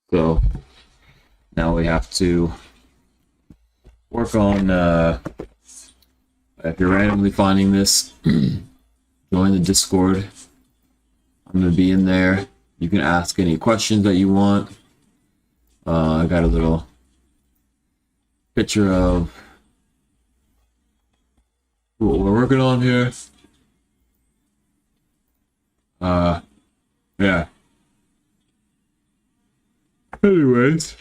So now we have to work on, if you're randomly finding this, join the Discord. I'm going to be in there. You can ask any questions that you want. I got a little picture of what we're working on here. Yeah. Anyways,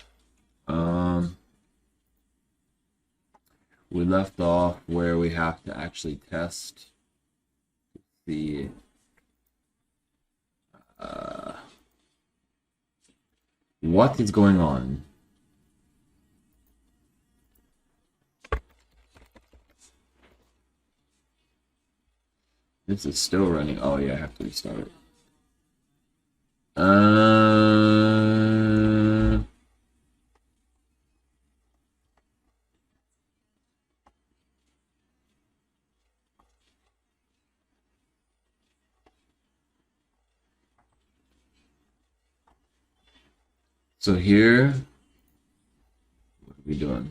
we left off where we have to actually test the what is going on. This is still running. Oh yeah, I have to restart it. So here, what are we doing?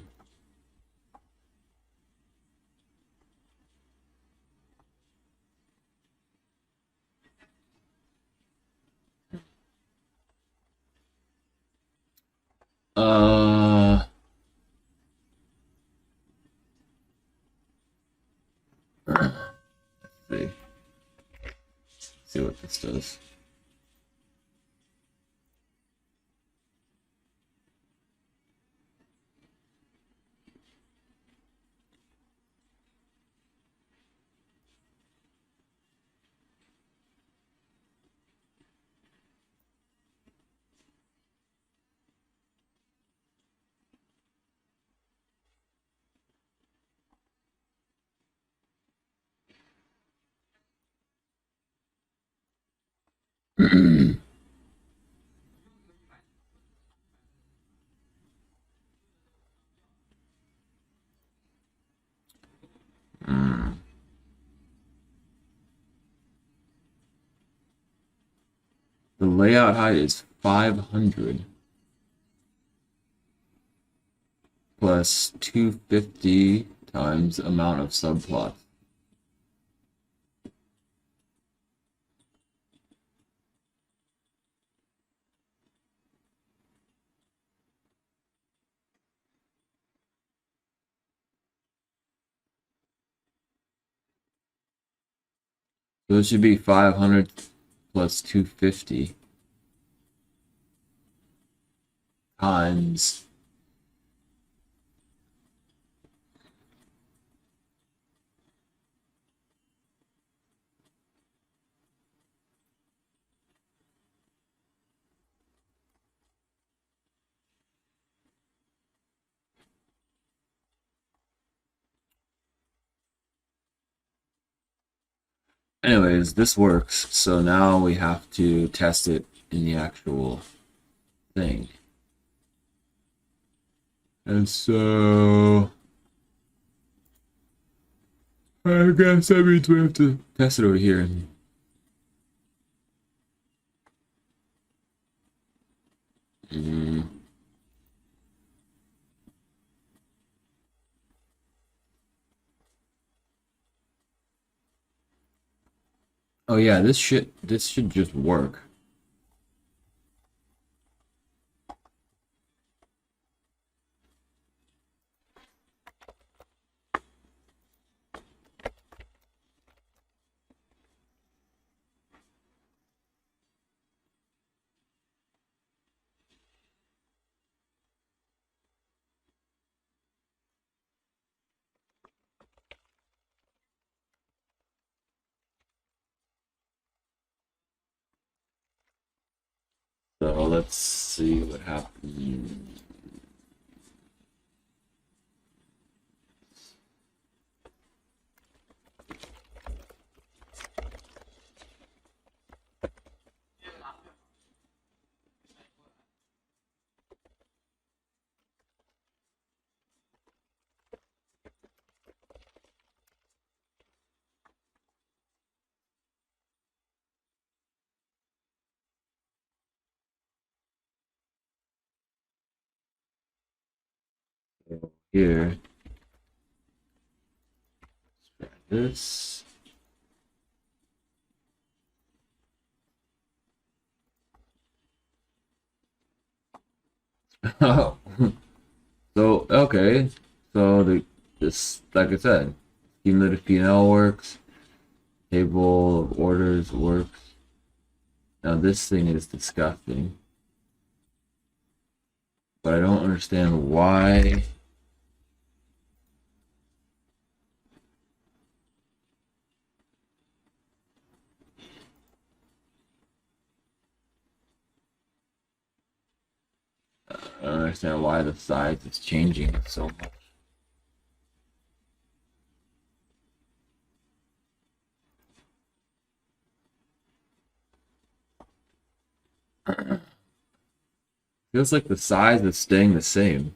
Let's see. See what this does. The layout height is 500 plus 250 times amount of subplots. So it should be 500 plus 250 times. Anyways, this works. So now we have to test it in the actual thing. And so I guess that means we have to test it over here. Mm. Oh yeah, this should just work. So let's see what happens. So here, let's try this. Oh, so okay, so this, like I said, cumulative P&L works, table of orders works. Now this thing is disgusting, but I don't understand why. I don't understand why the size is changing so much. Feels like the size is staying the same.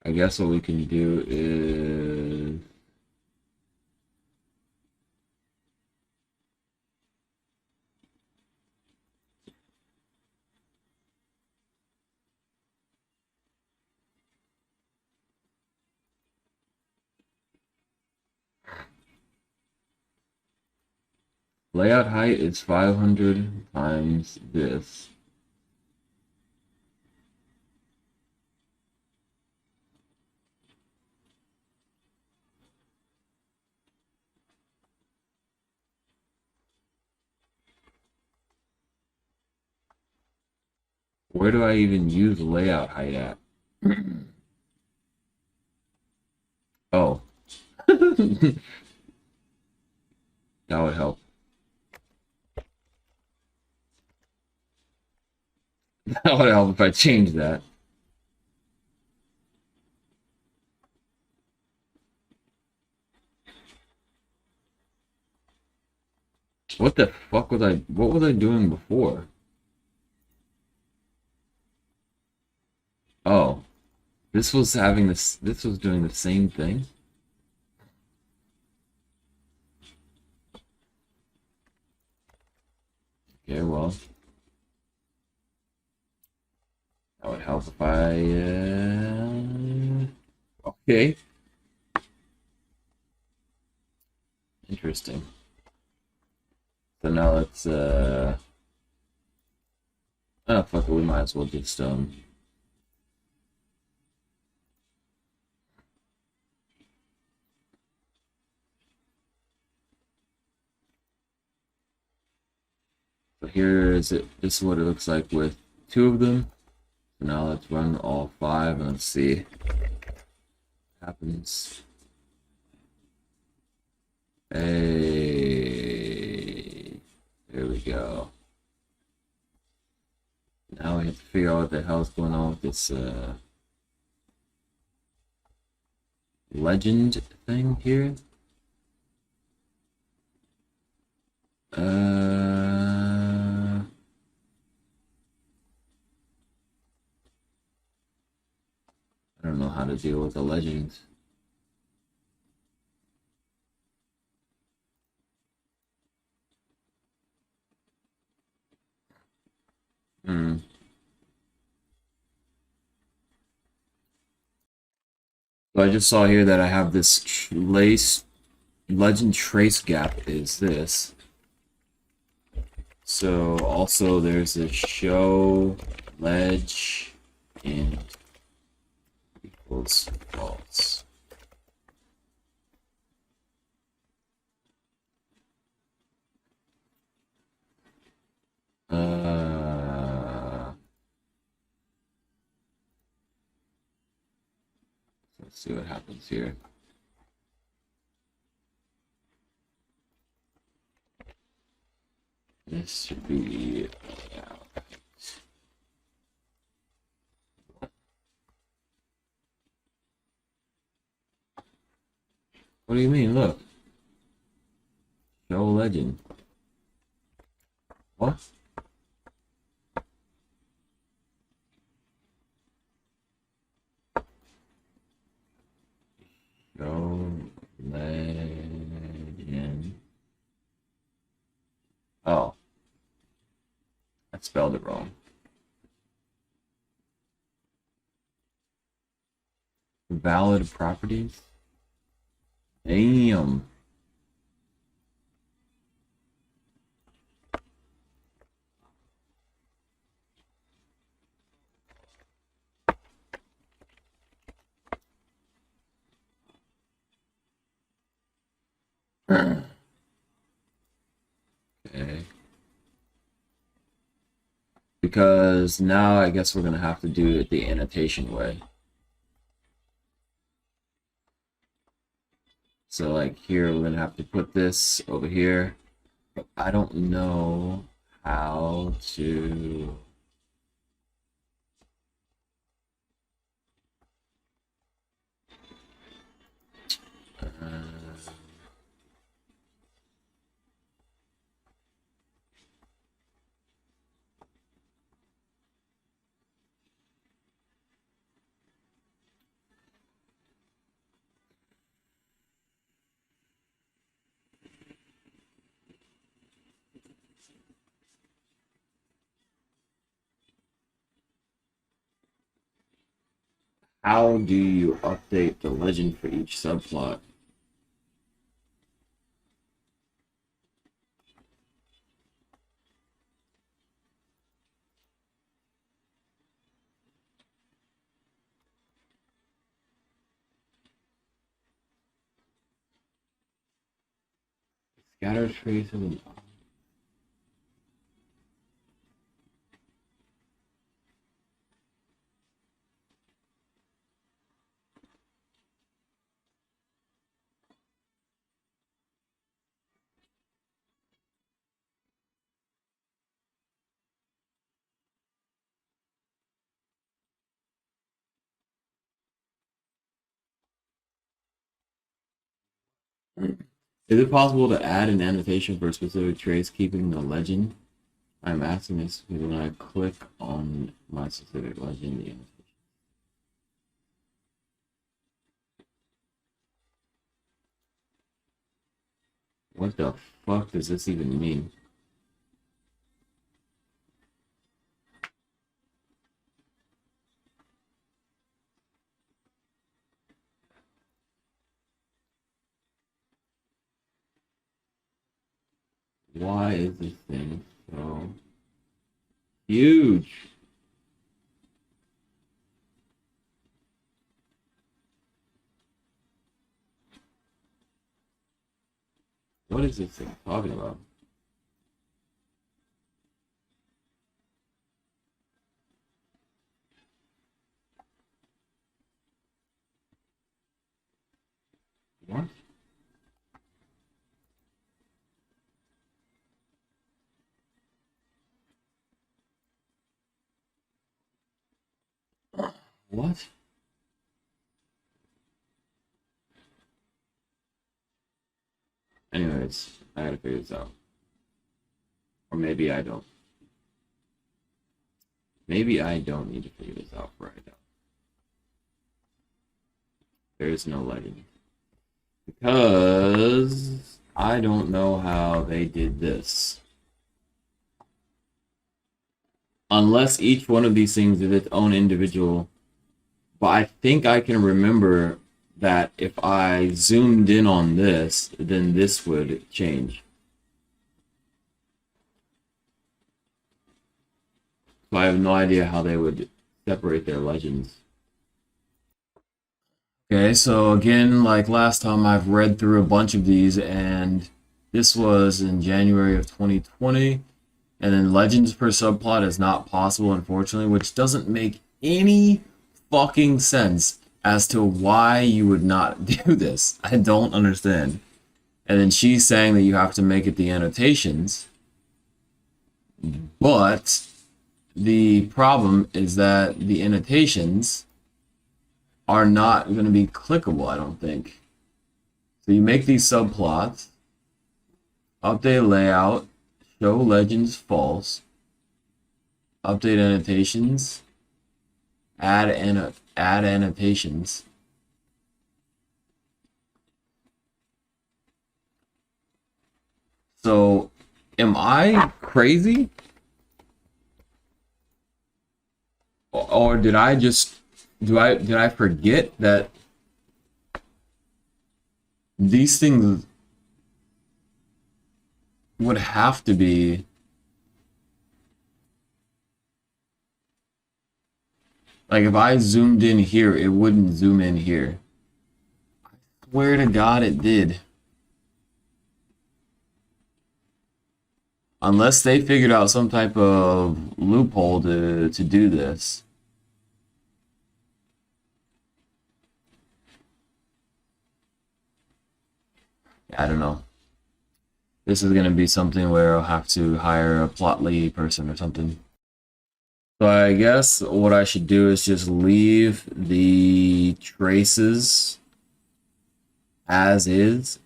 I guess what we can do is layout height is 500 times this. Where do I even use layout height at? Oh, that would help. That would help if I change that. What the fuck was what was I doing before? Oh, this was this was doing the same thing? Okay, well, that would help if okay, interesting. So now let's, oh, fuck it, we might as well just, so here is it, this is what it looks like with two of them. So now let's run all five and let's see what happens. Hey, there we go. Now we have to figure out what the hell's going on with this legend thing here. I don't know how to deal with the legends. Hmm. So I just saw here that I have this legend trace gap is this. So also there's a show ledge and equals false. Let's see what happens here. This should be What do you mean? Look. Show legend. What? Oh, I spelled it wrong. Valid properties. Damn. Okay. Because now I guess we're gonna have to do it the annotation way. So like here, we're gonna have to put this over here. But I don't know how to. How do you update the legend for each subplot? Scatter trace of an. Is it possible to add an annotation for a specific trace keeping the legend? I'm asking this because when I click on my specific legend, the annotation. What the fuck does this even mean? Why is this thing so huge? What is this thing talking about? What? What? Anyways, I gotta figure this out. Or maybe I don't. Maybe I don't need to figure this out right now. There is no legend. Because I don't know how they did this. Unless each one of these things is its own individual. But I think I can remember that if I zoomed in on this, then this would change. So I have no idea how they would separate their legends. Okay, so again, like last time, I've read through a bunch of these, and this was in January of 2020. And then legends per subplot is not possible, unfortunately, which doesn't make any fucking sense as to why you would not do this. I don't understand. And then she's saying that you have to make it the annotations, but the problem is that the annotations are not going to be clickable, I don't think. So you make these subplots, update layout, show legends false, update annotations, add annotations. So Am I crazy? Or did I just did I forget that these things would have to be like if I zoomed in here, it wouldn't zoom in here. Swear to God it did. Unless they figured out some type of loophole to do this. I don't know. This is gonna be something where I'll have to hire a Plotly person or something. So I guess what I should do is just leave the traces as is.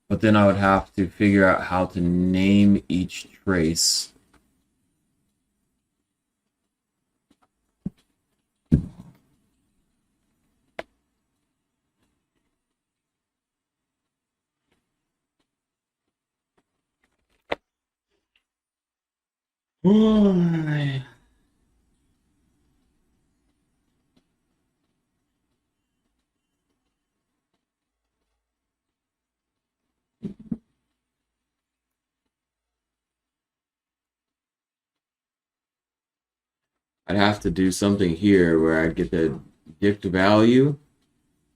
But then I would have to figure out how to name each trace. I'd have to do something here where I'd get the dict value,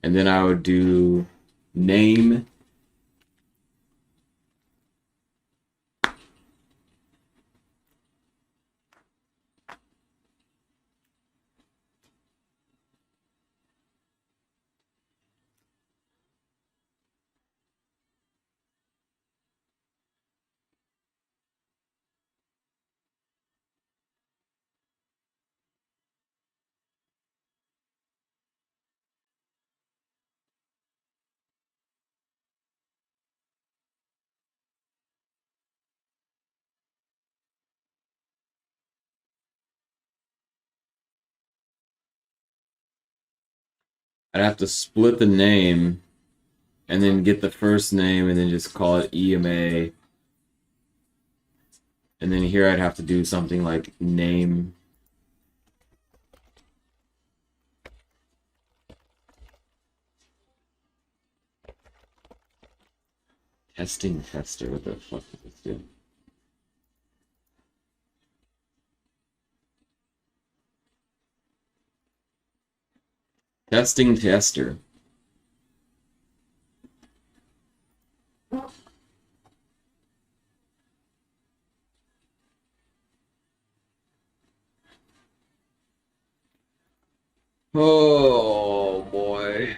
and then I would do name. I'd have to split the name and then get the first name and then just call it EMA. And then here I'd have to do something like name. Testing tester. What the fuck does this do? Testing tester. Oh boy.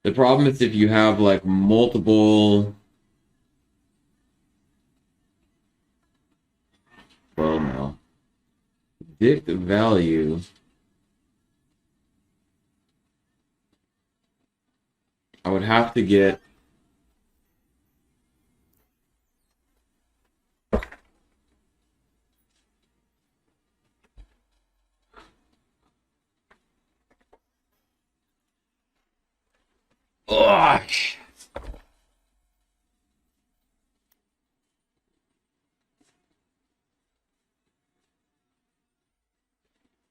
The problem is if you have like multiple, well, no, dict value. I would have to get ugh.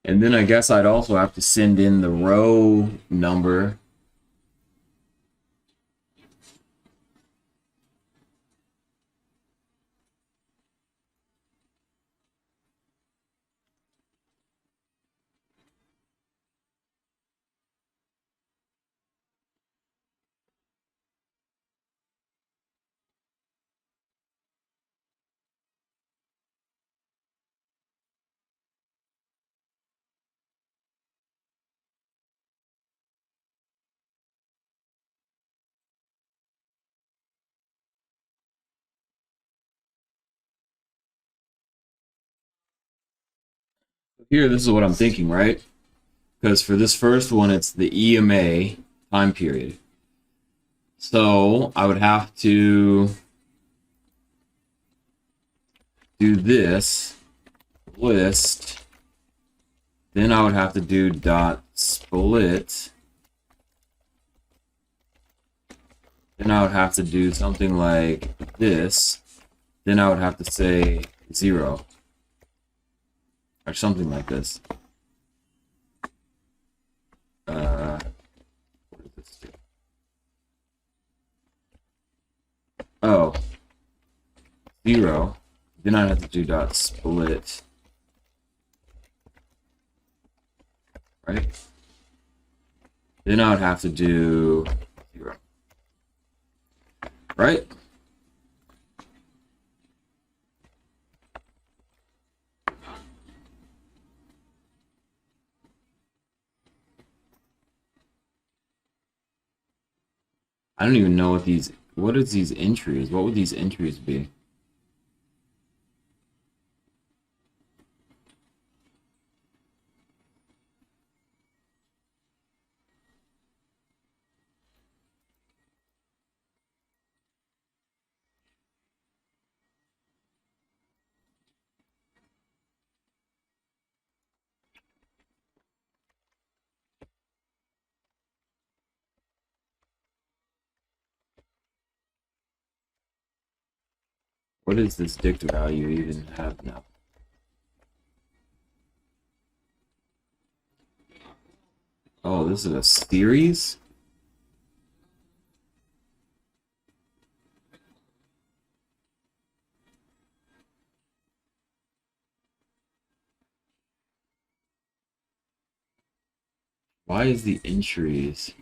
And then I guess I'd also have to send in the row number. Here, this is what I'm thinking, right? Because for this first one, it's the EMA time period. So I would have to do this list, then I would have to do dot split. Then I would have to do something like this. Then I would have to say 0. Or something like this. What does this do? Oh. 0. Then I have to do dot split. Right? Then I would have to do 0. Right? I don't even know what is these entries? What would these entries be? What does this dict value even have now? Oh, this is a series? Why is the entries?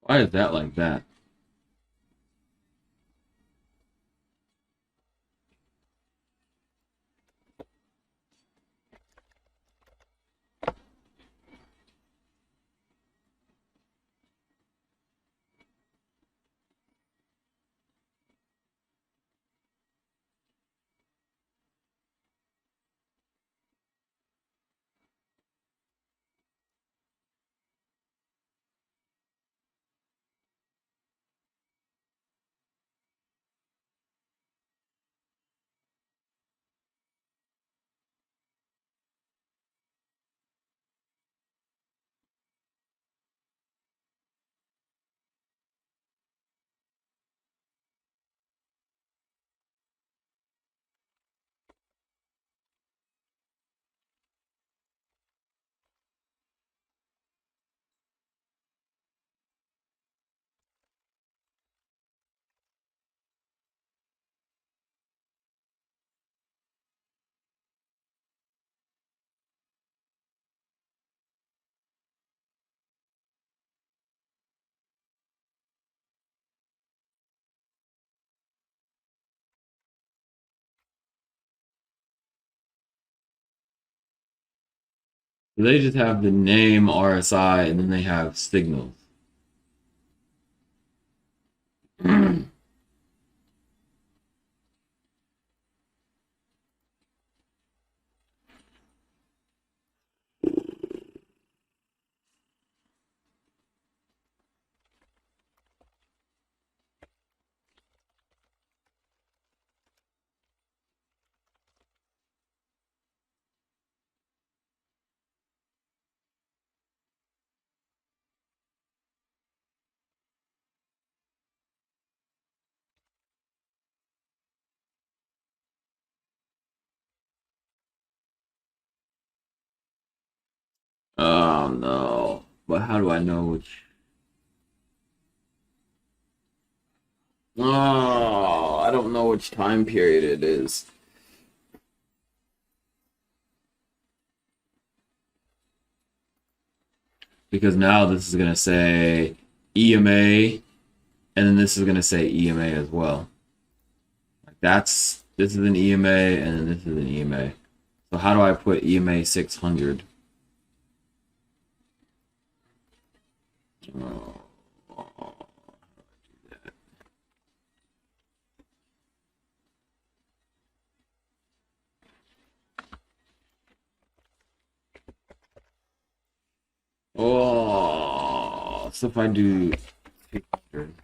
Why is that like that? They just have the name RSI and then they have signals. Oh no. But how do I know which? Oh, I don't know which time period it is. Because now this is gonna say EMA, and then this is going to say EMA as well. This is an EMA, and then this is an EMA. So how do I put EMA 600? Oh, so if I do 600.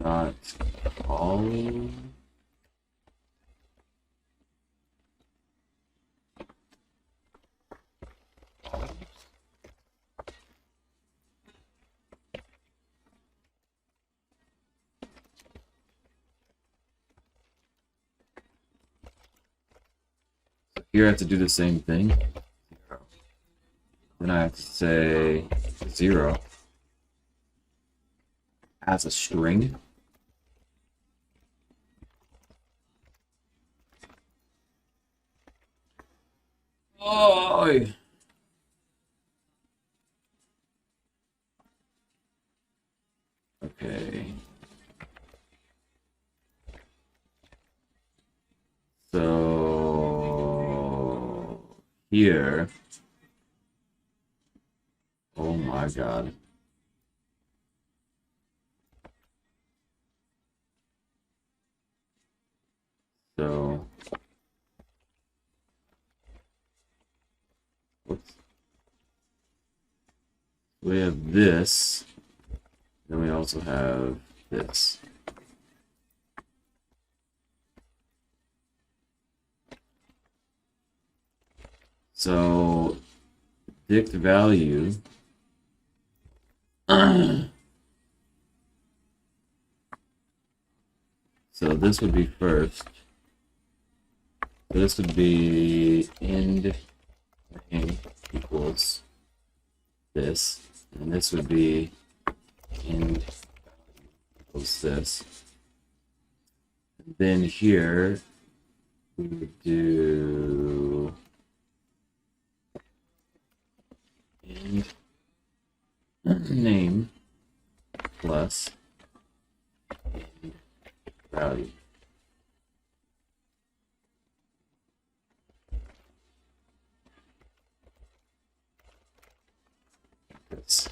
Dot all. Here I have to do the same thing. Then I have to say 0 as a string. Oh. Okay. So here. Oh my God. So whoops. We have this. Then we also have this. So dict value. So this would be first. So this would be end name equals this, and this would be end equals this. And then here we would do end name plus end value. This.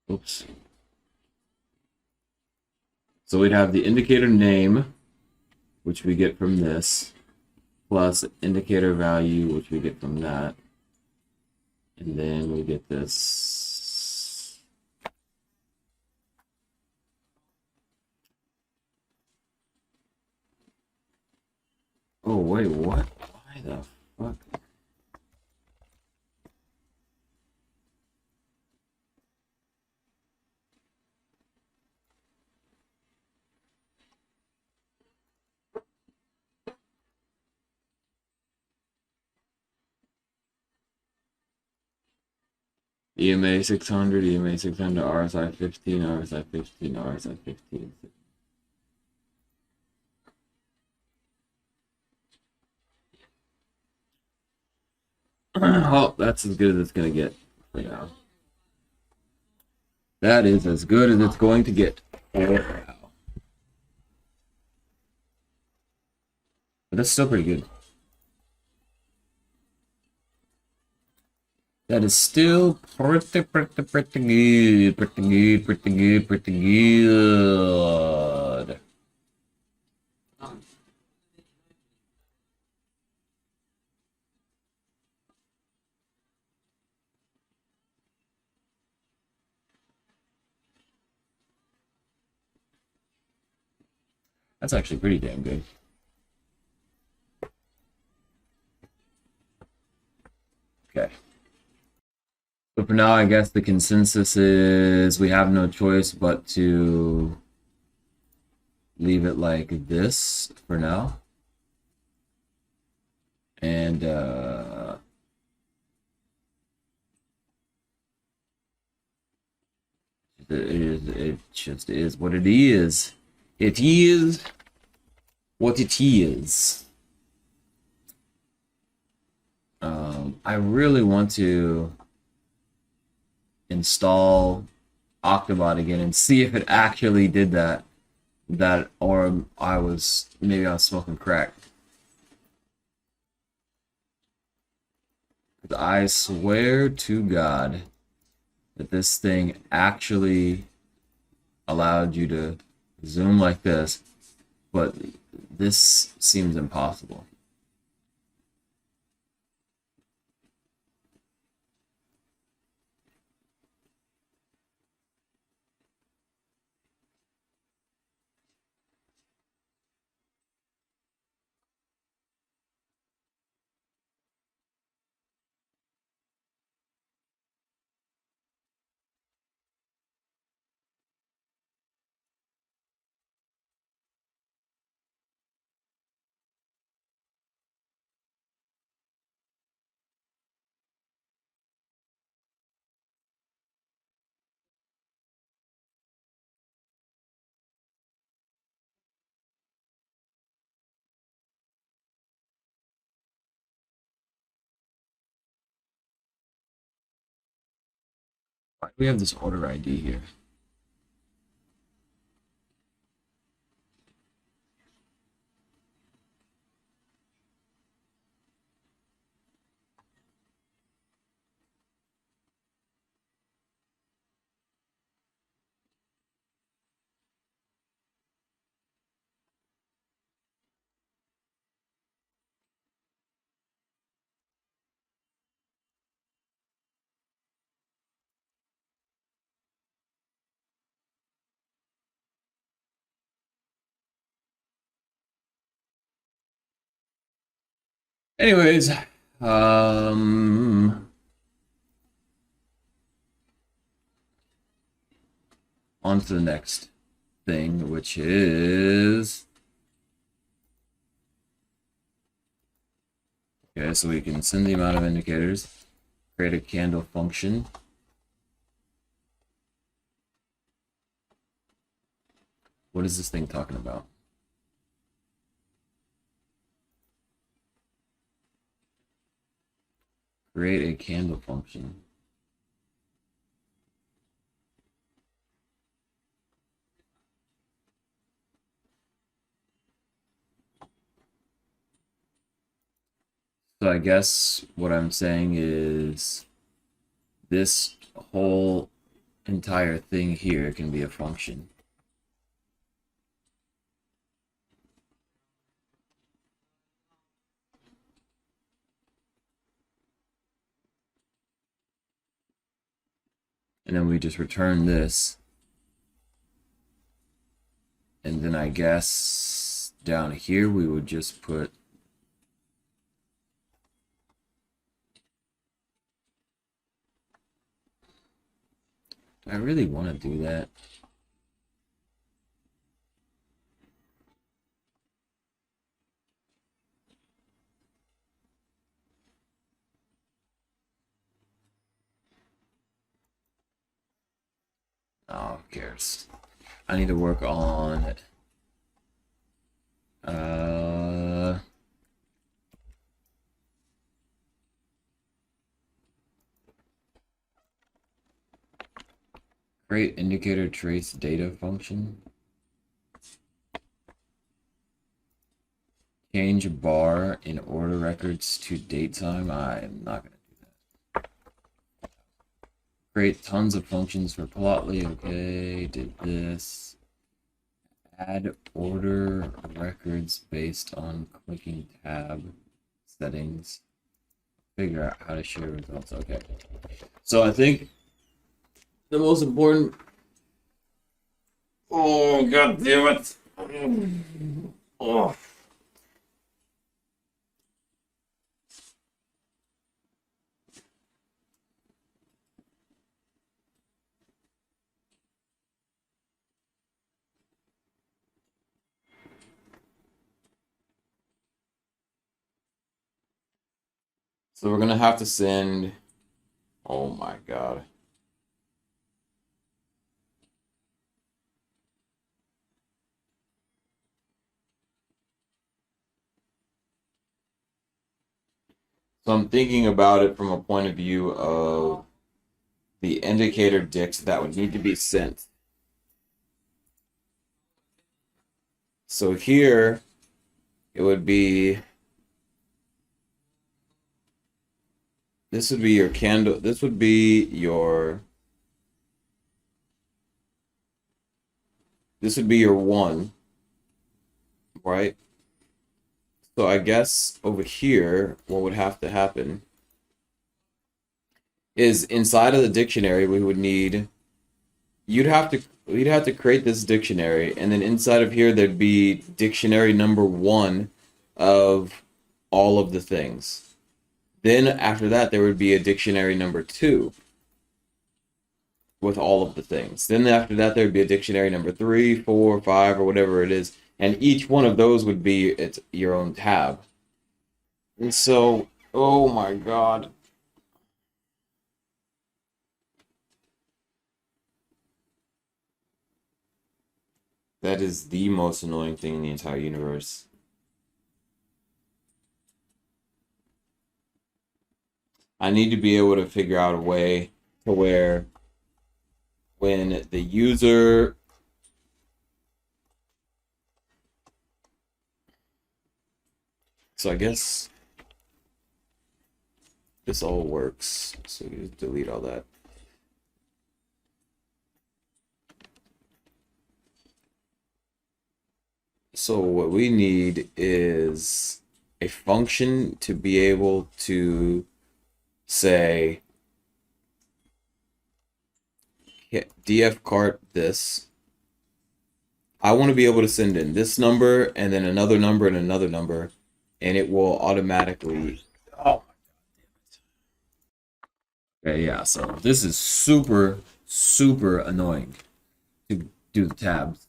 Oops. So we'd have the indicator name, which we get from this, plus indicator value, which we get from that. And then we get this. Oh, wait, what? Why the fuck? EMA 600, EMA 600, RSI 15, RSI 15, RSI 15. Oh, that's as good as it's going to get for now. That is as good as it's going to get for now. But that's still pretty good. That is still pretty good. Pretty good. That's actually pretty damn good. Okay. So for now, I guess the consensus is we have no choice but to leave it like this for now. And It just is what it is. It is what it is. I really want to install Octobot again and see if it actually did that. Or maybe I was smoking crack. I swear to God that this thing actually allowed you to zoom like this, but this seems impossible. Why do we have this order ID here? Anyways, on to the next thing, which is okay. So we can send the amount of indicators, create a candle function. What is this thing talking about? Create a candle function. So I guess what I'm saying is this whole entire thing here can be a function. And then we just return this. And then I guess down here we would just put I really want to do that. Oh, who cares? I need to work on it. Create indicator trace data function. Change bar in order records to date time. I am not going to do that. Create tons of functions for Plotly. Okay, did this. Add order records based on clicking tab. Settings. Figure out how to share results. Okay. So I think the most important. Oh, god damn it. Oh. So we're gonna have to send. Oh my god. So I'm thinking about it from a point of view of the indicator dicts that would need to be sent. So here it would be, this would be your candle, this would be your, this would be your one, right? So I guess over here, what would have to happen is inside of the dictionary, we would need, we'd have to create this dictionary, and then inside of here, there'd be dictionary number one of all of the things. Then after that, there would be a dictionary number two with all of the things. Then after that, there would be a dictionary number 3, 4, 5, or whatever it is, and each one of those would be its your own tab. And so, oh my God. That is the most annoying thing in the entire universe. I need to be able to figure out a way to where when the user, so I guess this all works. So you delete all that. So what we need is a function to be able to say df cart this. I want to be able to send in this number and then another number and another number, and it will automatically. Oh. Okay, yeah, so this is super, super annoying to do the tabs.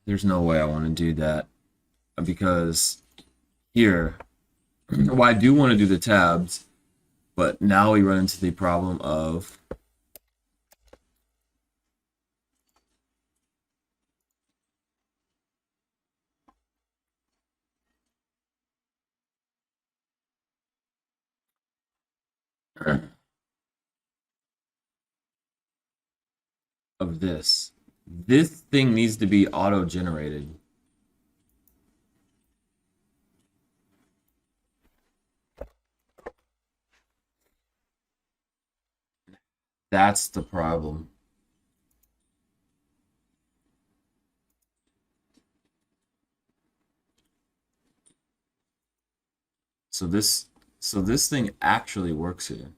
There's no way I want to do that because here, well, I do want to do the tabs, but now we run into the problem of this. This thing needs to be auto-generated. That's the problem. So this thing actually works here.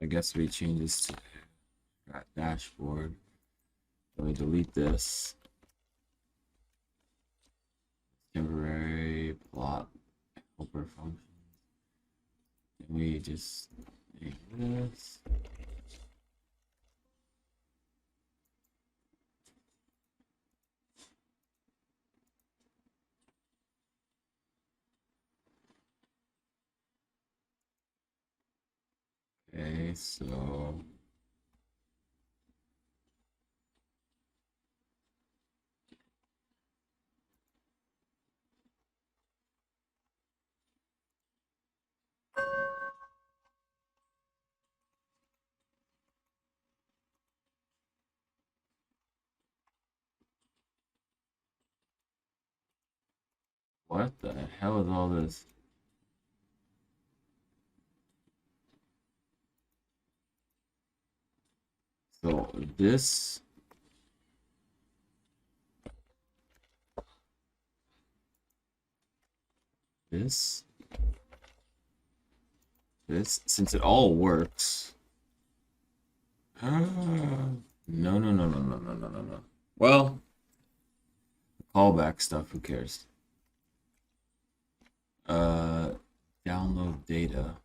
I guess we change this to that dashboard. Let me delete this. Temporary plot helper function. And we just make this. Okay, so what the hell is all this? So this this since it all works. No, no, no, no, no, no, no, no, no. Well, callback stuff, who cares? Download data.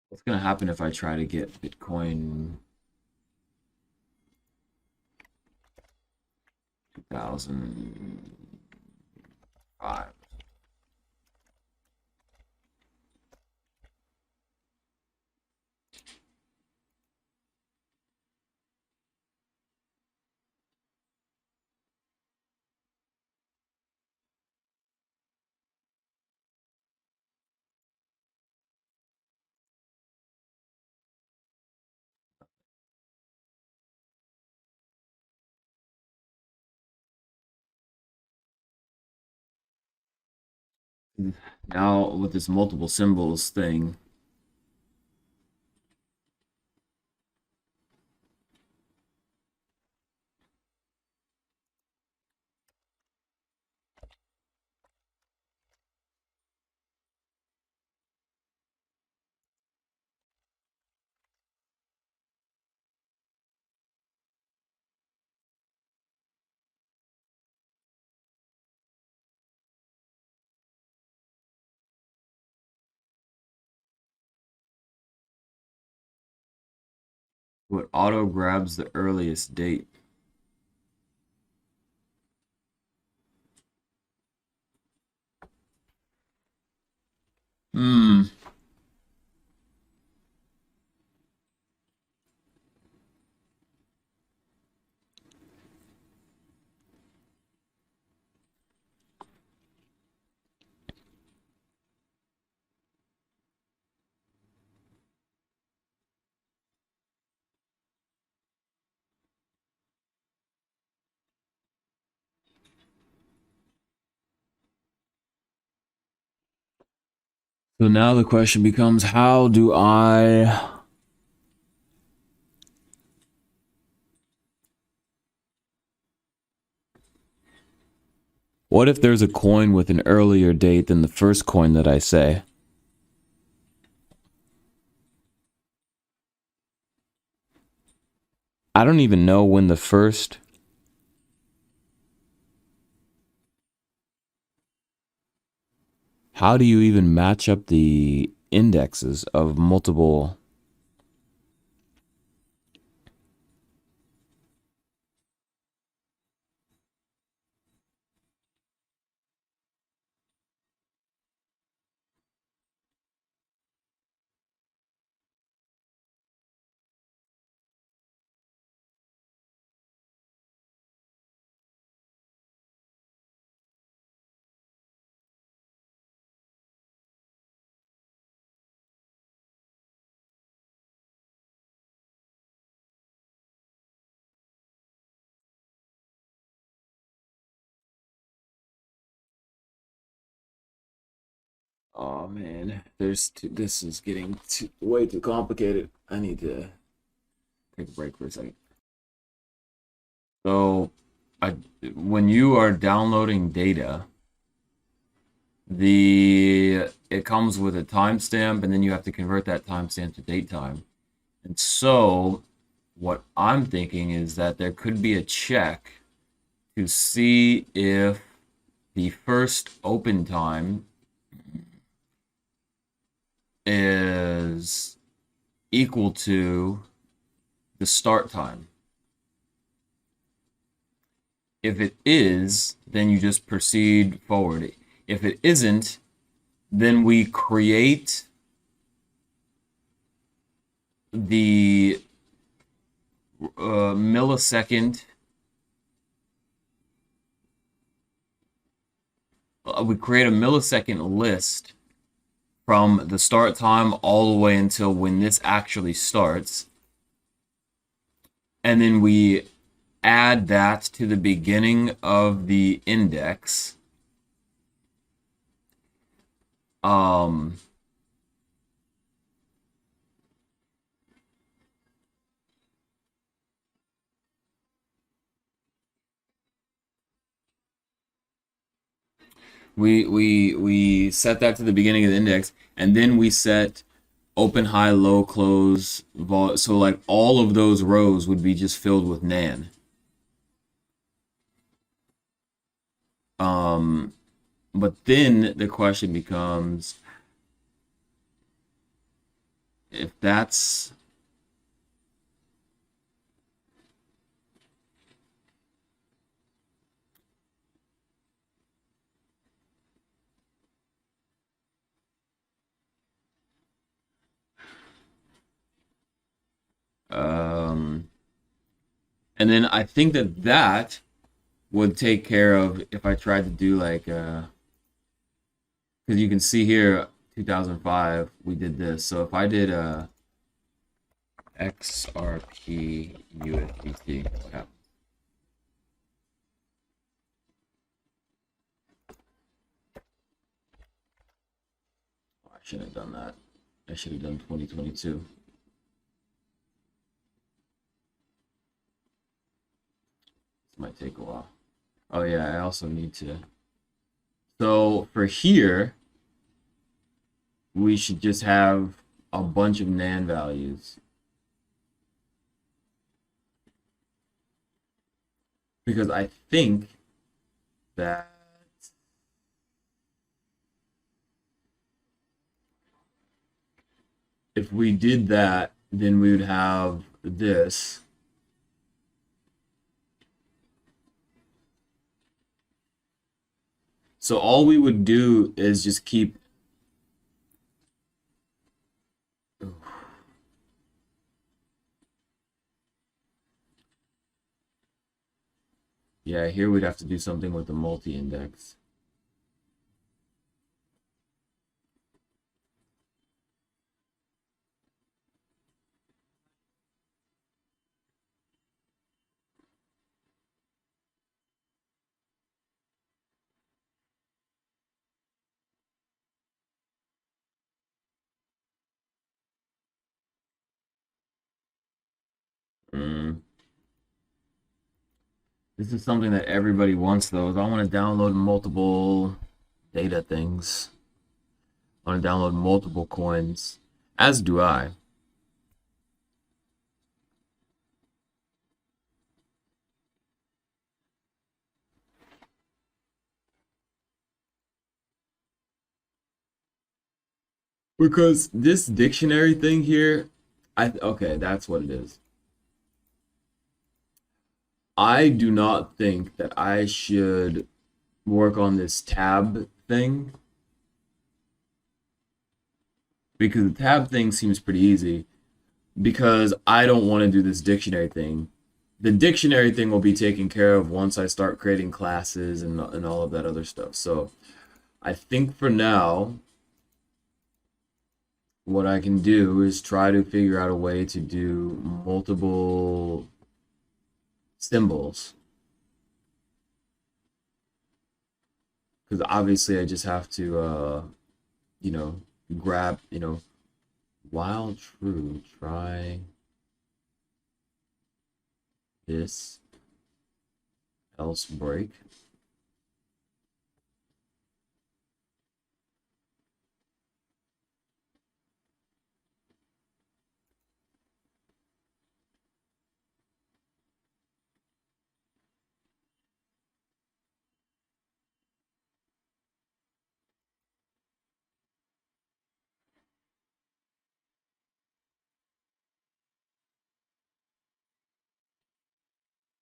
What's gonna happen if I try to get Bitcoin 2005? Now with this multiple symbols thing, what auto grabs the earliest date? Hmm. So now the question becomes, how do I... What if there's a coin with an earlier date than the first coin that I say? I don't even know when the first... How do you even match up the indexes of multiple... Oh man, this is getting way too complicated. I need to take a break for a second. So, I, when you are downloading data, it comes with a timestamp, and then you have to convert that timestamp to date time. And so, what I'm thinking is that there could be a check to see if the first open time is equal to the start time. If it is, then you just proceed forward. If it isn't, then we create the millisecond. We create a millisecond list from the start time all the way until when this actually starts. And then we add that to the beginning of the index. Um, we set that to the beginning of the index, and then we set open, high, low, close, so like all of those rows would be just filled with nan. But then the question becomes, if that's um, and then I think that that would take care of if I tried to do like because you can see here 2005 we did this. So if I did XRP USDT, what happens? Oh, I shouldn't have done that. I should have done 2022. This might take a while. Oh yeah, I also need to. So for here, we should just have a bunch of NaN values. Because I think that if we did that, then we would have this. So all we would do is just keep. Yeah, here we'd have to do something with the multi-index. Mm. This is something that everybody wants, though. Is I want to download multiple data things. I want to download multiple coins, as do I. Because this dictionary thing here, okay, that's what it is. I do not think that I should work on this tab thing because the tab thing seems pretty easy because I don't want to do this dictionary thing. The dictionary thing will be taken care of once I start creating classes and all of that other stuff. So I think for now, what I can do is try to figure out a way to do multiple symbols. Because obviously I just have to, you know, grab, while true, try this, else break.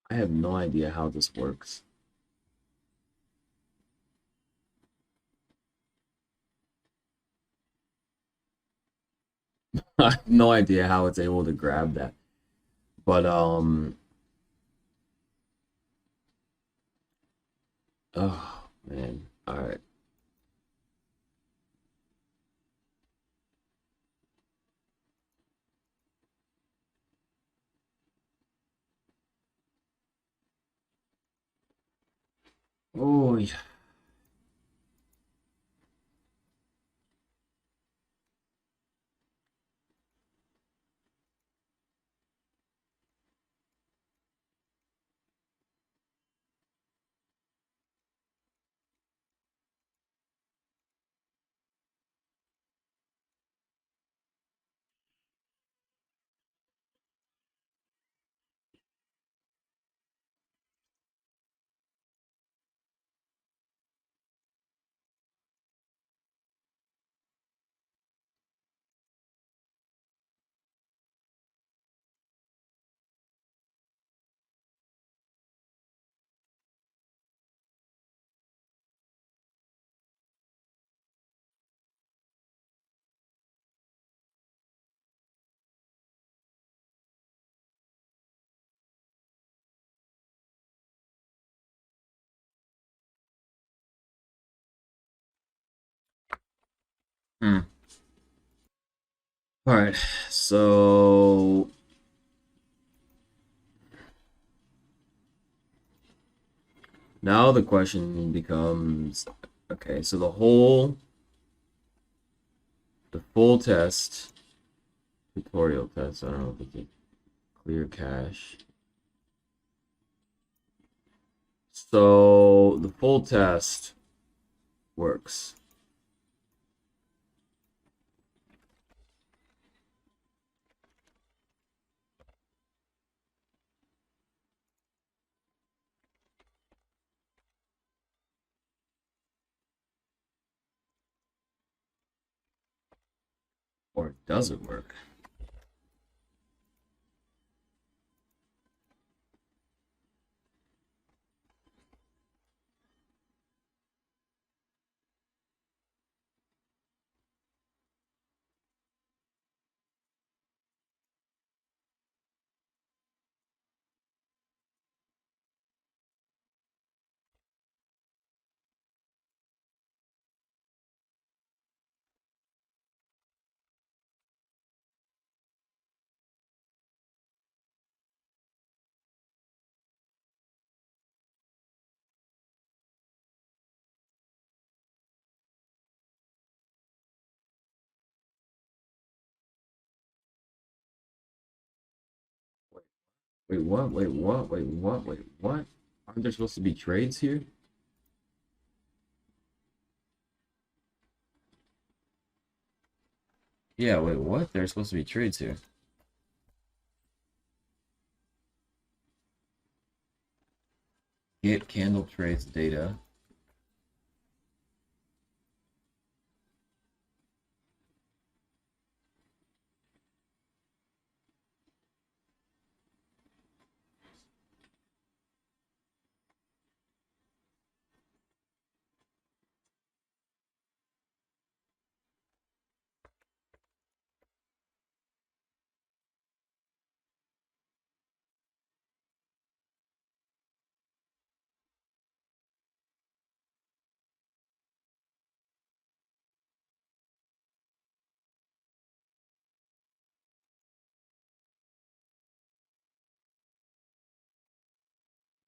I have no idea how this works. I have no idea how it's able to grab that. But oh man. All right. Oh yeah. Hmm. All right. So now the question becomes, okay, so the full test, tutorial test, I don't know if it's a clear cache. So the full test works. Or does it work? Wait, what? Wait, what? Wait, what? Wait, what? Aren't there supposed to be trades here? Yeah, wait, what? There's supposed to be trades here. Get candle trades data.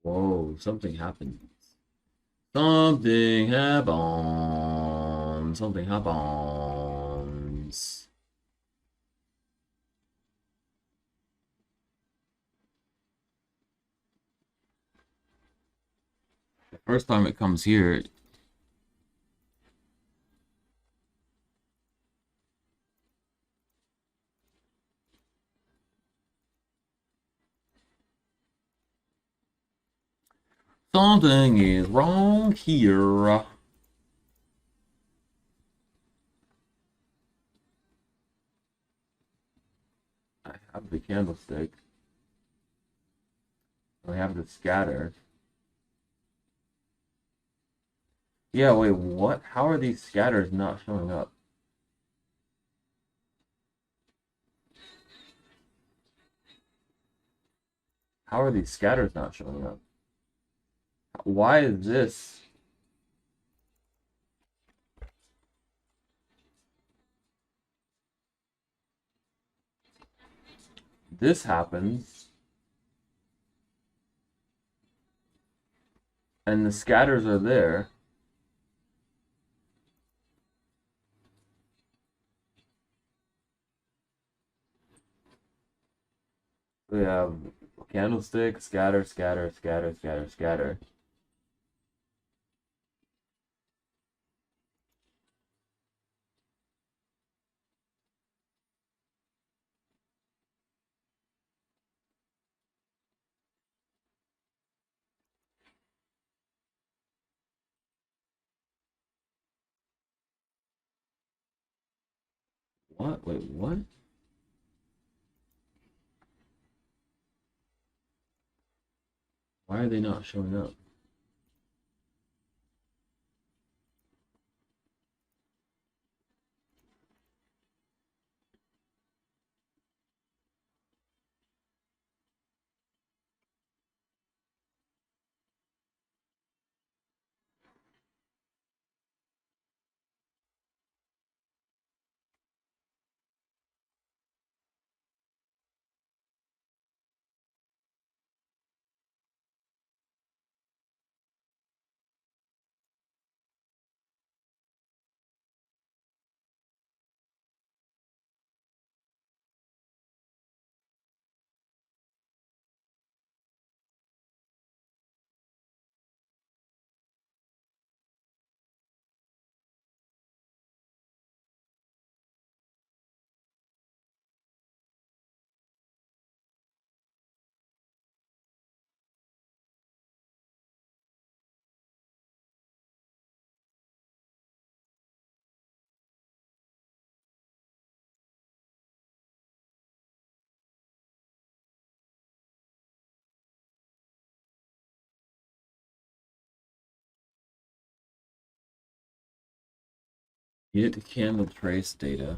Whoa, something happened. Something happened. Something happens. The first time it comes here, something is wrong here. I have the candlestick. I have the scatter. Yeah, wait, what? How are these scatters not showing up? How are these scatters not showing up? Why is this? This happens, and the scatters are there. We have candlestick, scatter, scatter, scatter, scatter, scatter. What? Wait, what? Why are they not showing up? Get candle trace data.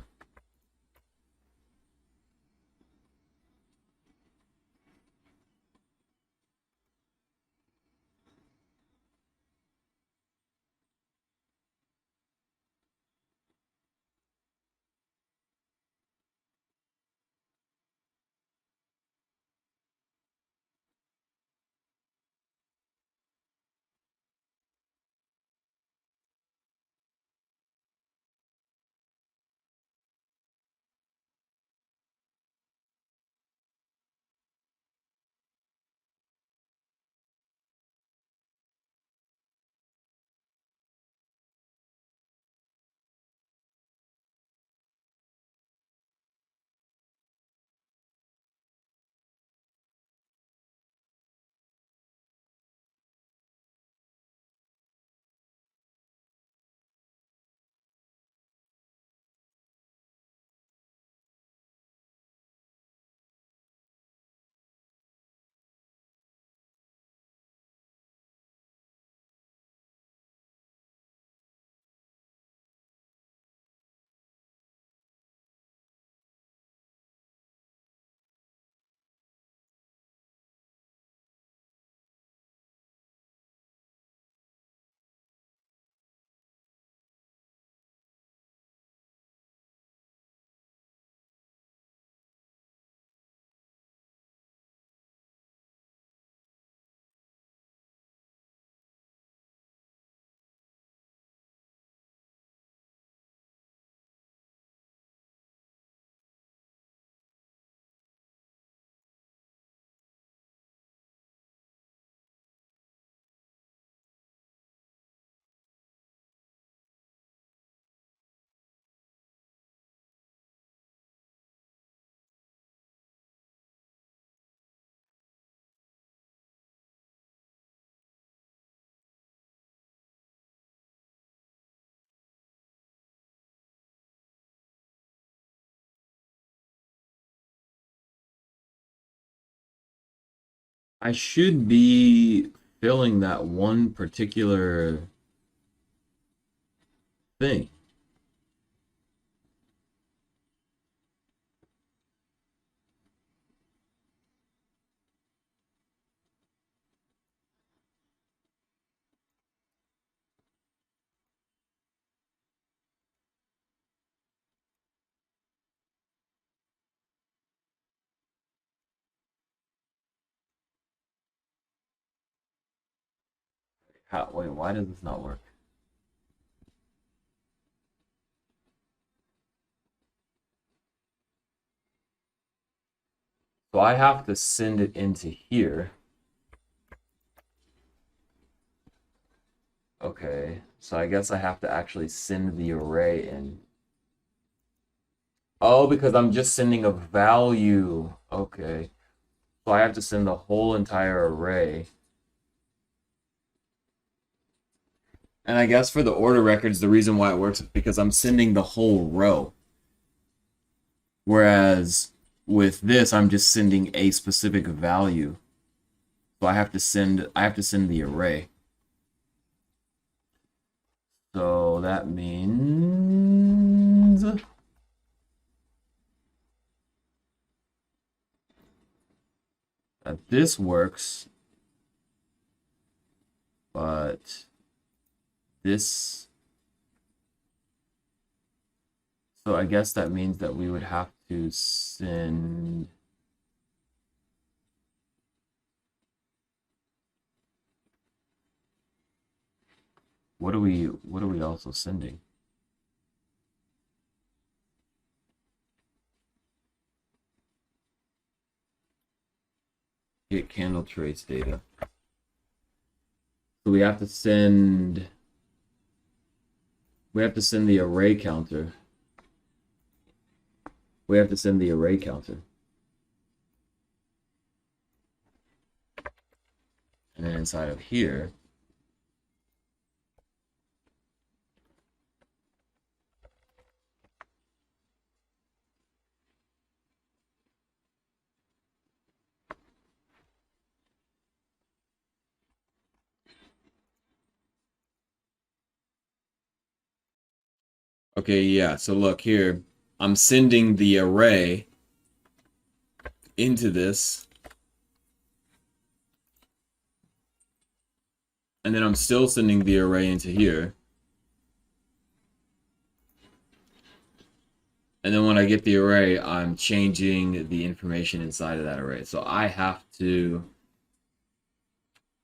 I should be filling that one particular thing. Wait, why does this not work? So I have to send it into here. Okay, so I guess I have to actually send the array in. Oh, because I'm just sending a value. Okay. So I have to send the whole entire array. And I guess for the order records, the reason why it works is because I'm sending the whole row. Whereas with this, I'm just sending a specific value. So I have to send the array. So that means that this works, but this, so I guess that means that we would have to send, what are we also sending? Get candle trace data. So we have to send the array counter. We have to send the array counter. And then inside of here, Okay, yeah, so look here. I'm sending the array into this, and then I'm still sending the array into here. And then when I get the array, I'm changing the information inside of that array. So I have to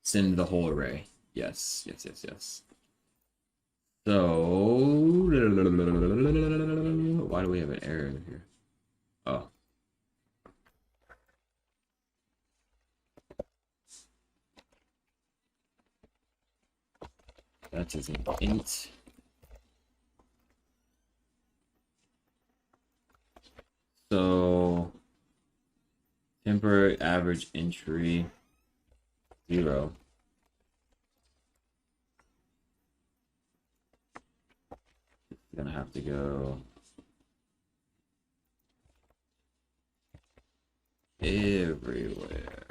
send the whole array. Yes, yes, yes, yes. So, why do we have an error here? Oh, that is an int. So, temporary average entry 0. It's gonna have to go everywhere.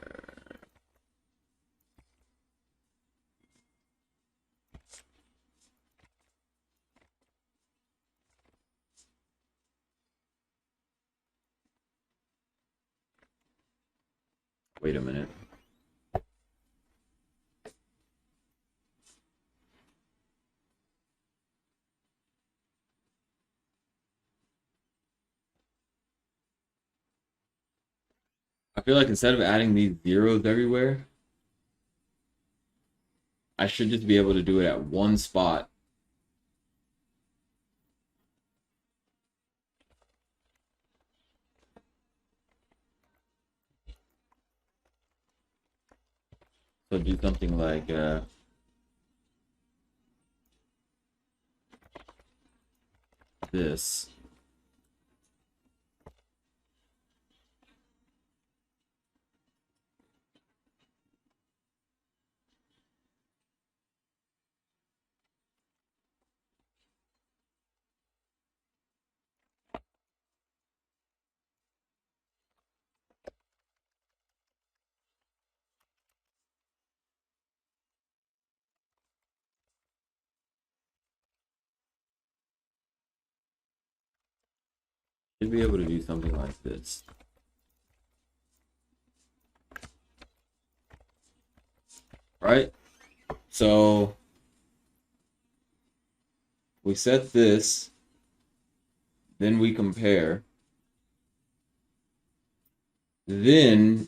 Wait a minute. I feel like instead of adding these zeros everywhere, I should just be able to do it at one spot. So do something like this. Should be able to do something like this. Right? So we set this, then we compare. Then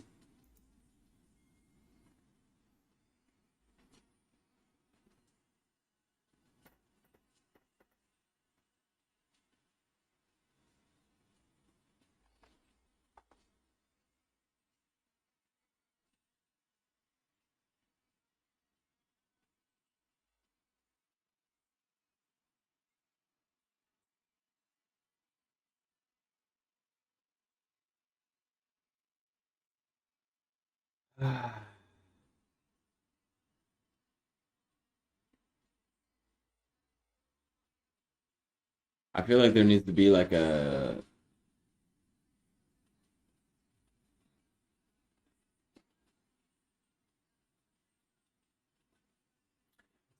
I feel like there needs to be like a.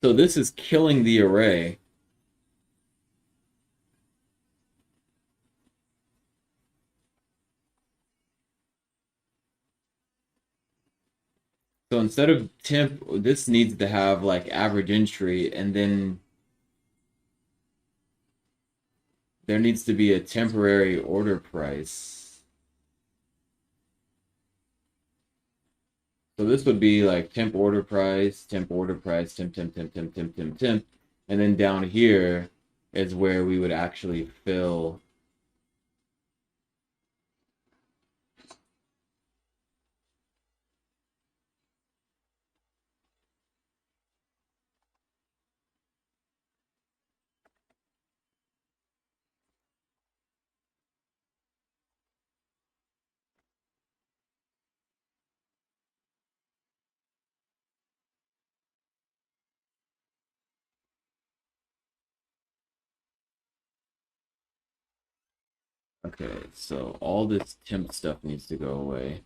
So this is killing the array. So instead of temp, this needs to have like average entry, and then there needs to be a temporary order price. So this would be like temp order price, temp order price, temp, temp, temp, temp, temp, temp, temp. And then down here is where we would actually fill. Okay, so all this temp stuff needs to go away.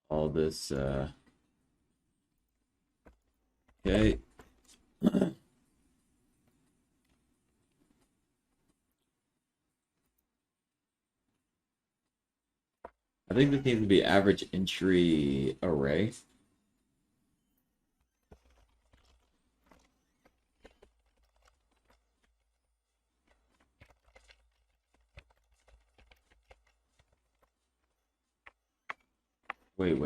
all this. Okay. I think this needs to be average entry array. Wait.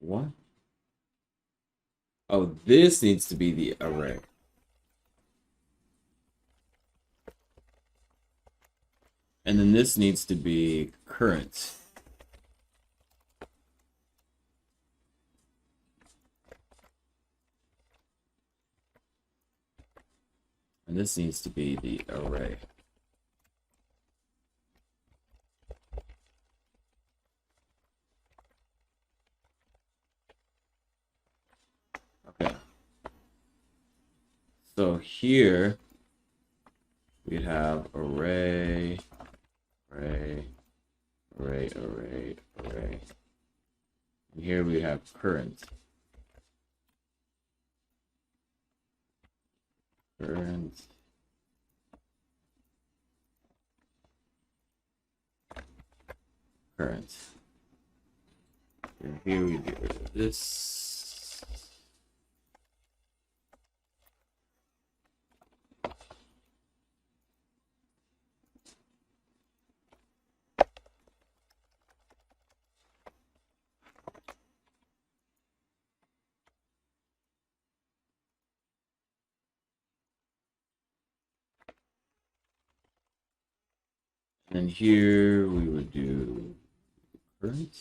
What? Oh, this needs to be the array. And then this needs to be current. And this needs to be the array. Okay. So here we have array. And here we have current. Current. And here we get rid of this. And then here we would do current.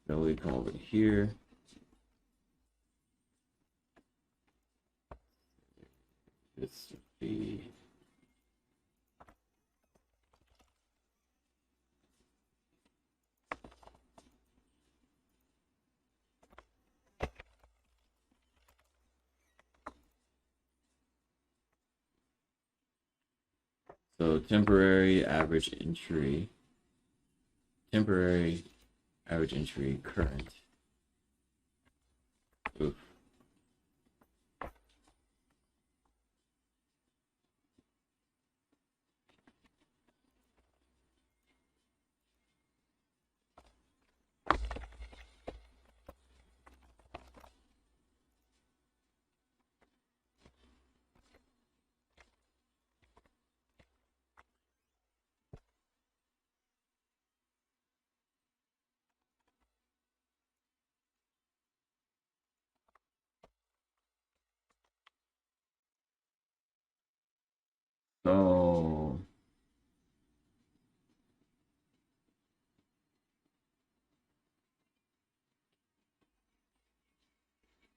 So we come over here. This would be so temporary average entry current. Oof.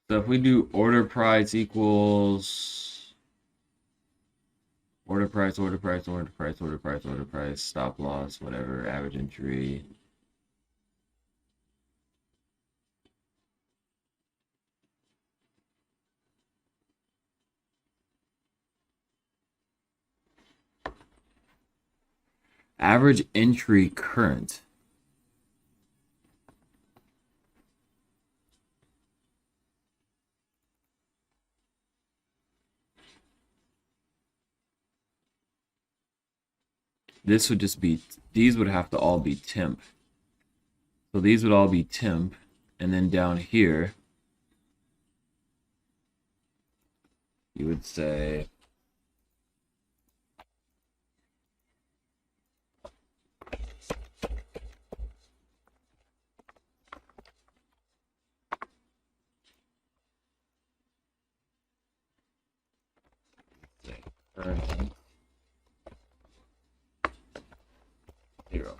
So if we do order price equals order price, stop loss, whatever, average entry. Average entry current. This would just be, these would have to all be temp. So these would all be temp. And then down here, you would say current 0.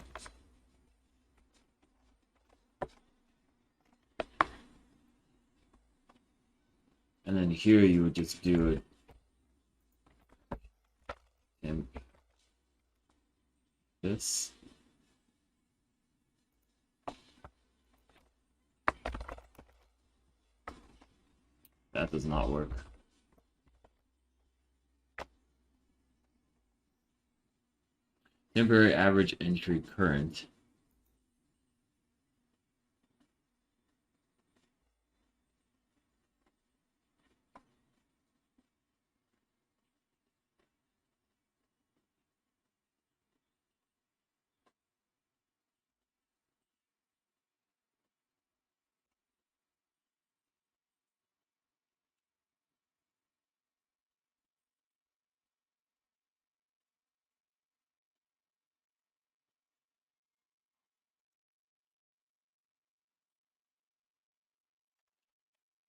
And then here you would just do it temp this. this. That does not work. Temporary average entry current.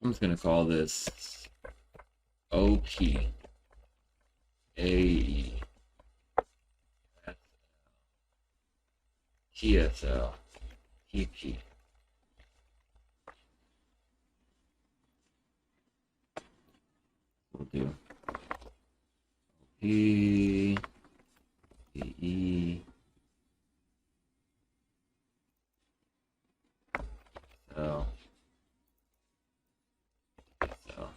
I'm just gonna call this OP AE TSL TP. We'll do P AE so so.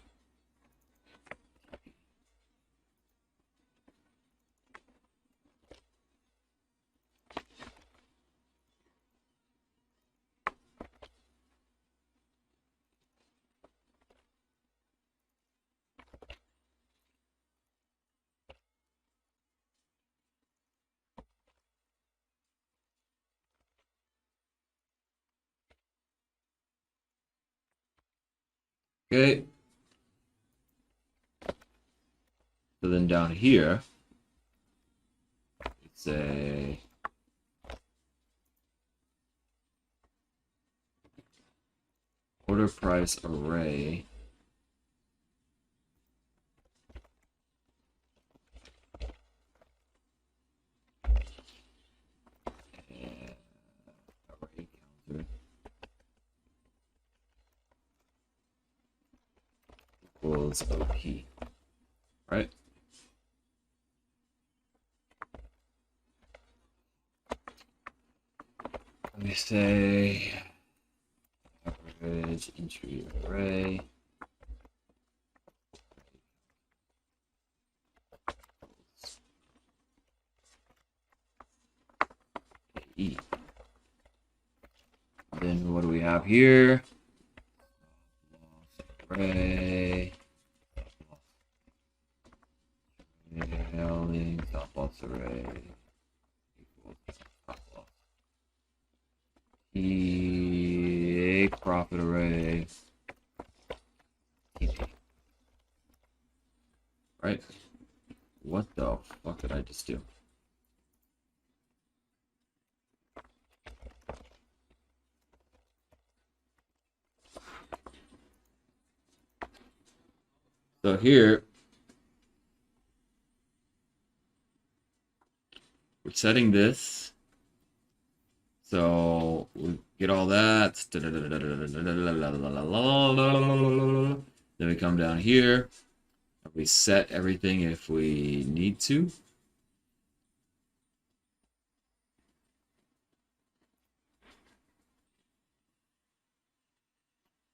Okay. So then down here, it's a order price array. And array counter equals OP, right? Let me say average entry array E. Then what do we have here? Array trailing stop loss array equals stop loss. E profit array TP. Right? What the fuck did I just do? So here, we're setting this. So we get all that. Then we come down here. We set everything if we need to.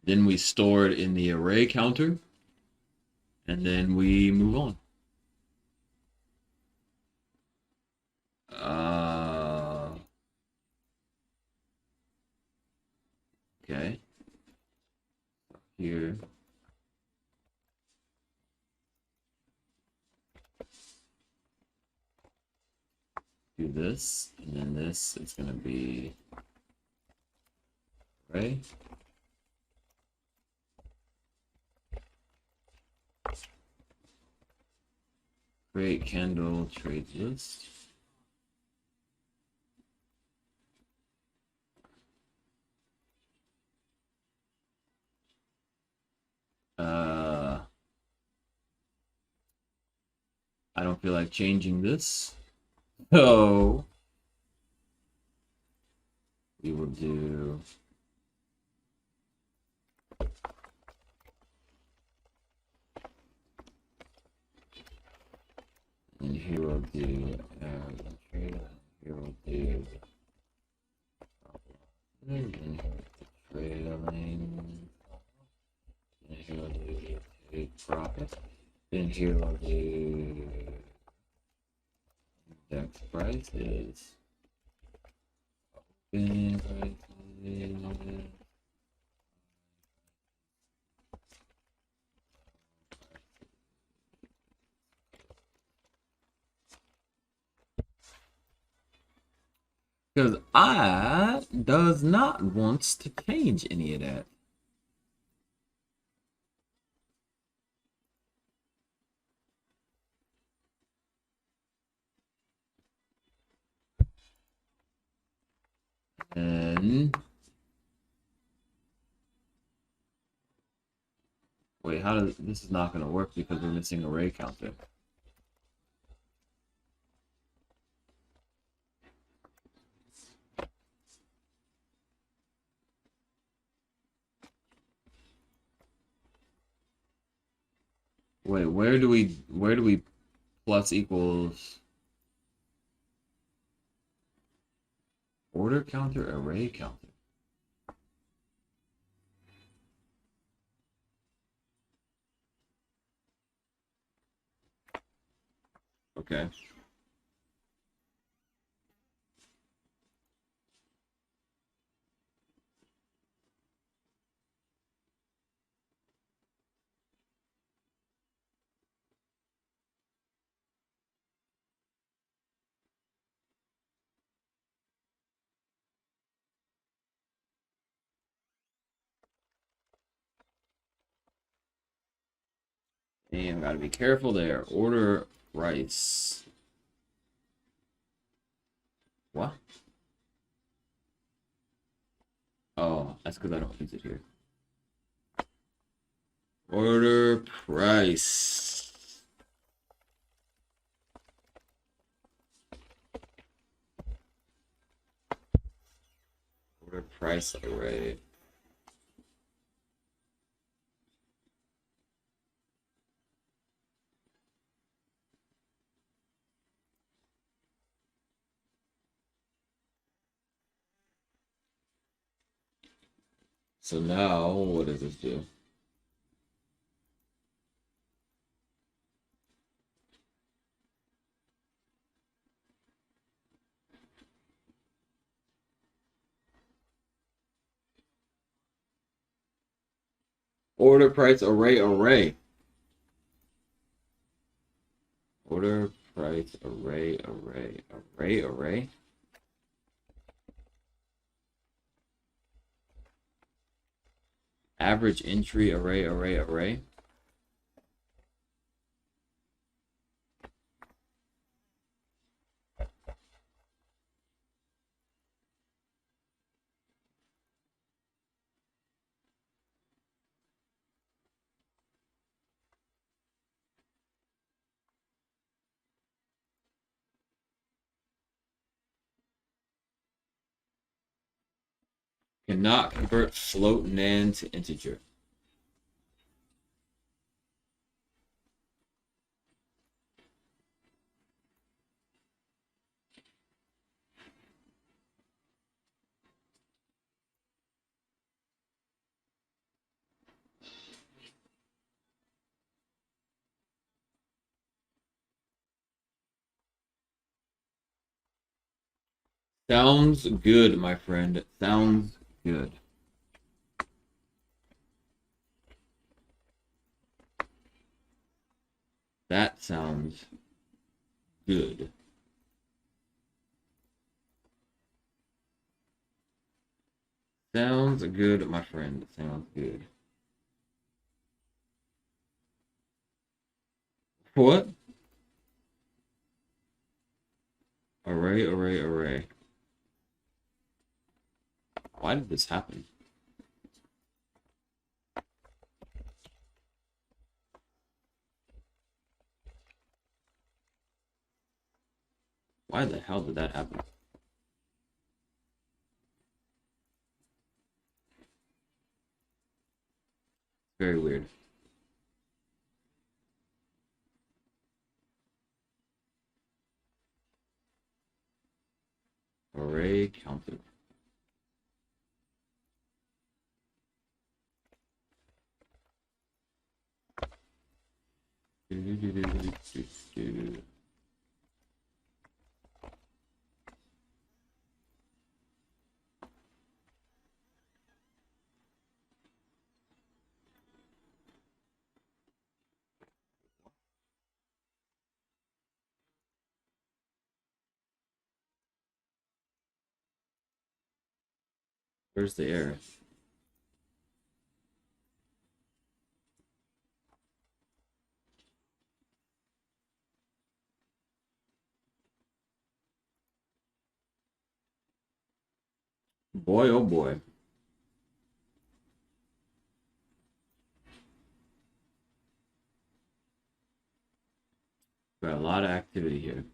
Then we store it in the array counter. And then we move on. Okay. Here. Do this, and then this is going to be array. Create candle trade list. I don't feel like changing this. So we will do and here we'll do here we'll do profit. Then here are the index prices. Because I does not want to change any of that. And wait, how does this is not going to work because we're missing array counter. Wait, where do we plus equals order counter, array counter? Okay. And gotta be careful there. Order price. What? Oh, that's because I don't use it here. Order price. Order price array. So now, what does this do? Order price array. Order price array. Average entry array. Cannot convert float nan to integer. Sounds good, my friend. Sounds good. That sounds good. Sounds good, my friend. Sounds good. What? Array. Why did this happen? Why the hell did that happen? Very weird. Array counter. Where's the error? Boy, oh boy. Got a lot of activity here.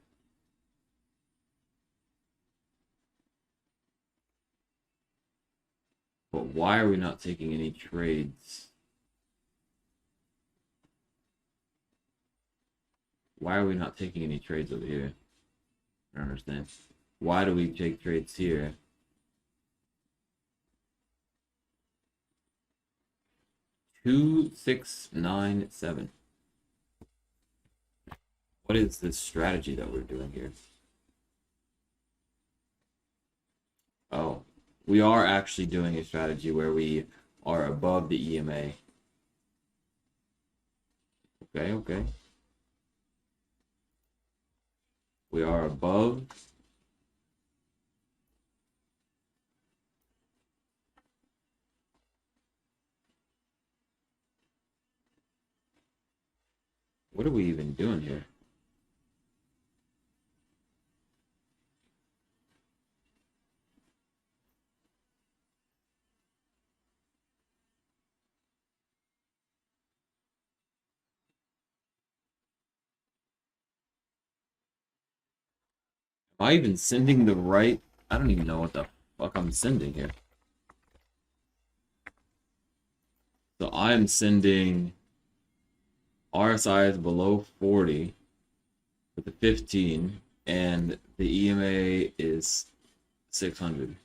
But why are we not taking any trades? Why are we not taking any trades over here? I don't understand. Why do we take trades here? Two, 6, 9, 7. What is this strategy that we're doing here? Oh, we are actually doing a strategy where we are above the EMA. Okay, okay. We are above. What are we even doing here? Am I even sending the right? I don't even know what the fuck I'm sending here. So I am sending RSI is below 40 with the 15, and the EMA is 600.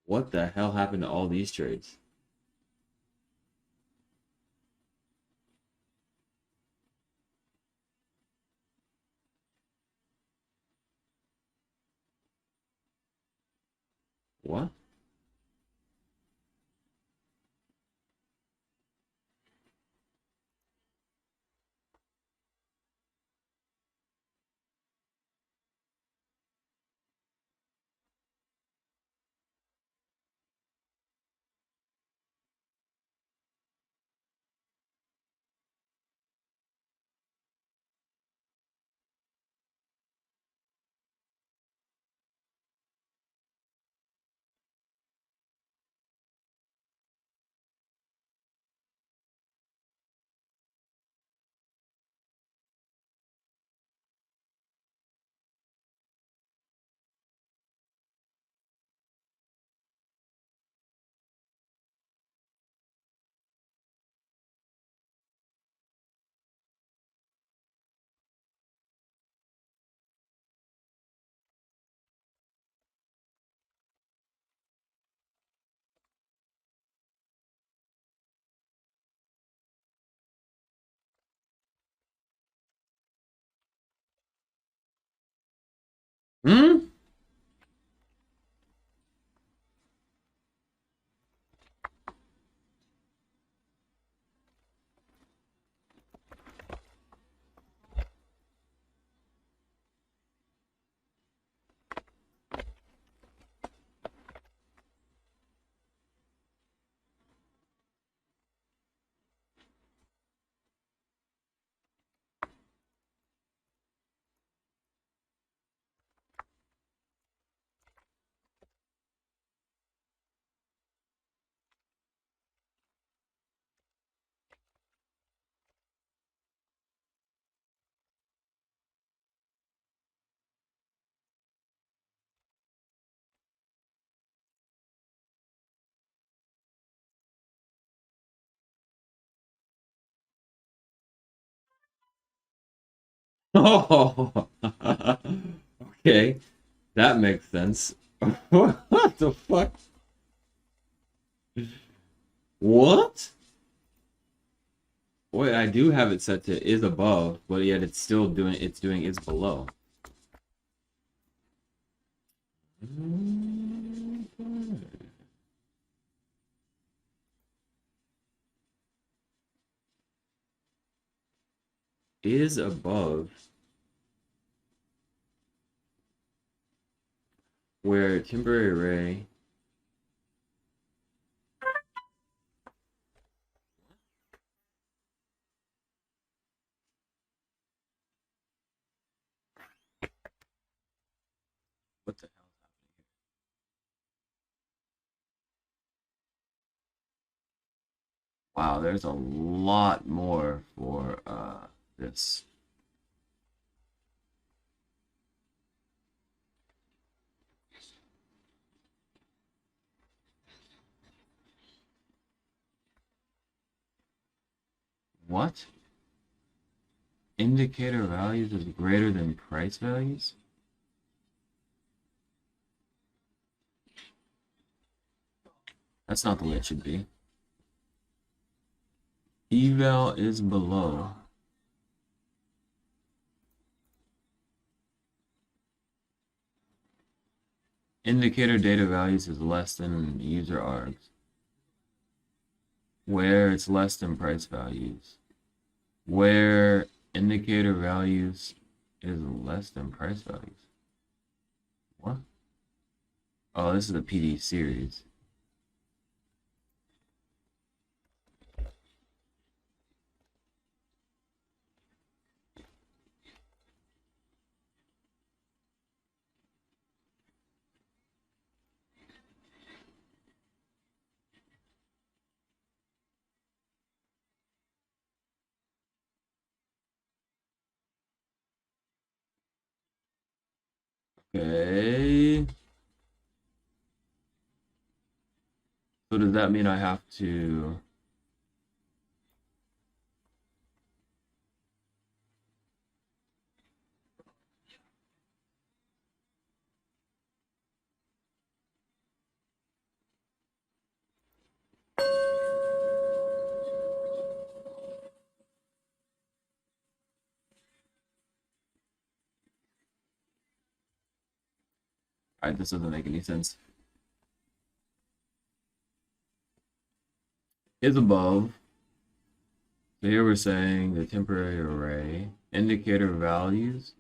What the hell happened to all these trades? What? Hmm? Oh, okay, that makes sense. What the fuck? What? Wait, I do have it set to is above, but yet it's still doing is below. Is above where temporary array. What the hell is happening here? Wow, there's a lot more for this. What? Indicator values is greater than price values? That's not the way it should be. Eval is below. Indicator data values is less than user args. Where it's less than price values. Where indicator values is less than price values. What? Oh, this is a PD series. Okay. So does that mean I have to... Alright, this doesn't make any sense. Is above. So here we're saying the temporary array indicator values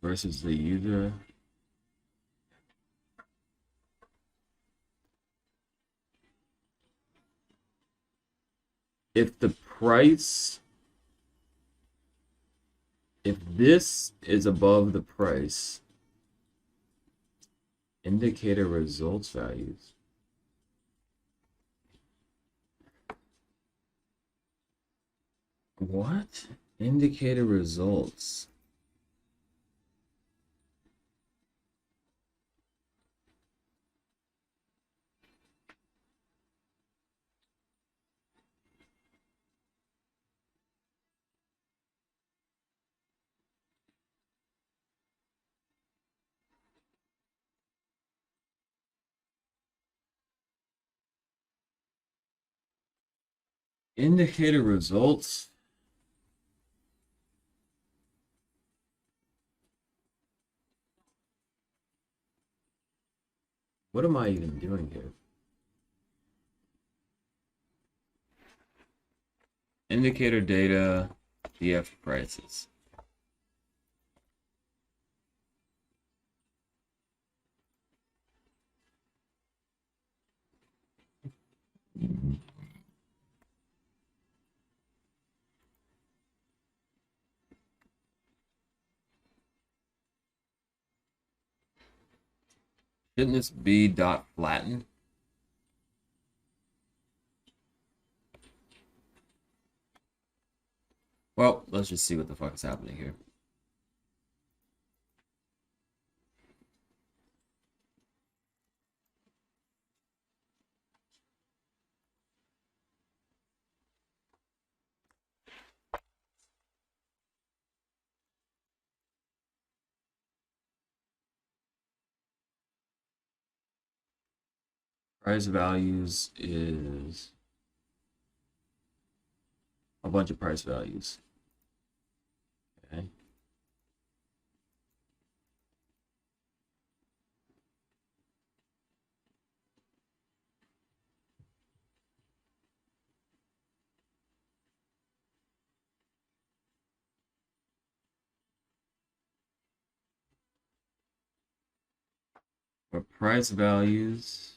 versus the user. If the price, if this is above the price, indicator results values. What? Indicator results. Indicator results. What am I even doing here? Indicator data, DF prices. Shouldn't this be dot flatten? Well, let's just see what the fuck is happening here. Price values is a bunch of price values. Okay. For price values,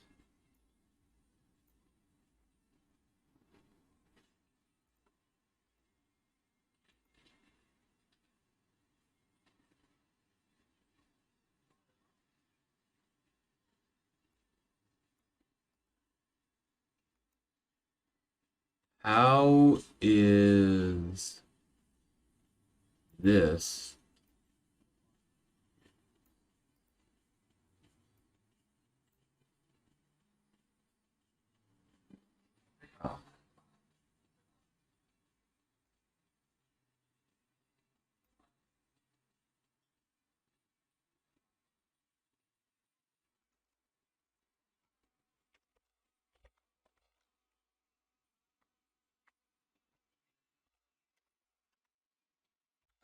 how is this oh,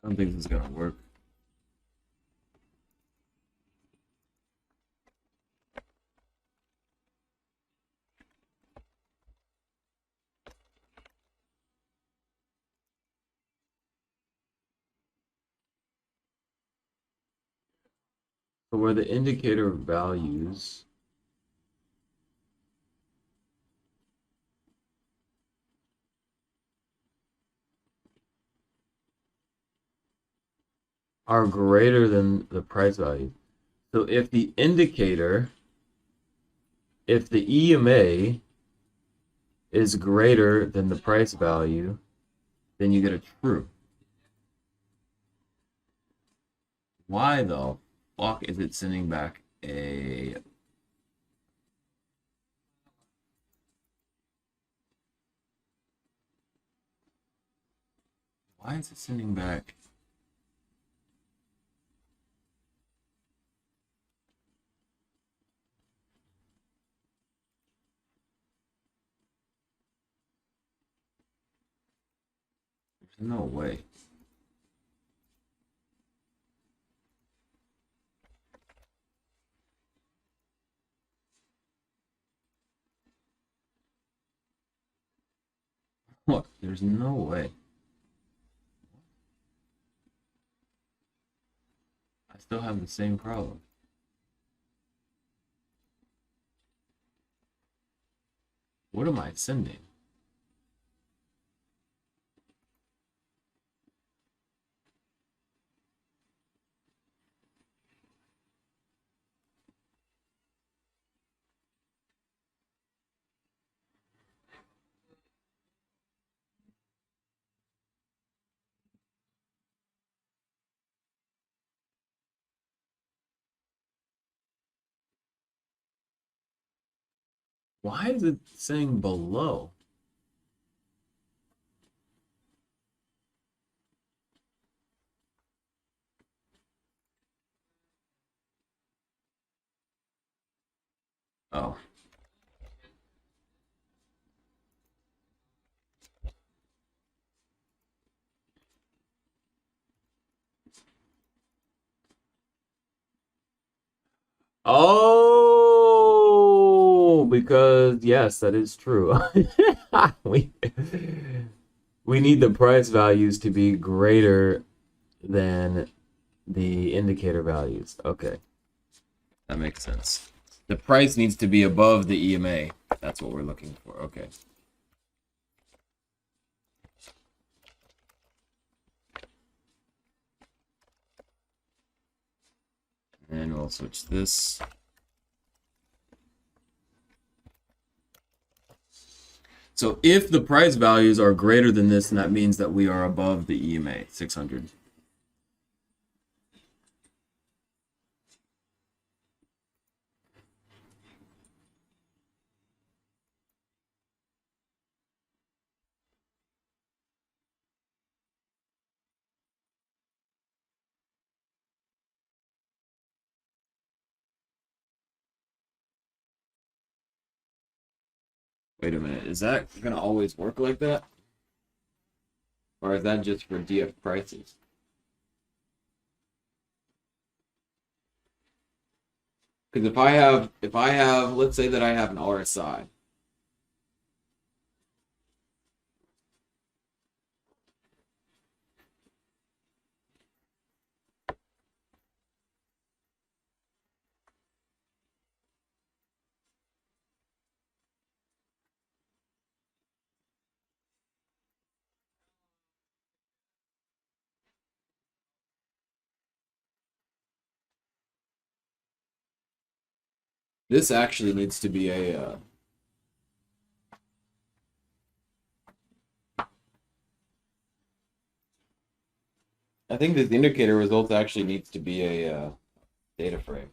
I don't think this is gonna work. So where the indicator values are greater than the price value. So if the indicator, if the EMA is greater than the price value, then you get a true. Why the fuck is it sending back a... Why is it sending back... There's no way. Look, there's no way. I still have the same problem. What am I sending? Why is it saying below? Oh. Oh, because yes, that is true. we we need the price values to be greater than the indicator values. Okay. That makes sense. The price needs to be above the EMA. That's what we're looking for. Okay. And we'll switch this. So if the price values are greater than this, then that means that we are above the EMA 600. Wait a minute, is that gonna always work like that? Or is that just for DF prices? Because if I have, let's say that I have an RSI. This actually needs to be a. I think this indicator results actually needs to be a data frame.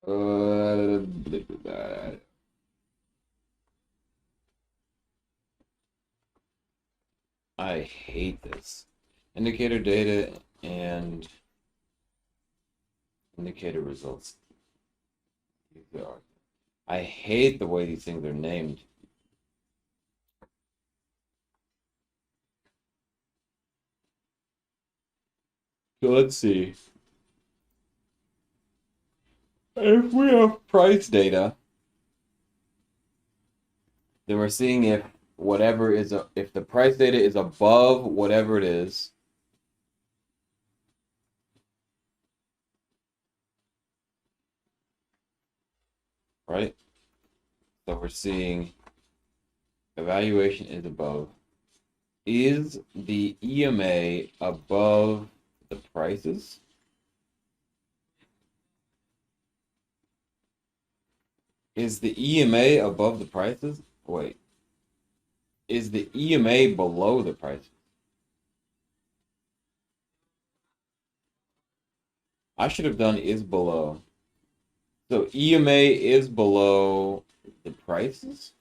Uh, I hate this. Indicator data and indicator results. These are. I hate the way these things are named. So let's see. If we have price data, then we're seeing if whatever is if the price data is above whatever it is, right? So we're seeing evaluation is above. Is the EMA above the prices? Is the EMA above the prices? Wait. Is the EMA below the prices? I should have done is below. So EMA is below the prices?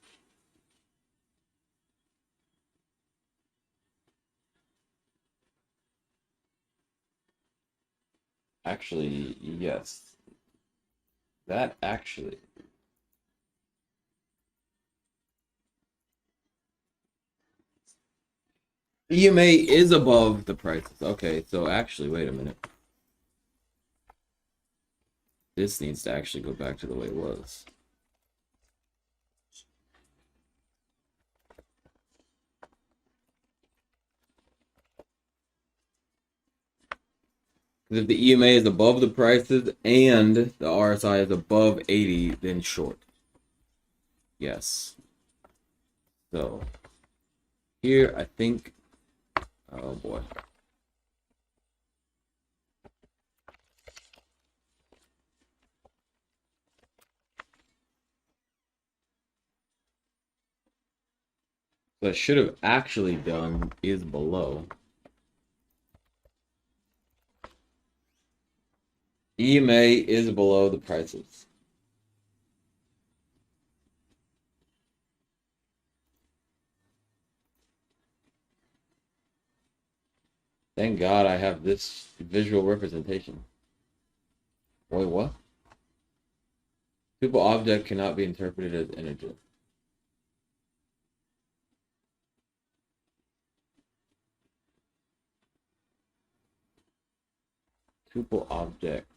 Actually, yes. That actually. EMA is above the prices. Okay, so actually, wait a minute. This needs to actually go back to the way it was. Because if the EMA is above the prices and the RSI is above 80, then short. Yes. So here, I think. Oh boy. So I should have actually done is below. EMA is below the prices. Thank God I have this visual representation. Wait, what? People object cannot be interpreted as integer. Tuple object.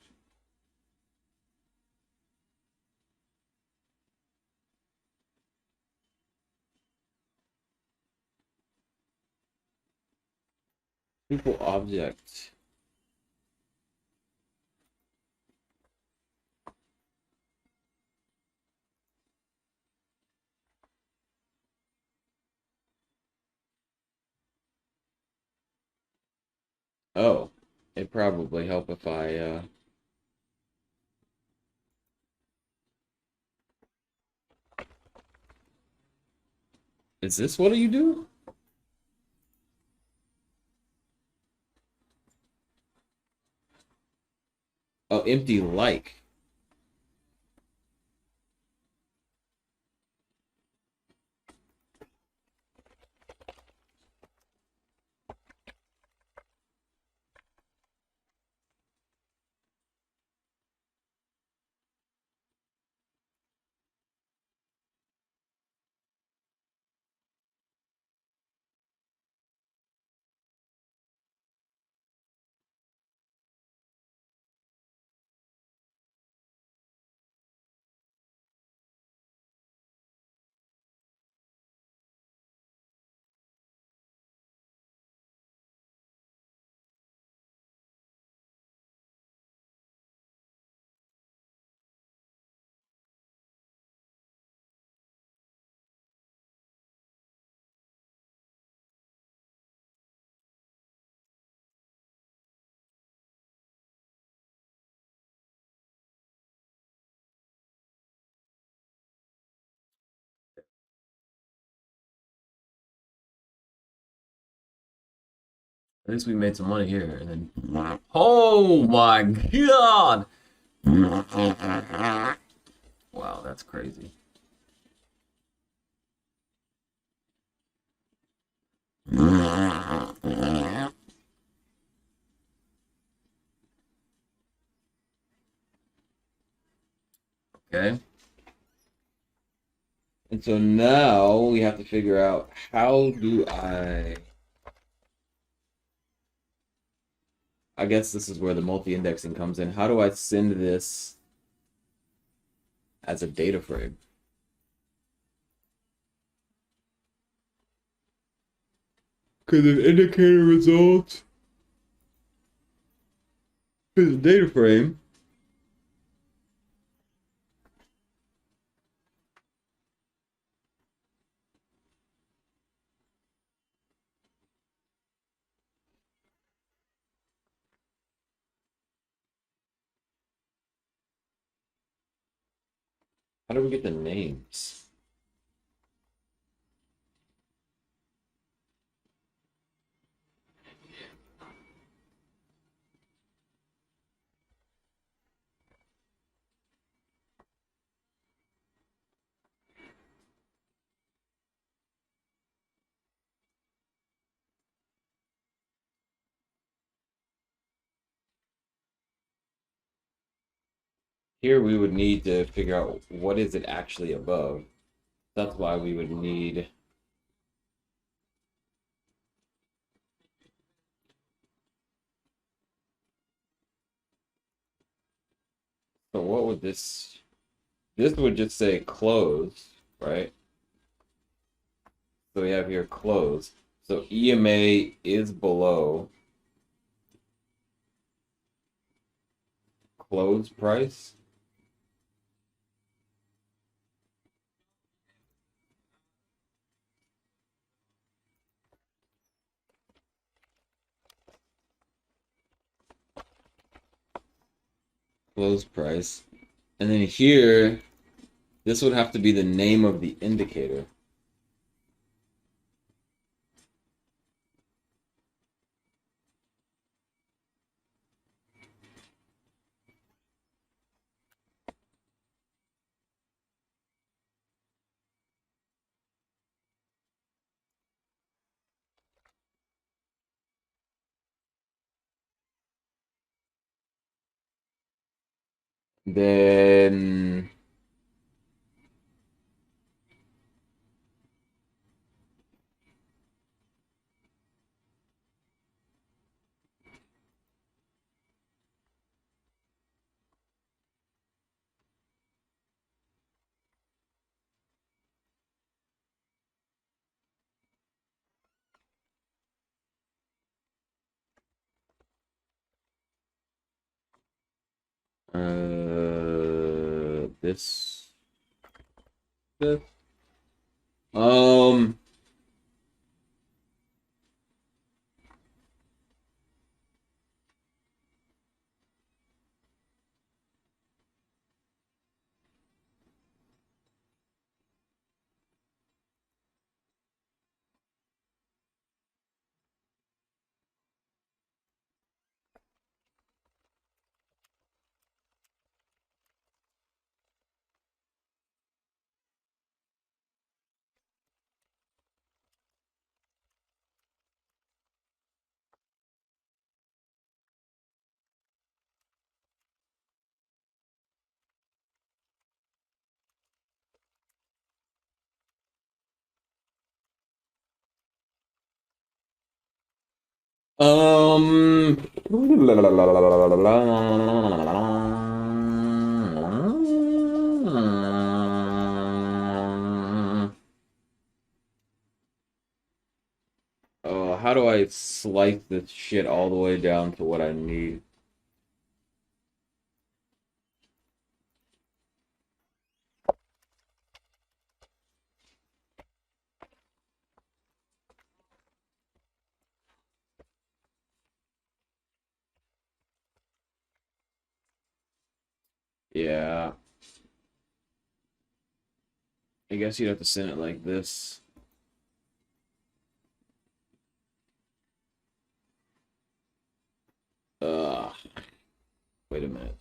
Tuple object. Oh, it'd probably help if I is this what you do? Oh, empty like. At least we made some money here, and then oh my god! Wow, that's crazy. Okay. And so now we have to figure out how do I guess this is where the multi-indexing comes in. How do I send this as a data frame? Because an indicator results is a data frame. How do we get the names? Here we would need to figure out what is it actually above. That's why we would need. So what would this? This would just say close, right? So we have here close. So EMA is below close price. Close price. And then here, this would have to be the name of the indicator. Then this um Um. How do I slice this shit all the way down to what I need? Yeah, I guess you'd have to send it like this. Uh, Wait a minute.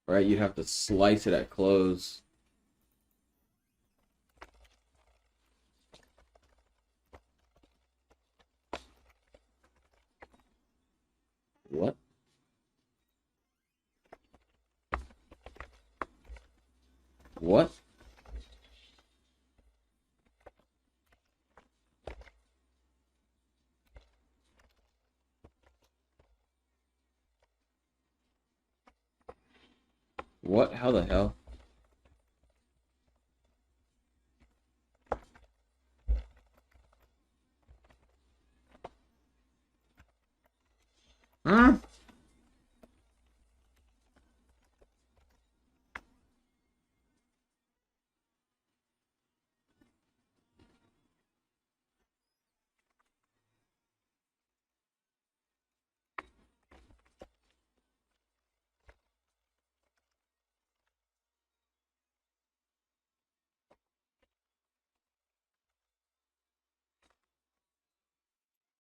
Right, you'd have to slice it at close. What? What? What? How the hell? Huh?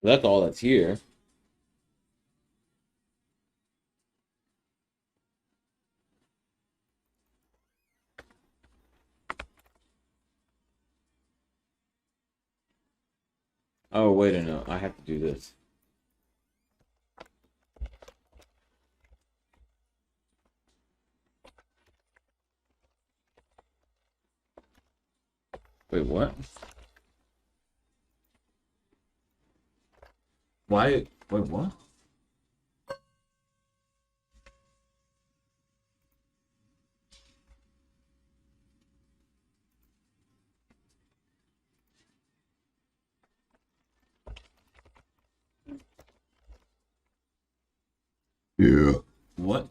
That's all that's here. Oh, wait a minute. I have to do this. Wait, what? Why? Wait, what? Yeah. What?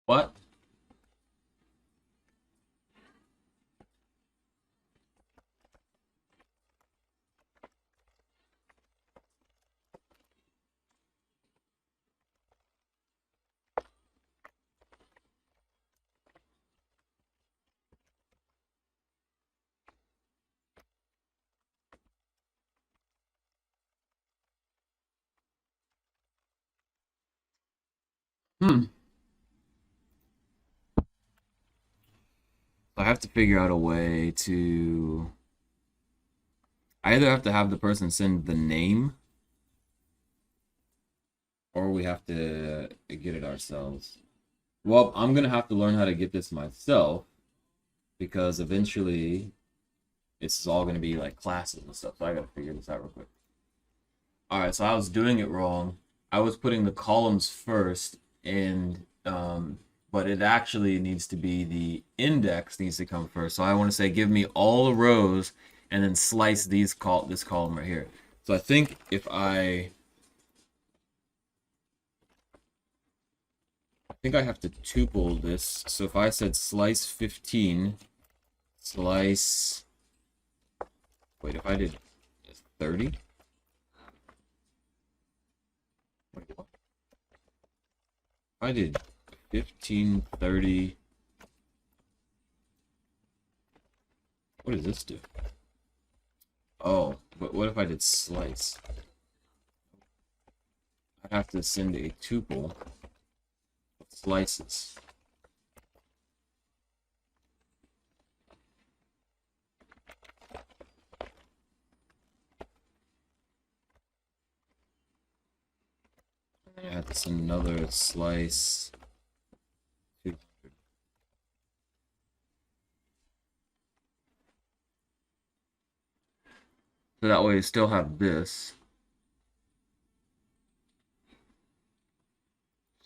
What? Hmm. I have to figure out a way to. I either have to have the person send the name, or we have to get it ourselves. Well, I'm gonna have to learn how to get this myself because eventually it's all gonna be like classes and stuff. So I gotta figure this out real quick. All right, so I was doing it wrong. I was putting the columns first, and but it actually needs to be the index needs to come first. So I want to say, give me all the rows, and then slice this column right here. So I think if I think I have to tuple this. So if I said slice 15, slice, wait, if I did 30? Wait, what? If I did 15, 30, what does this do? Oh, but what if I did slice? I'd have to send a tuple of slices. And I have to send another slice. 200. So that way I still have this.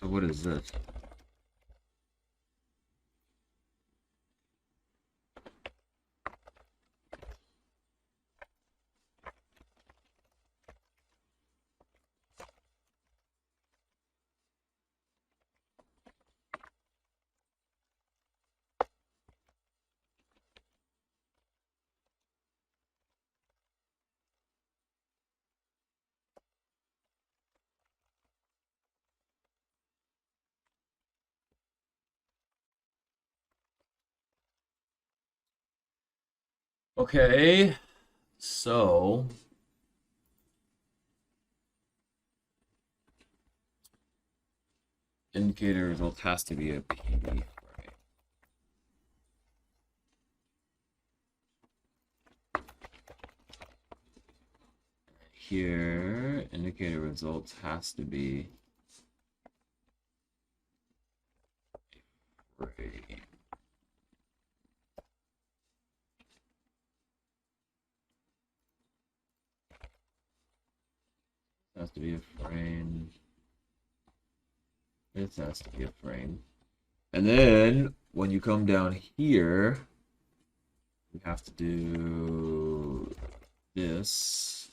So what is this? Okay, so indicator result has to be a PD frame. Here, indicator results has to be frame. Has to be a frame. This has to be a frame. And then when you come down here, you have to do this.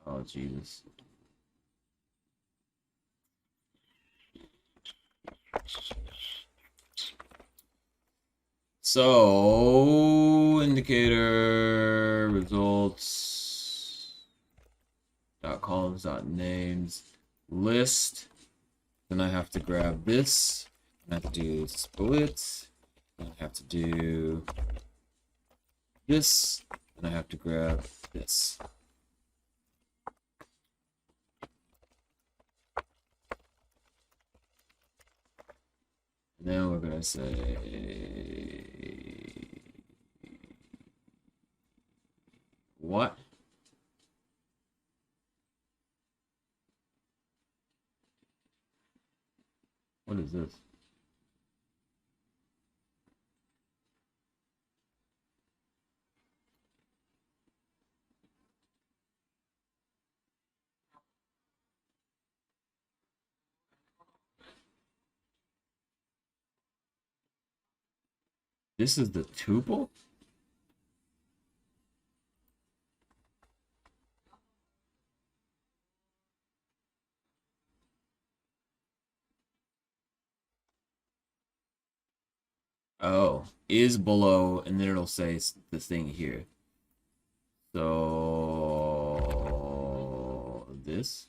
Oh, Jesus. So, indicator results dot columns dot names list. Then I have to grab this. I have to do split. Then I have to do this. Then I have to grab this. And then we're gonna say what? What is this? This is the tuple? Oh, is below, and then it'll say this thing here. So this.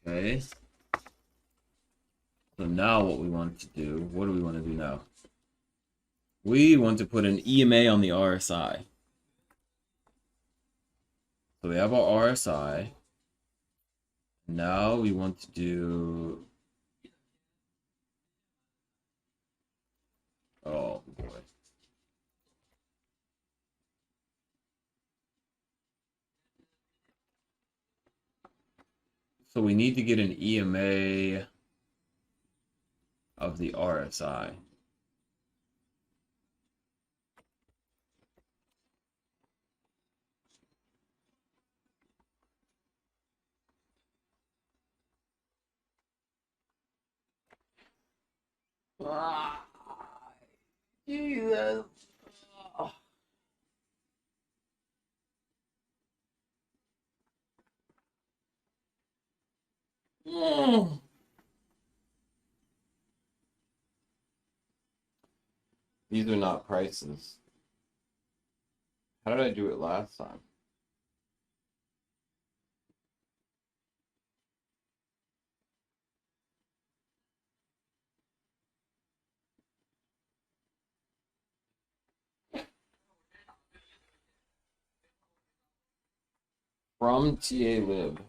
Okay. So now what we want to do, what do we want to do now? We want to put an EMA on the RSI. So we have our RSI. Now we want to do... Oh, boy. So we need to get an EMA of the RSI. Jesus. These are not prices. How did I do it last time? From TA lib.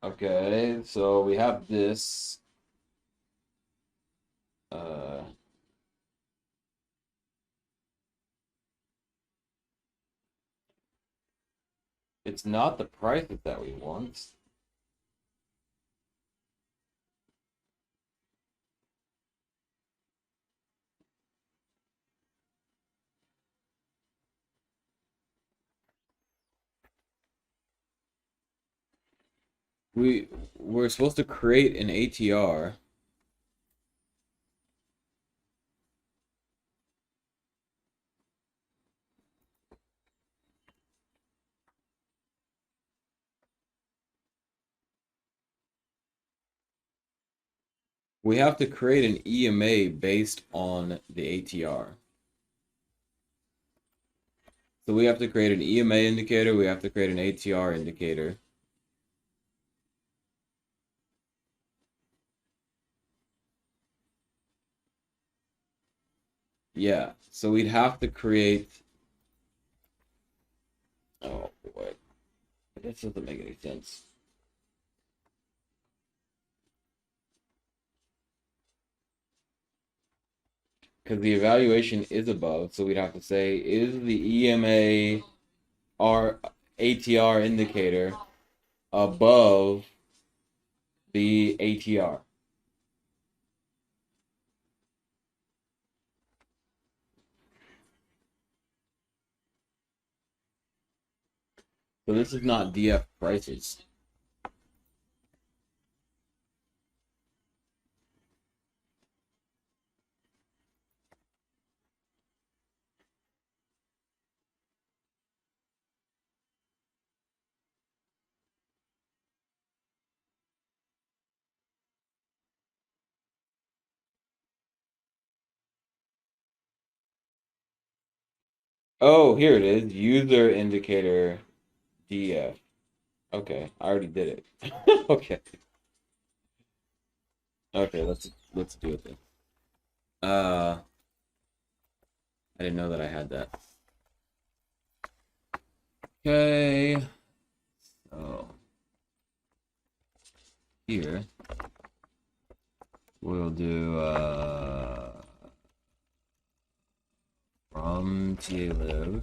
Okay, so we have this. It's not the prices that we want. We're supposed to create an ATR. We have to create an EMA based on the ATR. So we have to create an EMA indicator, we have to create an ATR indicator. Yeah, so we'd have to create... Oh boy, this doesn't make any sense. Because the evaluation is above, so we'd have to say, is the EMA our ATR indicator above the ATR? So this is not DF prices. Oh, here it is. User indicator DF. Okay, I already did it. Okay. Okay, let's do it then. I didn't know that I had that. Okay. So here we'll do from TA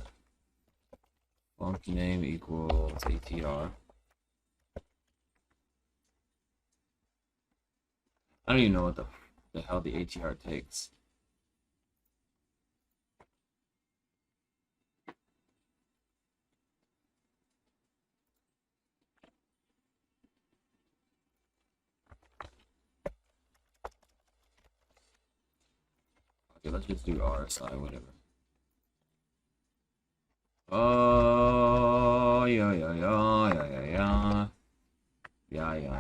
function name equals ATR. I don't even know what the hell the ATR takes. Okay, let's just do RSI, whatever. Oh, yeah. Yeah.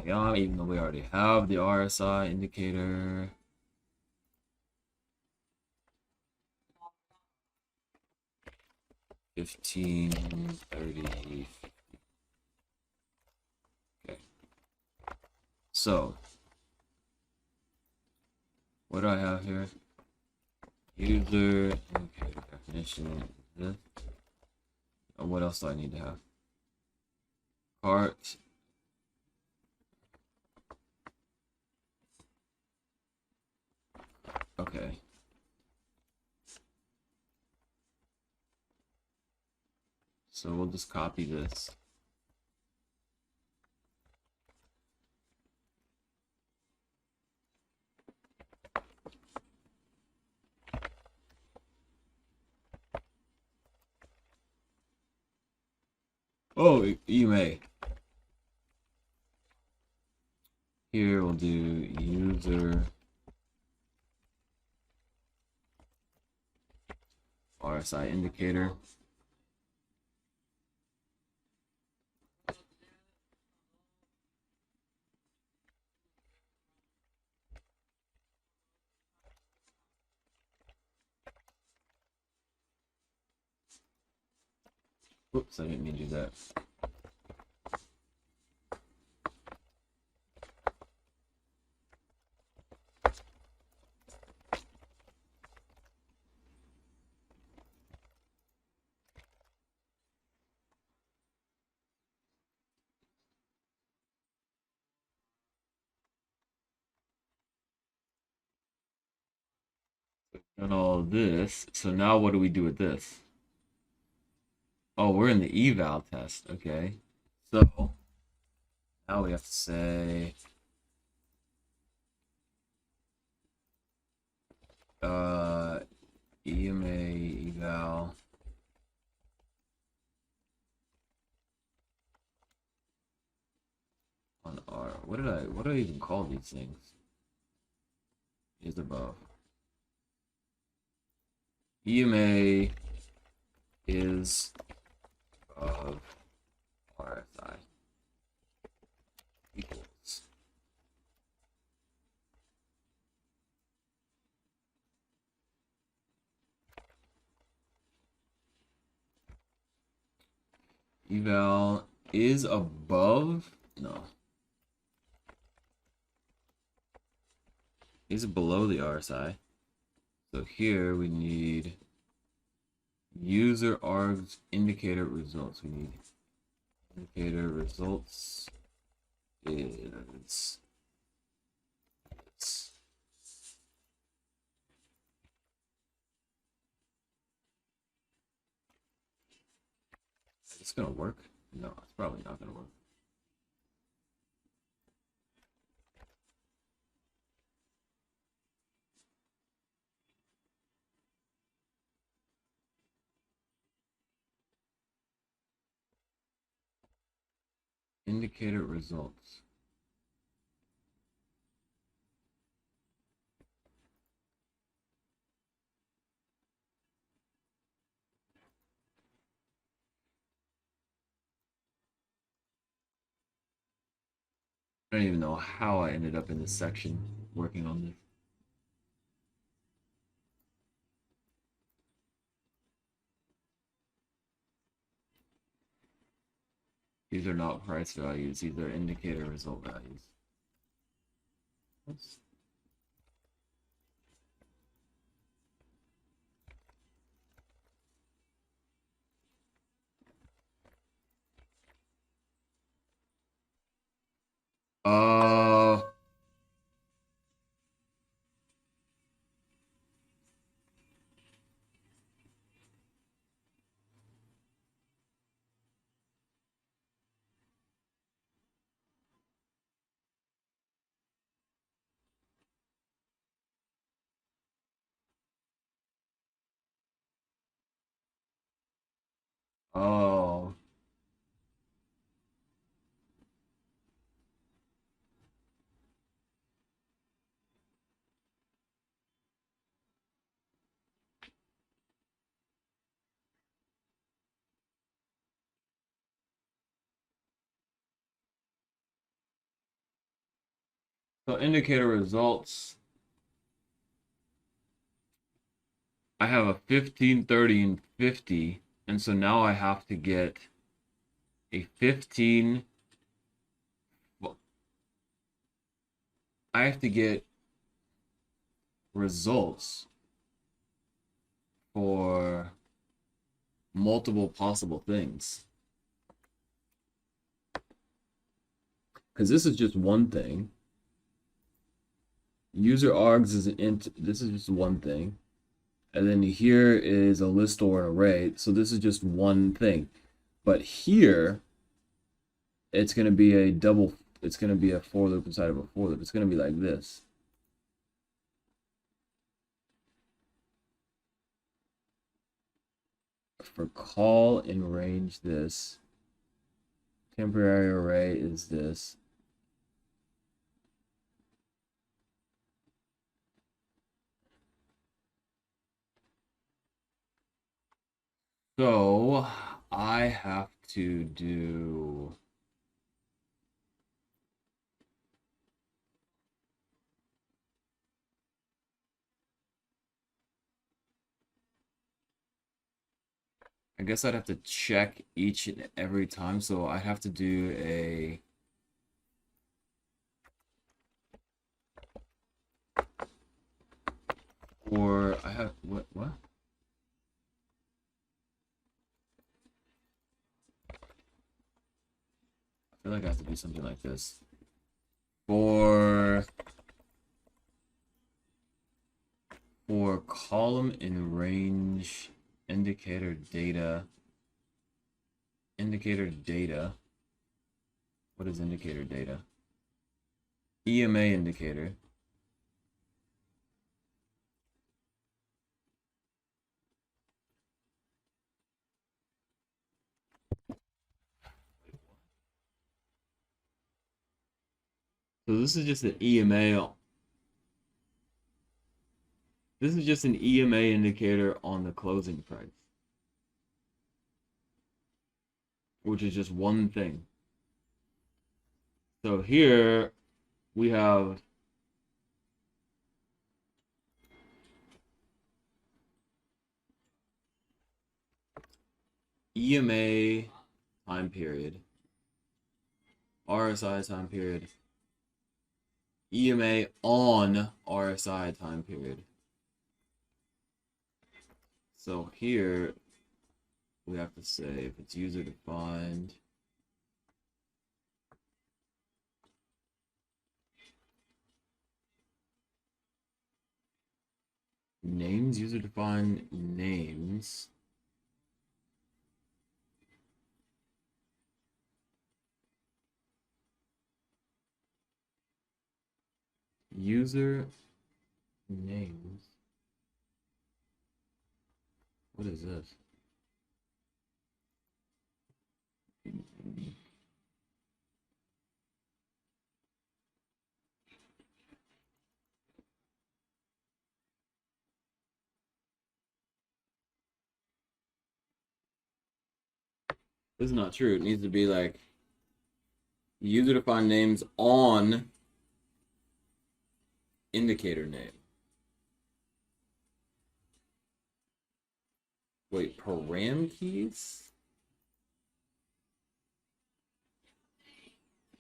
Yeah, even though we already have the RSI indicator. $15, $30. Okay. So, what do I have here? User indicator definition. This. And what else do I need to have? Cart. Okay. So we'll just copy this. Oh, you may. Here we'll do user RSI indicator. Oops, I didn't mean to do that. Done all this. So now what do we do with this? Oh, we're in the eval test. Okay. So now we have to say EMA eval on R. What do I even call these things? Is above. EMA is above RSI equals. Eval is above? No. Is below the RSI. So here we need user args indicator results. We need indicator results is it's gonna work? No, it's probably not gonna work. Indicator results. I don't even know how I ended up in this section working on this. These are not price values, these are indicator result values. Oops. Uh, oh. So indicator results. I have a 15, 30, and 50. And so now I have to get a 15. Well, I have to get results for multiple possible things. Because this is just one thing. User args is an int. This is just one thing. And then here is a list or an array. So this is just one thing. But here, it's going to be a double, it's going to be a for loop inside of a for loop. It's going to be like this. For call in range this, temporary array is this. So I have to do I guess I'd have to check each and every time. So I'd have to do a or I have what? I feel like I have to do something like this. For column in range indicator data. What is indicator data? EMA indicator. So this is just an EMA. This is just an EMA indicator on the closing price, which is just one thing. So here we have EMA time period, RSI time period, EMA on RSI time period. So here we have to say if it's user defined, names, user defined names. User names. What is this? This is not true. It needs to be like user defined names on indicator name. Wait, param keys?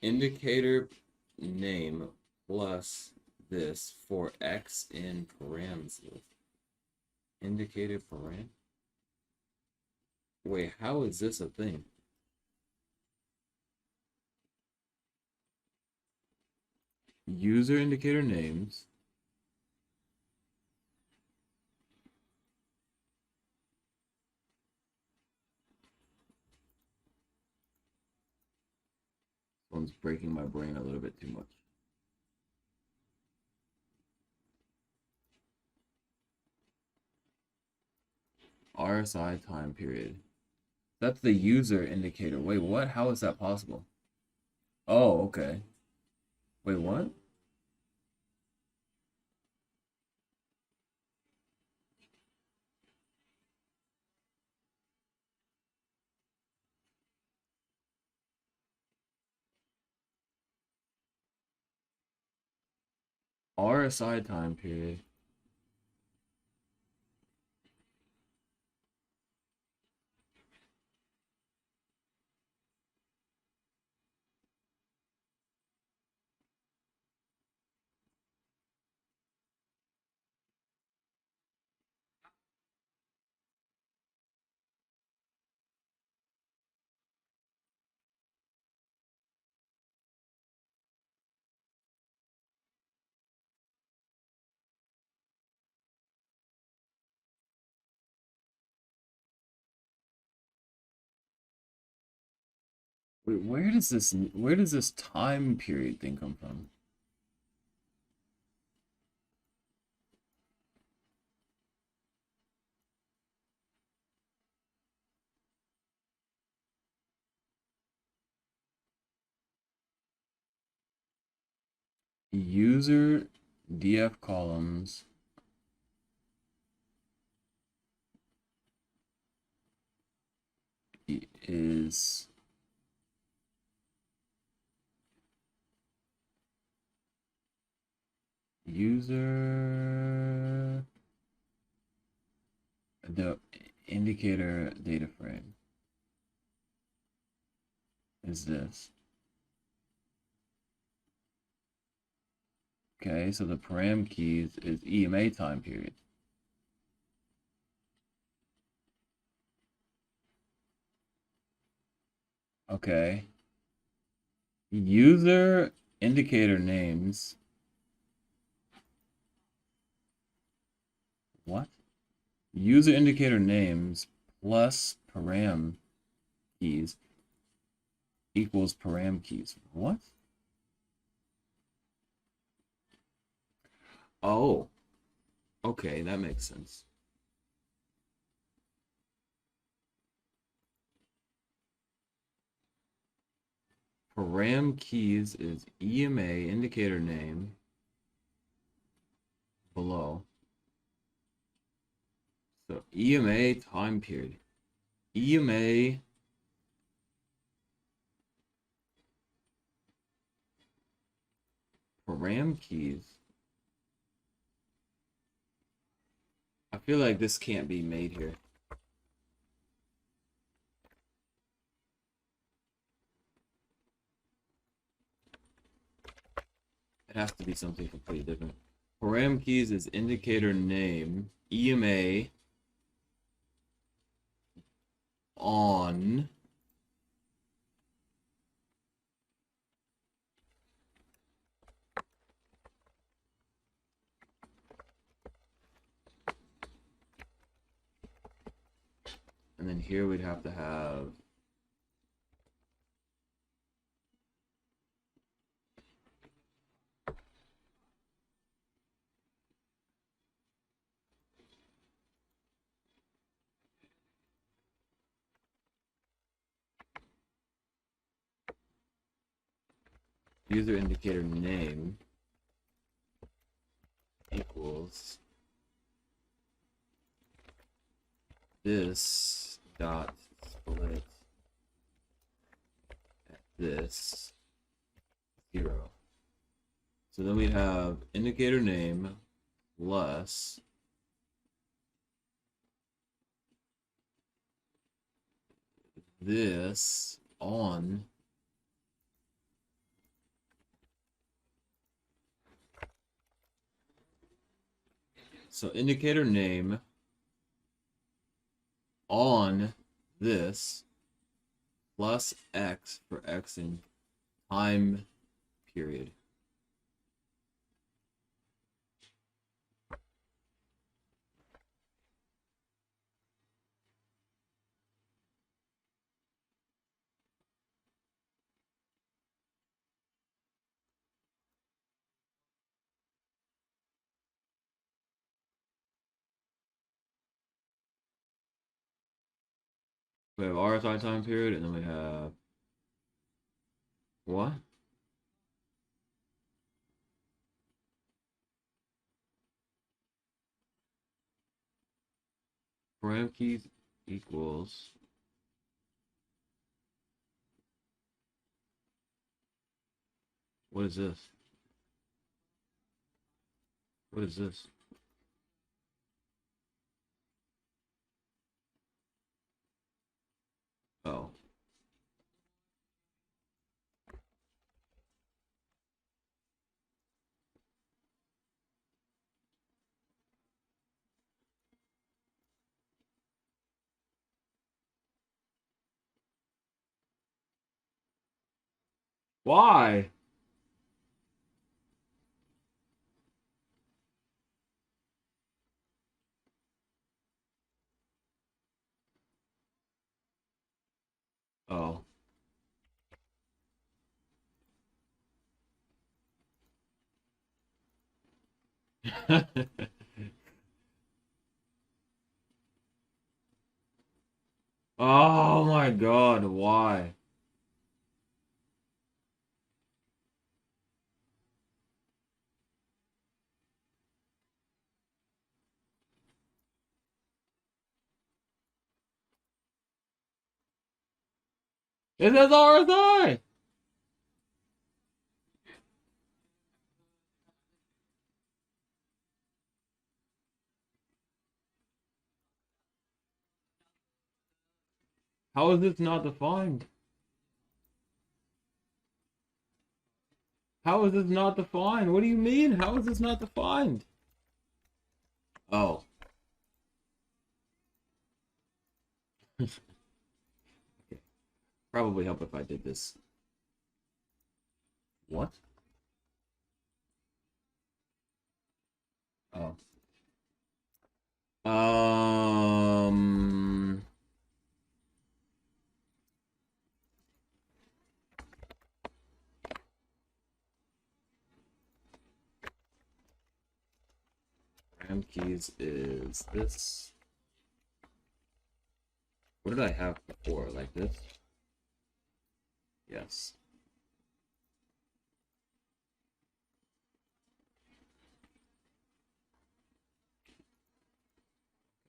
Indicator name plus this for X in params. Indicator param? Wait, how is this a thing? User indicator names. This one's breaking my brain a little bit too much. RSI time period. That's the user indicator. Wait, what? How is that possible? Oh, okay. Wait, what? RSI time period. Wait, where does this time period thing come from? User df columns is user the indicator data frame is this. Okay, so the param keys is EMA time period. Okay. User indicator names. What? User indicator names plus param keys equals param keys. What? Oh, okay, that makes sense. Param keys is EMA indicator name below. So EMA time period. EMA param keys. I feel like this can't be made here. It has to be something completely different. Param keys is indicator name, EMA on and then here we'd have to have user indicator name equals this dot split at this 0. So then we have indicator name plus this on so indicator name on this plus x for x in time period. We have RSI time period, and then we have what? Param keys equals what is this? What is this? Oh. Why? Oh. Oh my God, why? It says RSI! How is this not defined? How is this not defined? What do you mean? How is this not defined? Oh. Okay. Probably help if I did this. What? Oh. Um. Ram keys is this. What did I have before? Like this? Yes.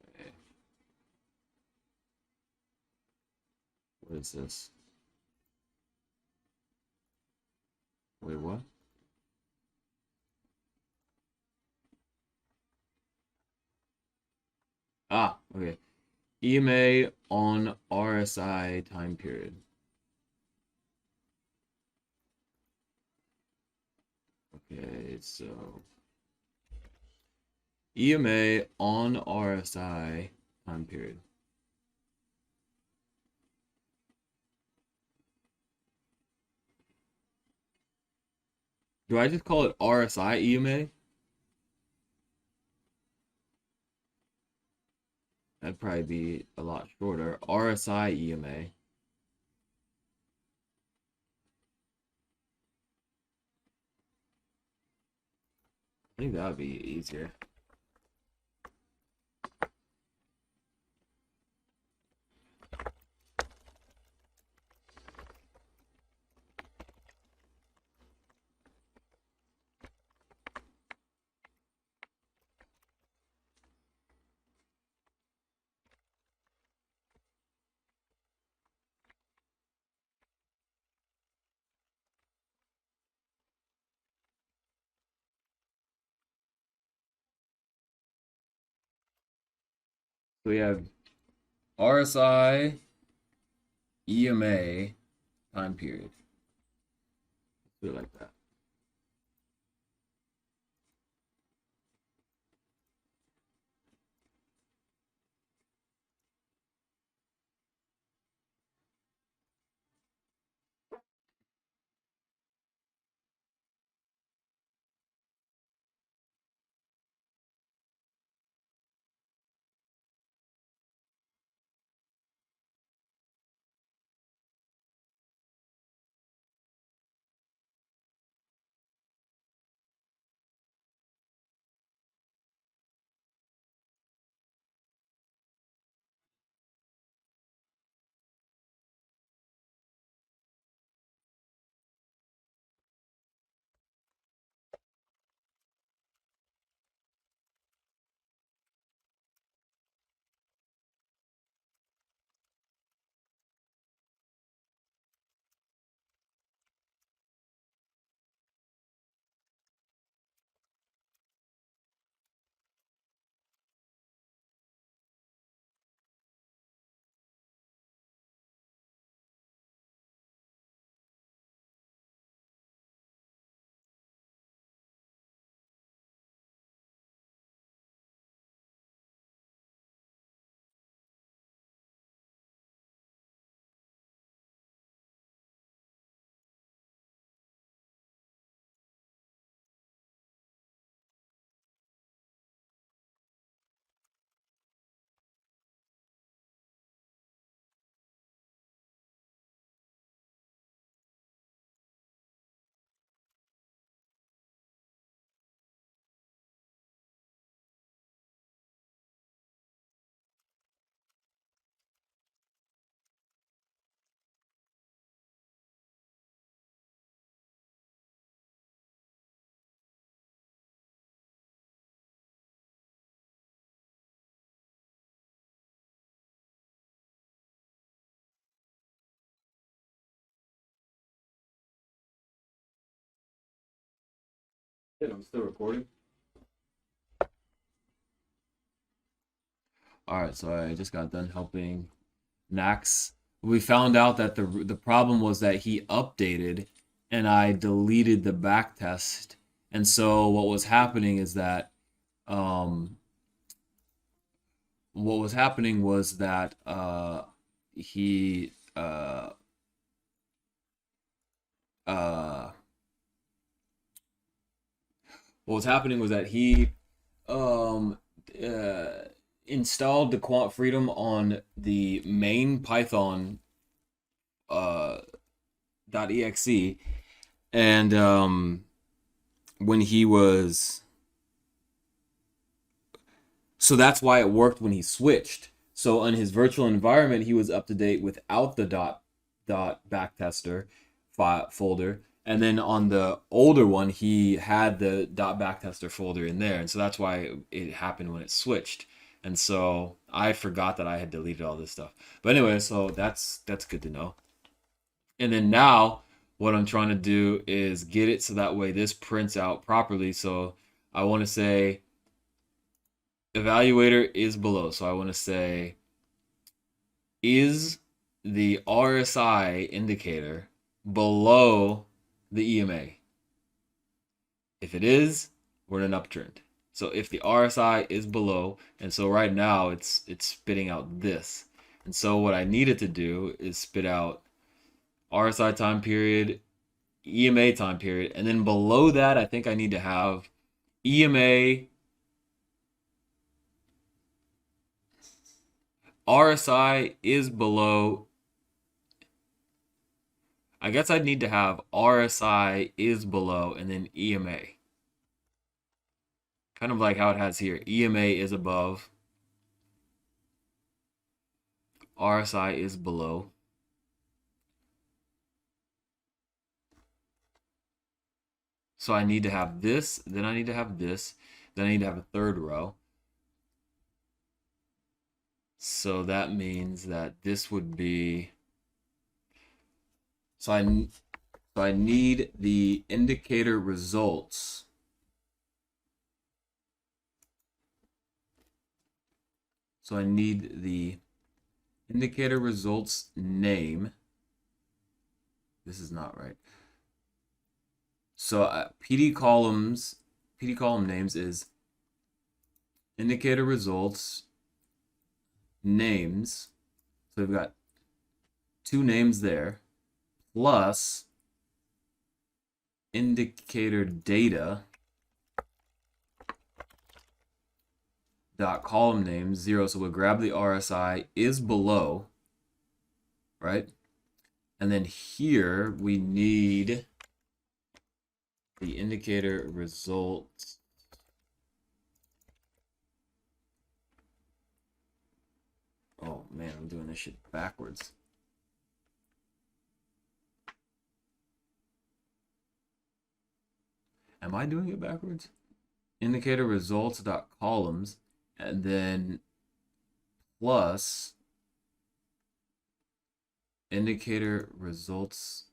Okay. What is this? Wait, what? Ah, okay. EMA on RSI time period. Okay, so EMA on RSI time period. Do I just call it RSI EMA? That'd probably be a lot shorter. RSI EMA. I think that would be easier. So we have RSI EMA time period. Do it like that. Yeah, I'm still recording. All right, so I just got done helping Nax. We found out that the problem was that he updated and I deleted the backtest. And so what was happening is that um what was happening was that he uh what was happening was that he um uh installed the quant freedom on the main Python uh .exe, and when he was so that's why it worked when he switched. So on his virtual environment, he was up to date without the dot backtester folder, and then on the older one, he had the dot backtester folder in there, and so that's why it happened when it switched. And so I forgot that I had deleted all this stuff. But anyway, so that's good to know. And then now what I'm trying to do is get it so that way this prints out properly. So I want to say evaluator is below. So I want to say, is the RSI indicator below the EMA? If it is, we're in an uptrend. So if the RSI is below, and so right now it's spitting out this. And so what I needed to do is spit out RSI time period, EMA time period, and then below that I think I need to have EMA, RSI is below. I guess I'd need to have RSI is below and then EMA. Kind of like how it has here. EMA is above. RSI is below. So I need to have this, then I need to have this, then I need to have a third row. So that means that this would be, so I need the indicator results. So I need the indicator results name. This is not right. So PD column names is indicator results names. So we've got two names there plus indicator data dot column name 0. So we'll grab the RSI is below, right? And then here we need the indicator results. Oh man, I'm doing this shit backwards. Am I doing it backwards? Indicator results dot columns and then plus indicator results.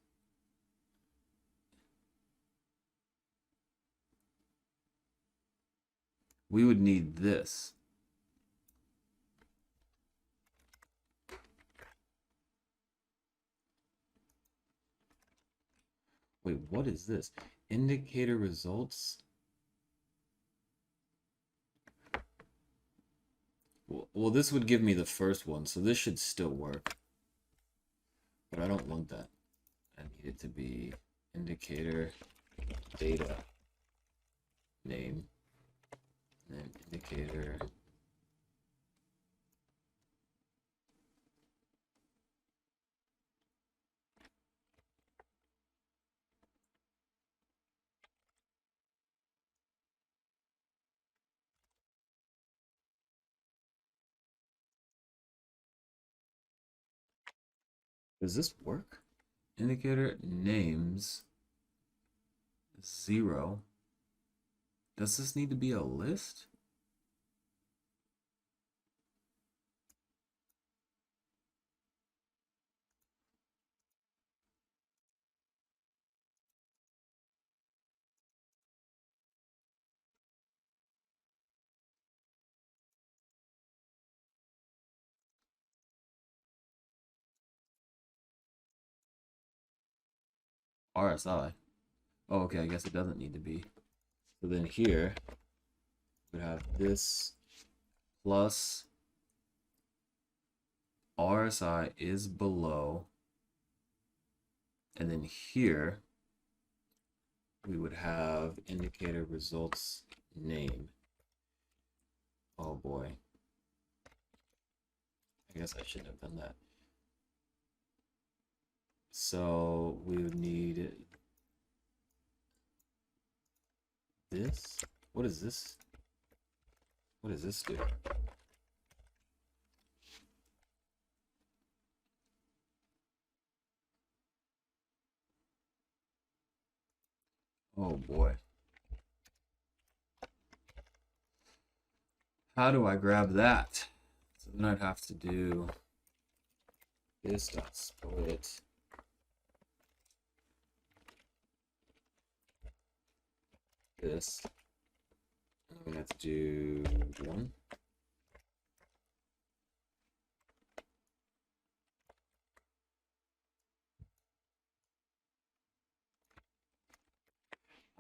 We would need this. Wait, what is this? Indicator results? Well, this would give me the first one, so this should still work. But I don't want that. I need it to be indicator data name and indicator does this work? Indicator names 0. Does this need to be a list? RSI. Oh, okay, I guess it doesn't need to be. So then here we have this plus RSI is below, and then here we would have indicator results name. Oh boy. I guess I shouldn't have done that. So we would need this. What is this? What does this do? Oh boy. How do I grab that? So then I'd have to do this dot split this. I'm gonna have to do one.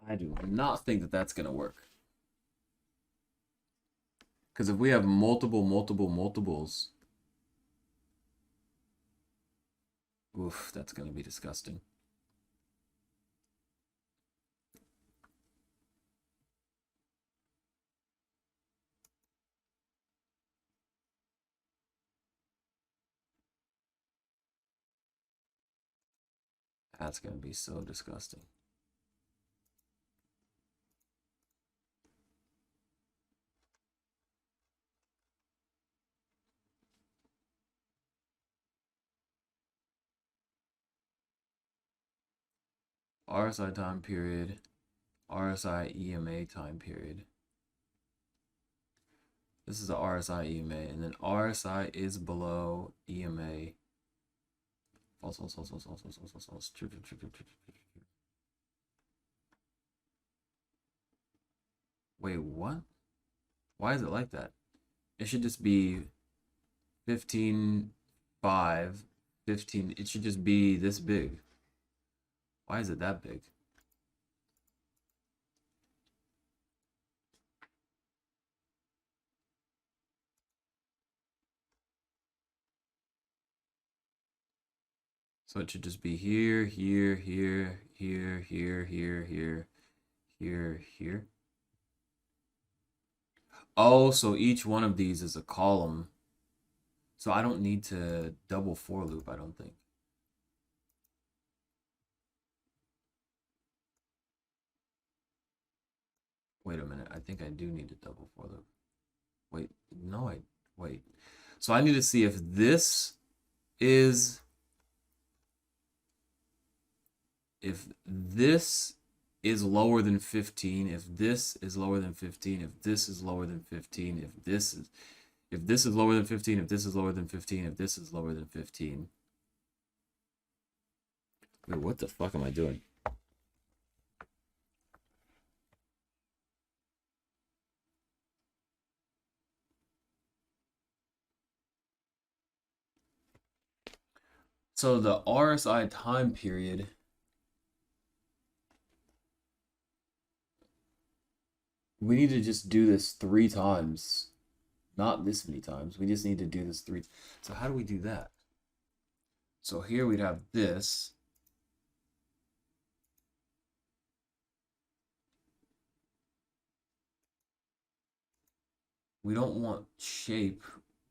I do not think that that's gonna work. Because if we have multiples, oof, that's gonna be disgusting. That's gonna be so disgusting. RSI time period, RSI EMA time period. This is the RSI EMA, and then RSI is below EMA. False. True. Wait, what? Why is it like that? It should just be 15, 5, 15. It should just be this big. Why is it that big? So it should just be here, here. Oh, so each one of these is a column. So I don't need to double for loop, I don't think. Wait a minute. I think I do need to double for loop. Wait, no, wait. So I need to see if this is lower than 15, if this is lower than 15, if this is lower than 15, if this is lower than 15, if this is lower than 15, if this is lower than 15. Wait, what the fuck am I doing? So the RSI time period, we need to just do this 3 times. Not this many times. We just need to do this 3. So how do we do that? So here we'd have this. We don't want shape.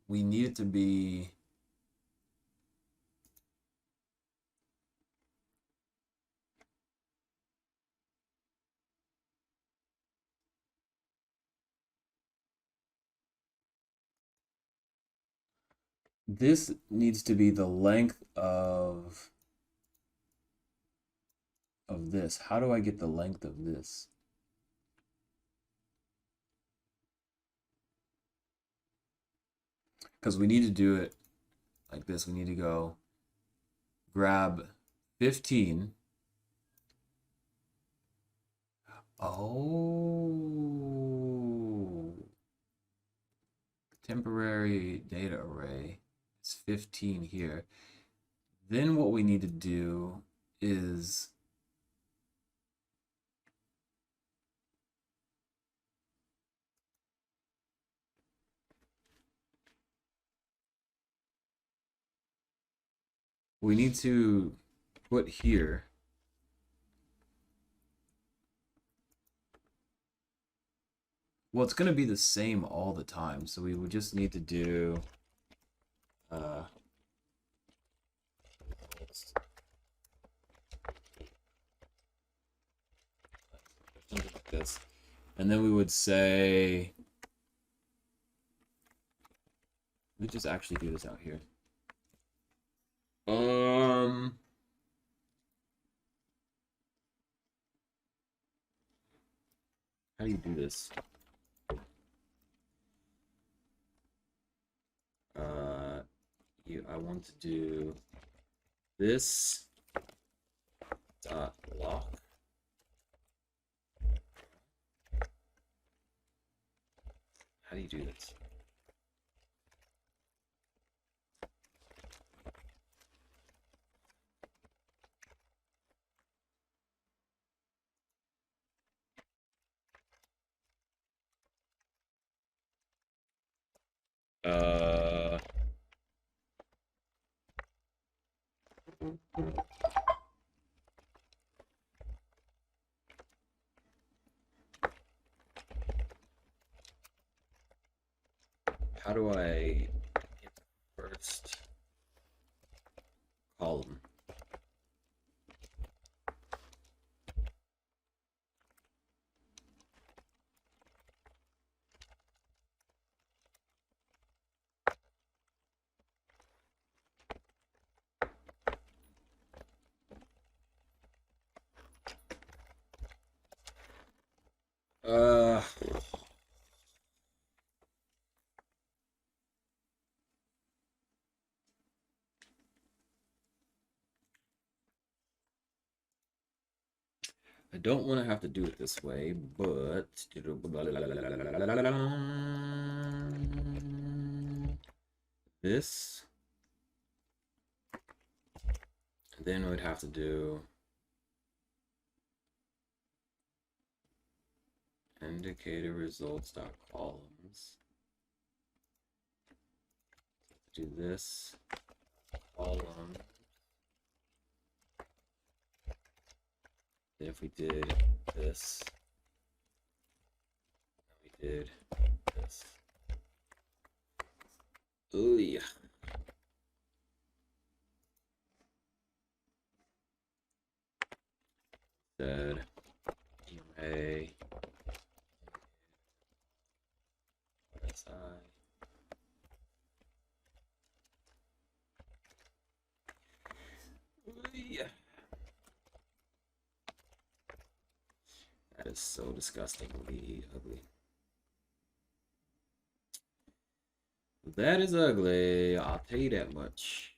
We need it to be this needs to be the length of this. How do I get the length of this? Because we need to do it like this. We need to go grab 15. Oh. Temporary data array. It's 15 here. Then what we need to do is we need to put here. Well, it's going to be the same all the time, so we would just need to do something like this. And then we would say, let me just actually do this out here. How do you do this? I want to do this dot lock. How do you do this? How do I get the first column? I don't want to have to do it this way, but this, then we'd have to do indicator results dot columns. Do this column. Then if we did this, we did this. Oh yeah. Said EMA RSI. Yeah. That is so disgustingly ugly. That is ugly, I'll tell you that much.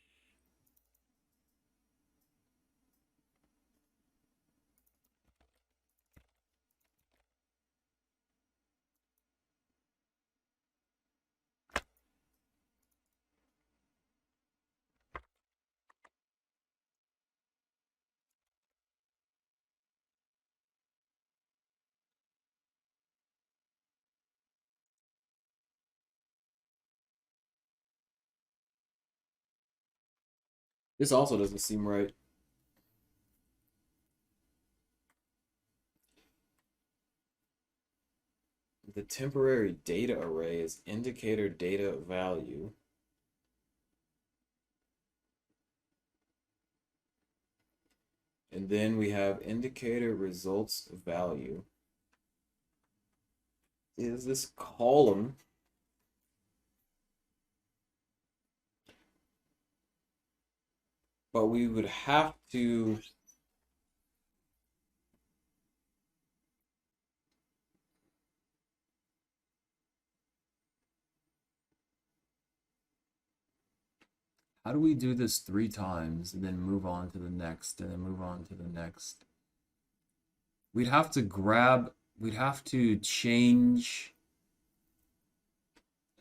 This also doesn't seem right. The temporary data array is indicator data value. And then we have indicator results value. Is this column but we would have to how do we do this 3 times and then move on to the next and then move on to the next? We'd have to grab, we'd have to change.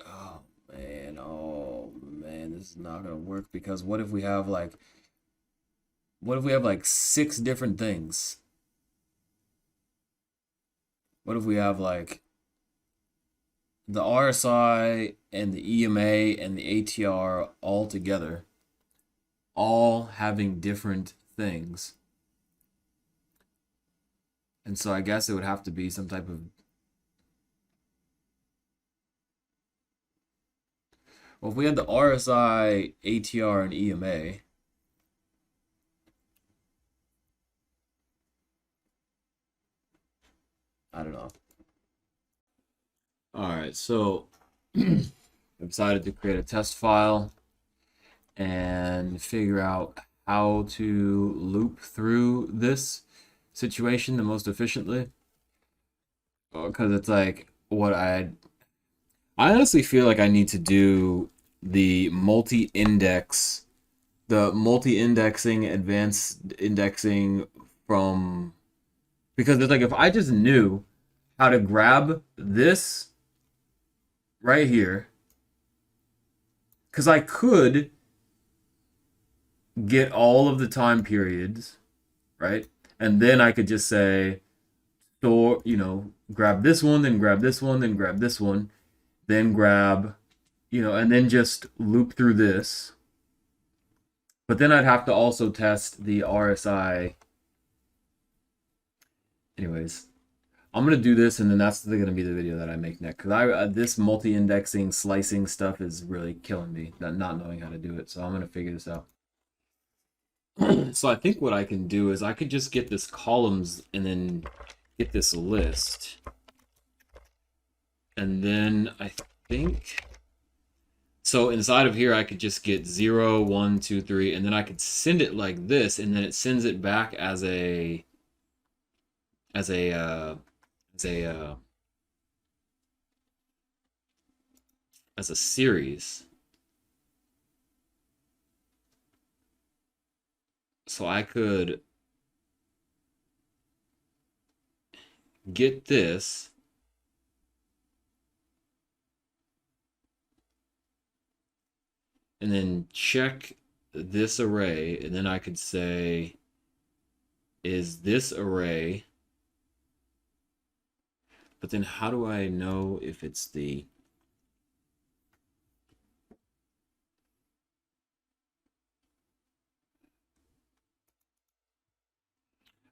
Oh man, this is not gonna work because what if we have like 6 different things? What if we have like the RSI and the EMA and the ATR all together all having different things. And so I guess it would have to be some type of... Well, if we had the RSI, ATR, and EMA, I don't know. All right, so I decided to create a test file and figure out how to loop through this situation the most efficiently. Because it's like what I honestly feel like I need to do the multi-indexing, advanced indexing from, because it's like if I just knew how to grab this right here, because I could get all of the time periods, right? And then I could just say, store, grab this one, then grab this one, then grab this one, then grab, and then just loop through this. But then I'd have to also test the RSI. Anyways, I'm gonna do this, and then that's gonna be the video that I make next. Cause this multi-indexing, slicing stuff is really killing me, not knowing how to do it. So I'm gonna figure this out. So I think what I can do is I could just get this columns and then get this list. And then I think, so inside of here I could just get 0, 1, 2, 3, and then I could send it like this, and then it sends it back as a as a as a series. So I could get this, and then check this array, and then I could say, is this array, but then how do I know if it's the...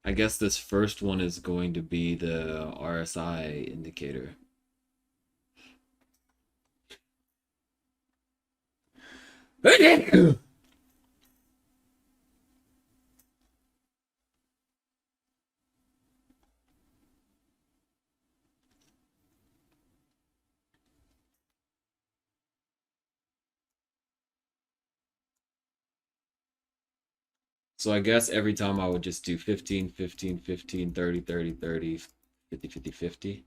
I guess this first one is going to be the RSI indicator. So I guess every time I would just do 15, 15, 15, 30, 30, 30, 50, 50, 50.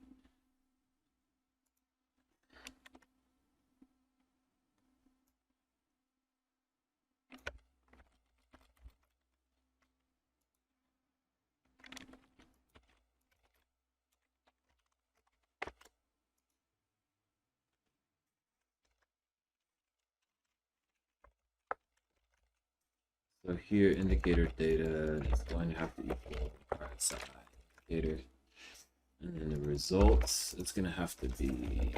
So here, indicator data is going to have to equal RSI indicator. And then the results, it's going to have to be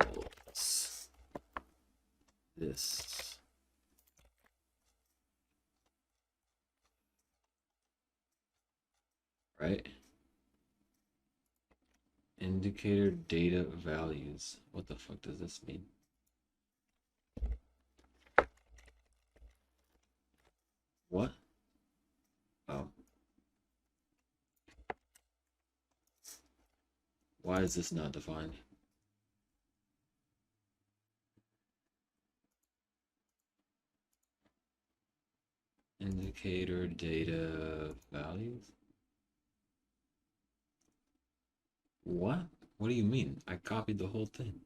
equals this. Right? Indicator data values. What the fuck does this mean? What? Oh. Why is this not defined? Indicator data values? What? What do you mean? I copied the whole thing.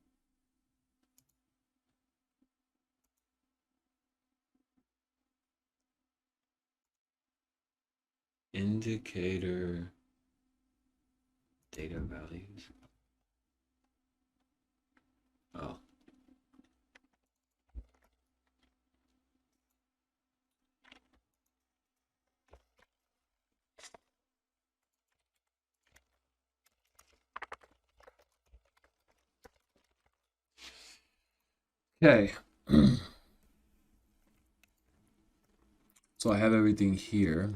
Indicator data values. Oh. Okay. So I have everything here.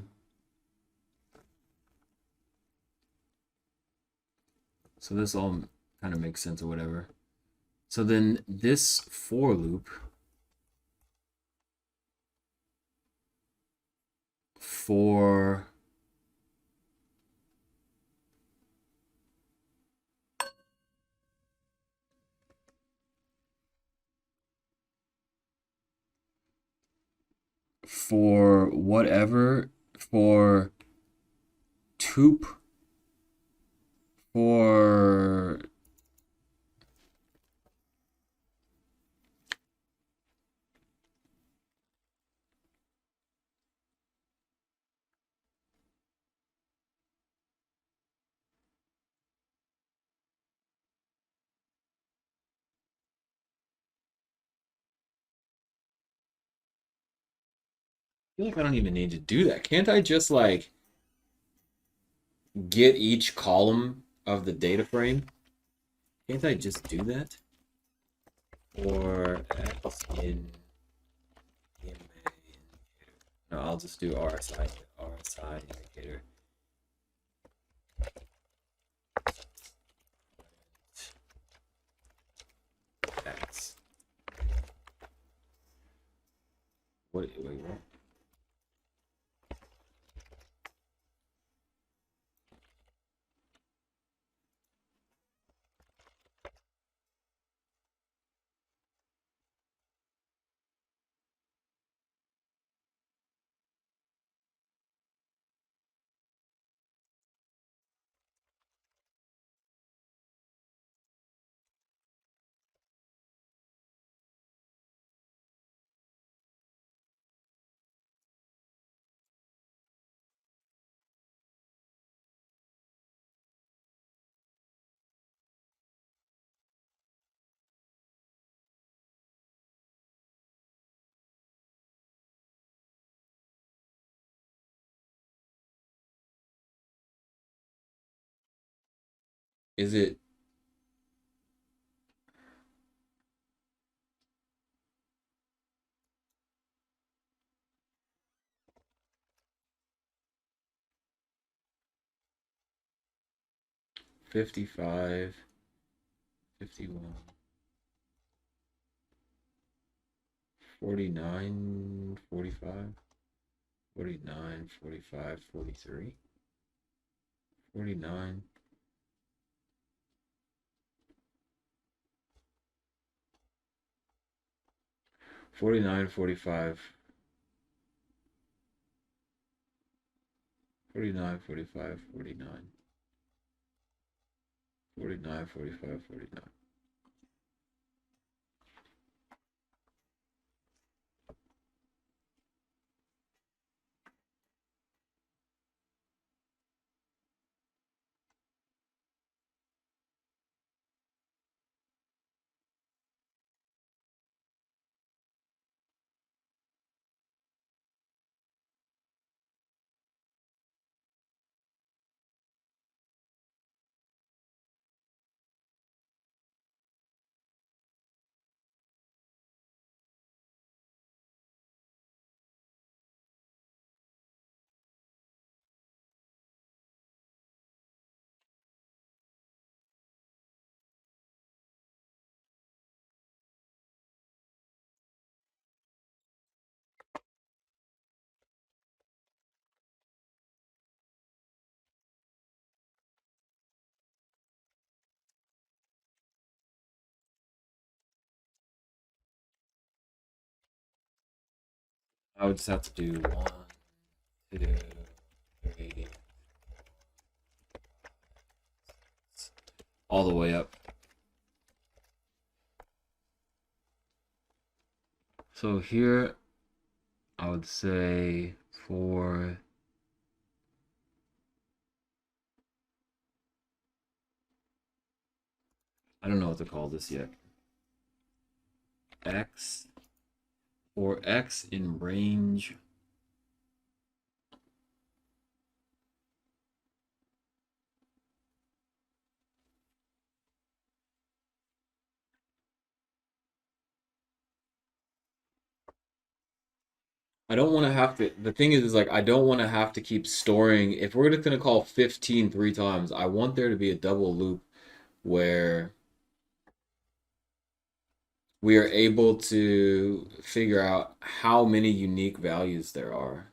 So this all kind of makes sense or whatever. So then this for loop for whatever, for toop, for I feel like I don't even need to do that. Can't I just like get each column of the data frame? Can't I just do that? Or X in EMA. No, I'll just do RSI indicator. X. Wait, what? Is it 55, 51, 49, 45, 49, 45, 43, 49, 49, 45, 49, 45, 49, 49, 45, 49. I would just have to do 1, 2, 3, all the way up. So here I would say for I don't know what to call this yet. X or X in range. I don't want to have to. The thing is like I don't want to have to keep storing. If we're just gonna call 15 three times, I want there to be a double loop where we are able to figure out how many unique values there are.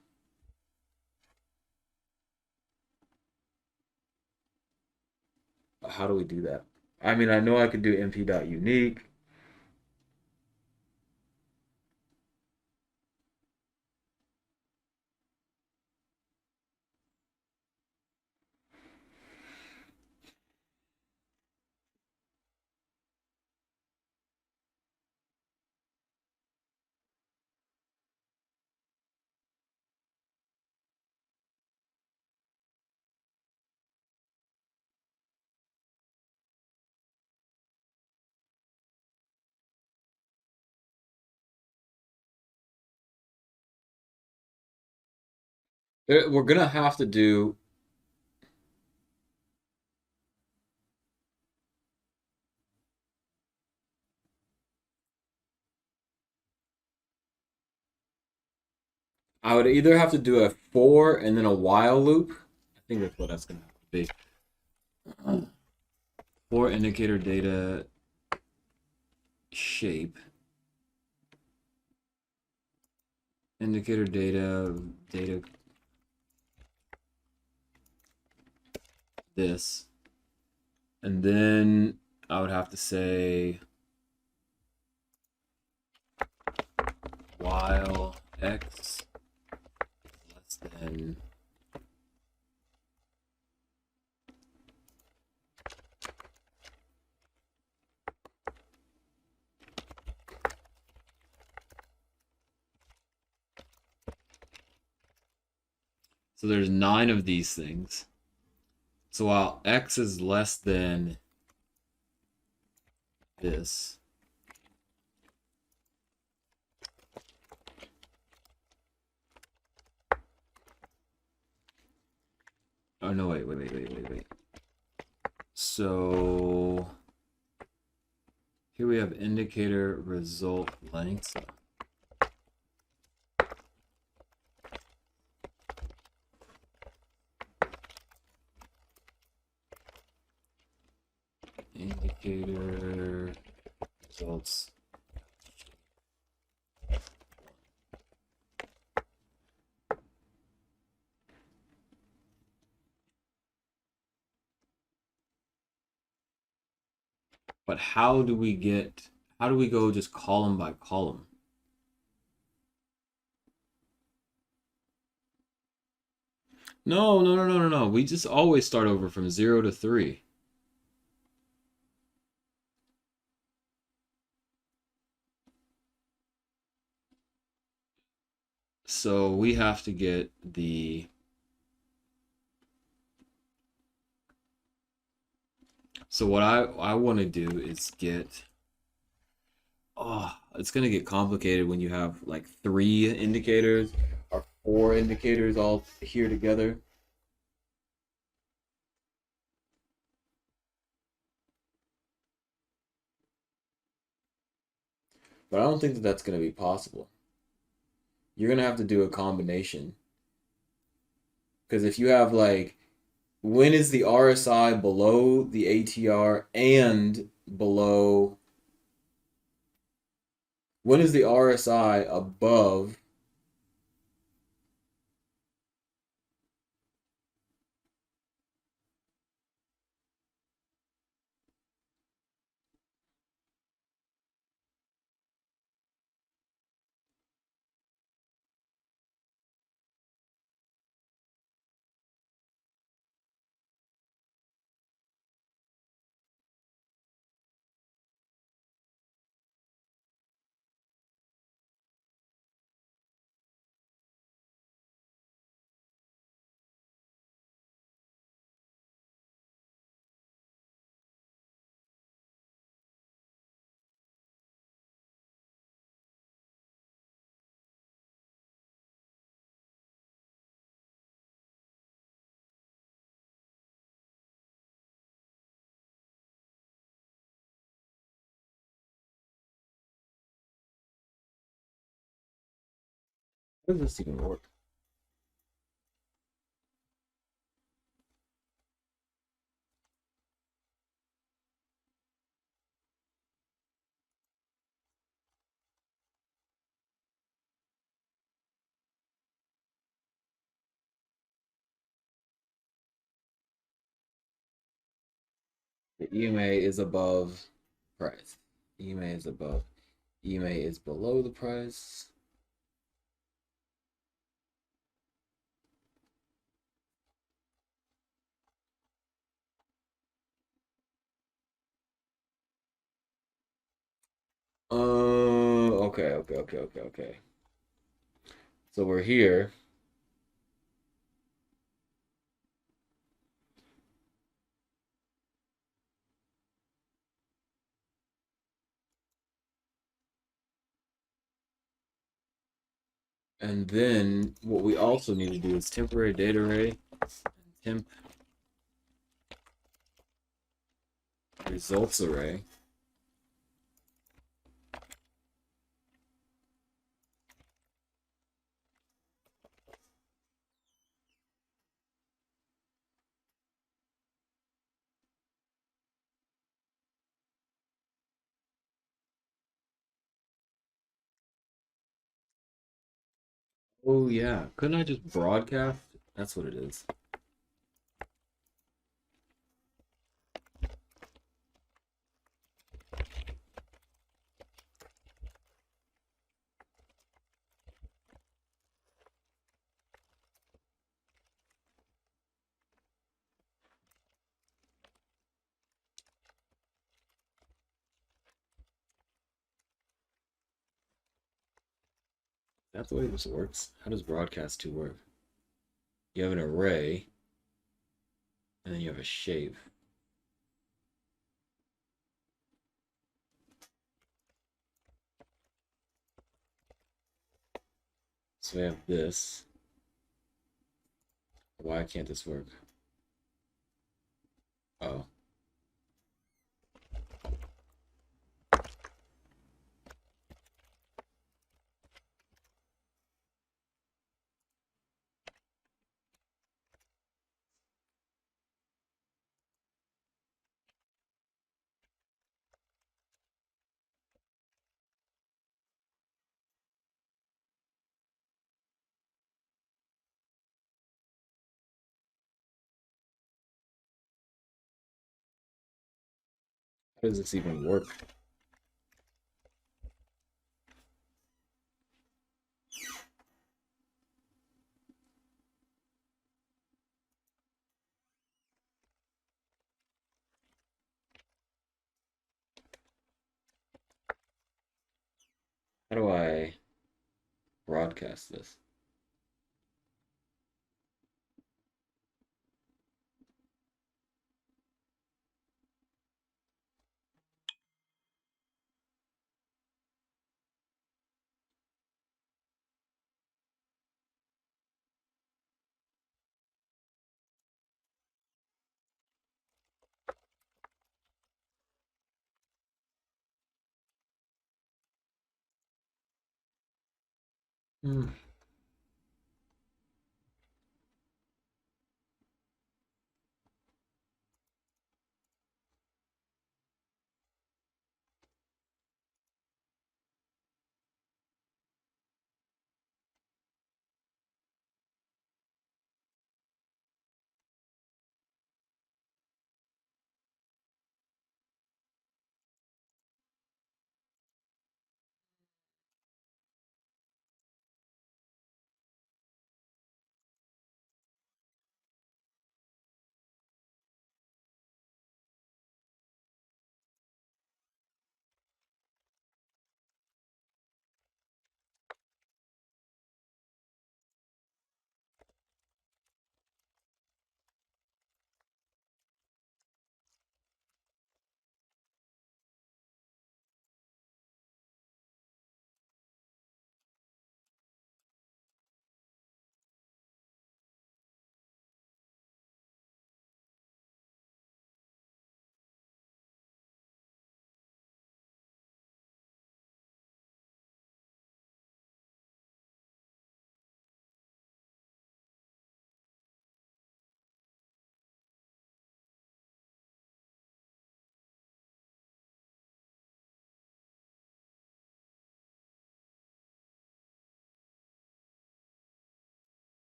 How do we do that? I mean, I know I could do np.unique. We're gonna have to do. I would either have to do a for and then a while loop. I think that's what that's gonna have to be. For indicator data shape. Indicator data this. And then I would have to say while x less than so there's 9 of these things. So while x is less than this, oh no, wait. So here we have indicator result length. Indicator results. But how do we go just column by column? No. We just always start over from 0 to 3. So we have to get the. So what I want to do is get. Oh, it's gonna get complicated when you have like 3 indicators or 4 indicators all here together. But I don't think that that's gonna be possible. You're gonna have to do a combination because if you have like when is the RSI below the ATR and below when is the RSI above How does this even work? The EMA is above price. EMA is above. EMA is below the price. Okay. So we're here, and then what we also need to do is temporary data array, temp results array. Oh yeah, couldn't I just broadcast? That's what it is. That's the way this works. How does broadcast 2 work? You have an array, and then you have a shape. So we have this. Why can't this work? Oh. How does this even work? How do I broadcast this? Hmm.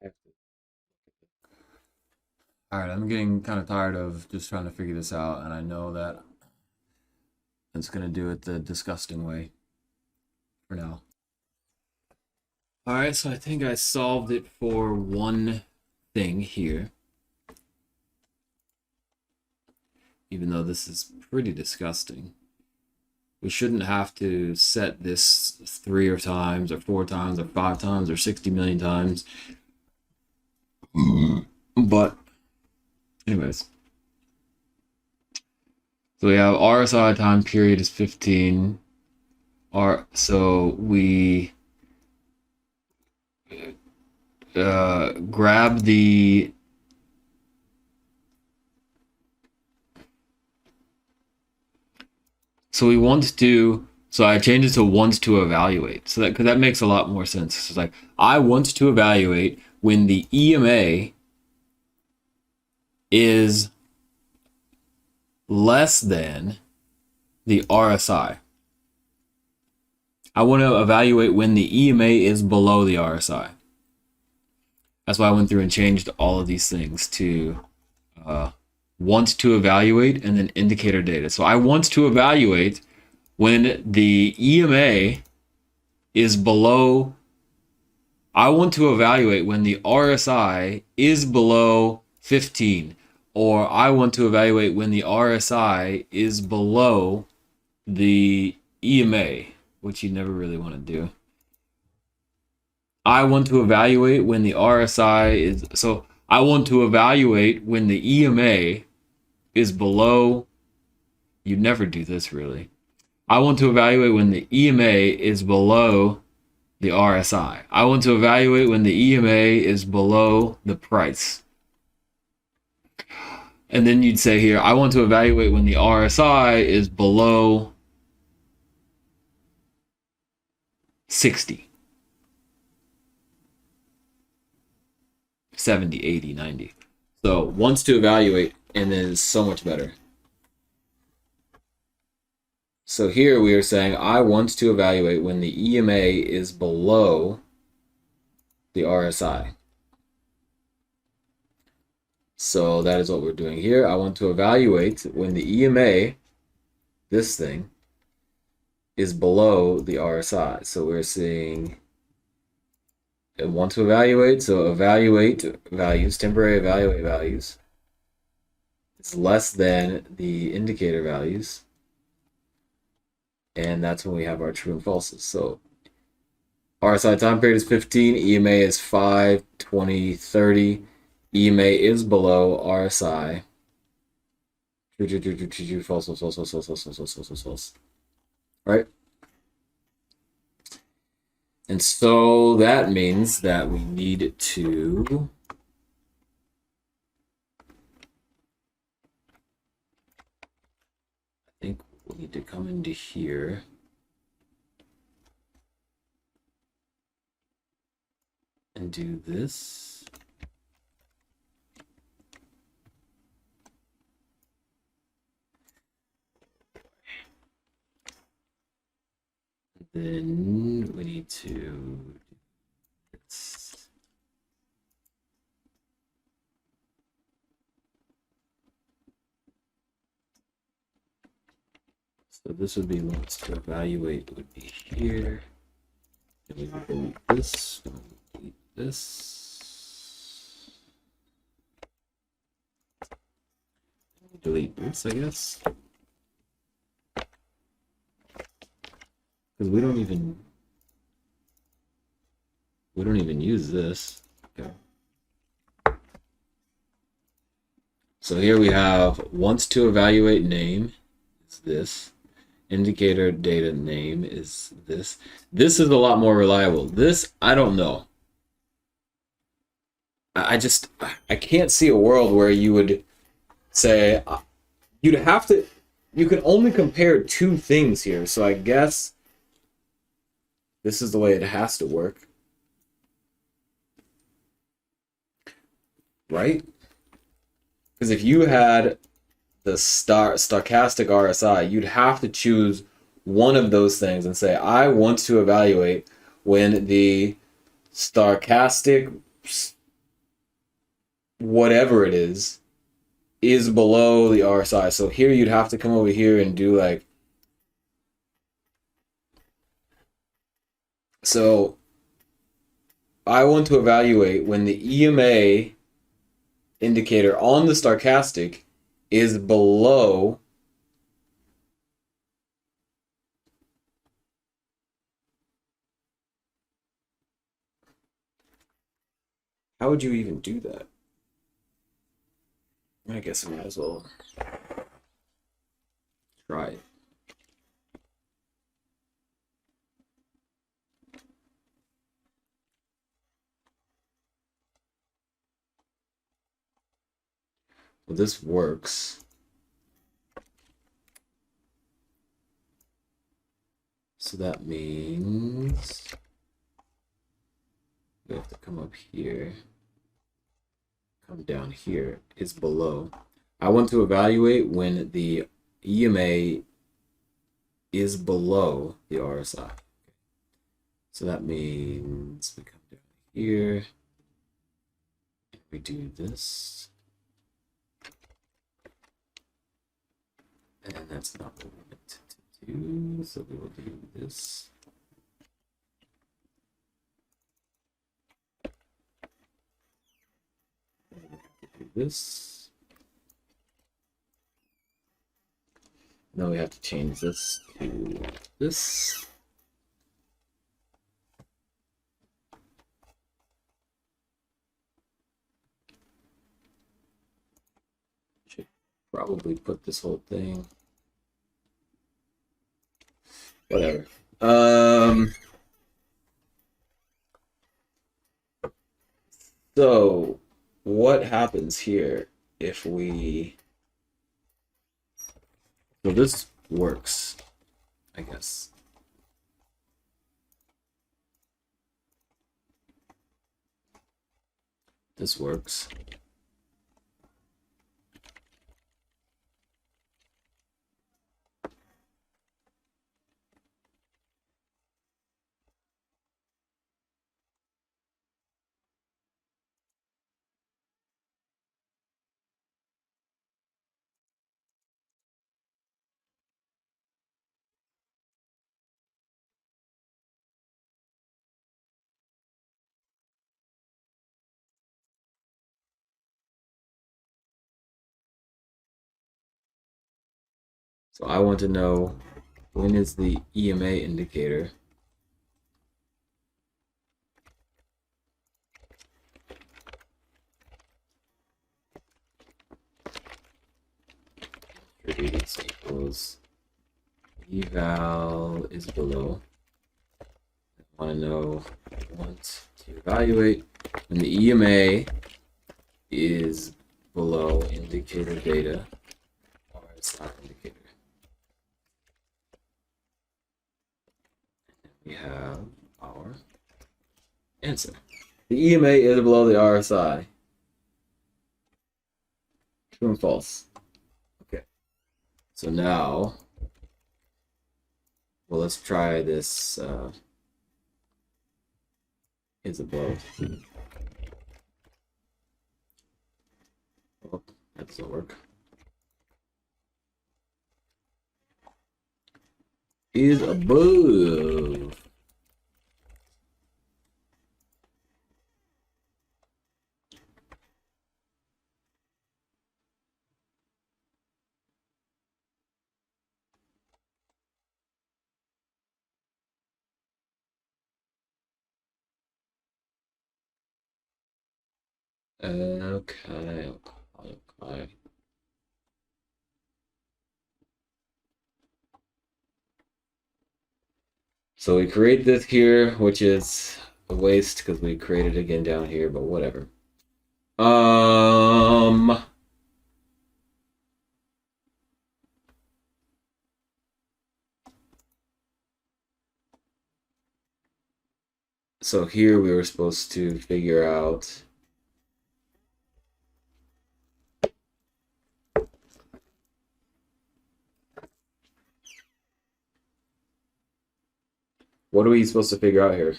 All right, I'm getting kind of tired of just trying to figure this out, and I know that it's going to do it the disgusting way for now. All right, so I think I solved it for one thing here, even though this is pretty disgusting. We shouldn't have to set this 3 times or 4 times or 5 times or 60 million times. But anyways, so we have RSI time period is 15. So we grab the so we want to so I changed it to wants to evaluate, so that because that makes a lot more sense. So it's like I want to evaluate when the EMA is less than the RSI. I want to evaluate when the EMA is below the RSI. That's why I went through and changed all of these things to want to evaluate and then indicator data. So I want to evaluate when the EMA is below. I want to evaluate when the RSI is below 15, or I want to evaluate when the RSI is below the EMA, which you never really want to do. I want to evaluate when the RSI is, so I want to evaluate when the EMA is below, you never do this really. I want to evaluate when the EMA is below the RSI. I want to evaluate when the EMA is below the price. And then you'd say here, I want to evaluate when the RSI is below 60, 70, 80, 90. So wants to evaluate, and then it's so much better. So here we are saying I want to evaluate when the EMA is below the RSI. So that is what we're doing here. I want to evaluate when the EMA, this thing, is below the RSI. So we're seeing I want to evaluate. So evaluate values, temporary evaluate values. It's less than the indicator values. And that's when we have our true and falses. So RSI time period is 15, EMA is 5, 20, 30. EMA is below RSI. True, false, false, false, false, false, false, false, false, false, false. Right? And so that means that we need to I think we need to come into here and do this. Then we need to do this. So this would be wants to evaluate would be here. And we would delete this, delete this. Delete this, I guess. Because we don't even use this. Okay. So here we have wants to evaluate name is this. Indicator data name is this. This is a lot more reliable. This, I don't know. I can't see a world where you would say you can only compare two things here. So I guess this is the way it has to work. Right? Because if you had the stochastic RSI, you'd have to choose one of those things and say, I want to evaluate when the stochastic whatever it is below the RSI. So here you'd have to come over here and do like, so I want to evaluate when the EMA indicator on the stochastic is below. How would you even do that? I guess I might as well try it. Well, this works. So that means we have to come up here, come down here, is below. I want to evaluate when the EMA is below the RSI. So that means we come down here, and we do this. And that's not what we meant to do, so we will do this. And we have to do this. Now we have to change this to this. Should probably put this whole thing. Whatever. So what happens here if we, so this works, I guess. This works. So I want to know when is the EMA indicator radius equals eval is below. I want to know, I want to evaluate when the EMA is below indicator data or it's not indicator. We have our answer. The EMA is below the RSI. True and false. Okay. So now, well, let's try this. Is above. Oh, that doesn't work. Is above. Okay. So we create this here, which is a waste because we created it again down here, but whatever. So here we were supposed to figure out what are we supposed to figure out here?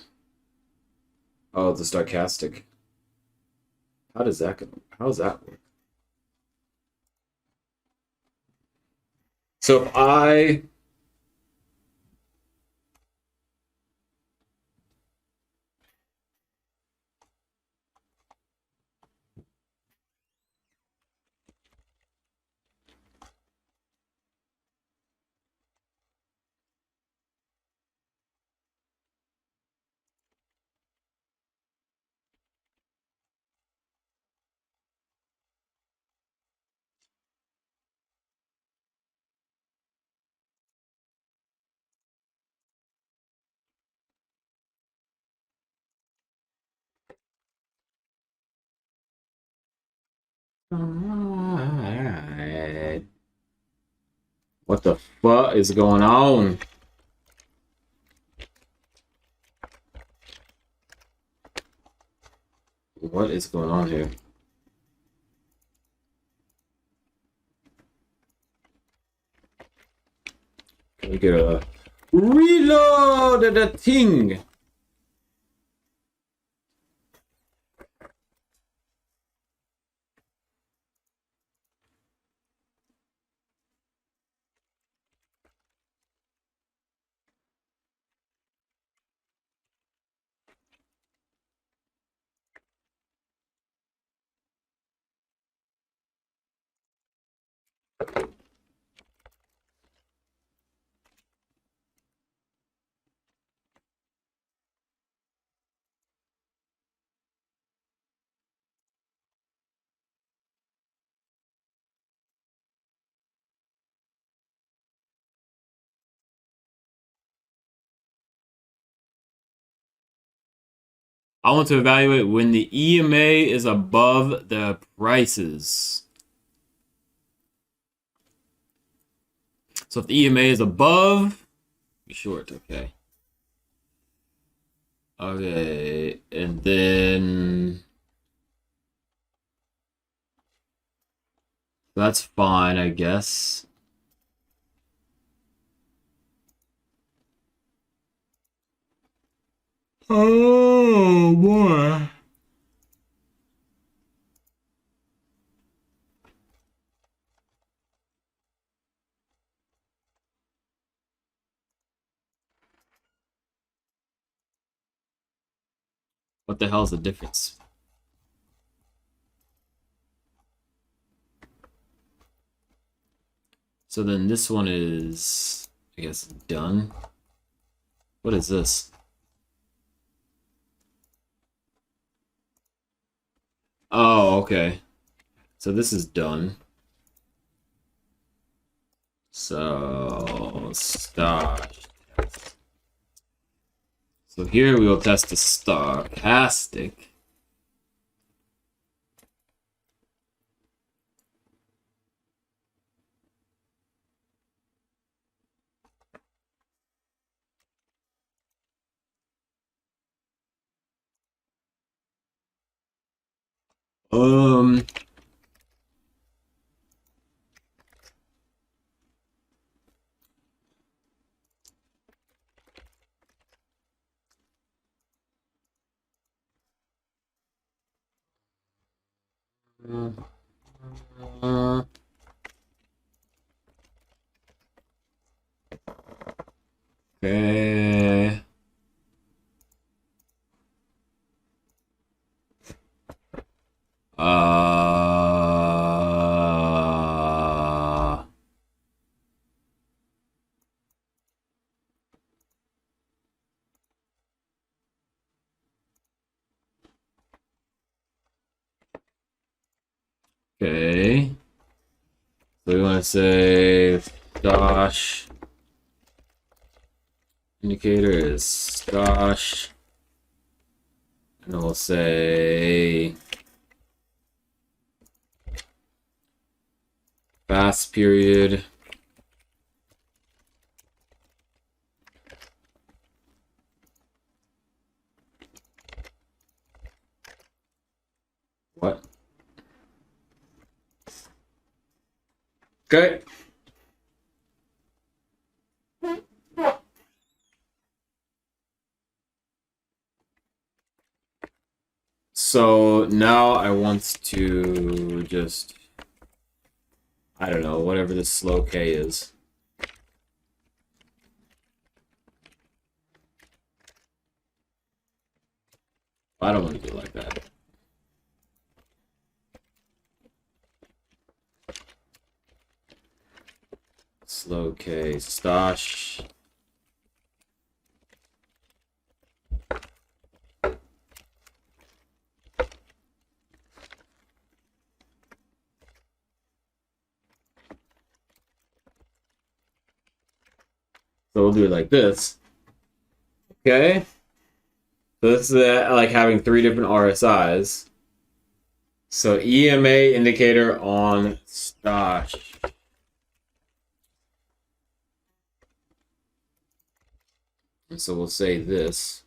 Oh, the stochastic. How does that work? So if I Alright. What the fuck is going on? What is going on here? Can we get a reload of the thing? I want to evaluate when the EMA is above the prices. So if the EMA is above, be short, okay. Okay, and then that's fine, I guess. Oh boy. What the hell is the difference? So then this one is, I guess, done. What is this? Oh, okay. So this is done. So stock. So here we will test the stochastic. Um. uh, okay. Uh. Okay. So we want to say Stosh indicator is Stosh. And we'll say fast period. What? Okay. So now I want to just, I don't know, whatever this slow K is. I don't want to do it like that. Slow K, stash. So we'll do it like this. Okay. So this is like having 3 different RSIs. So EMA indicator on stash. And so we'll say this.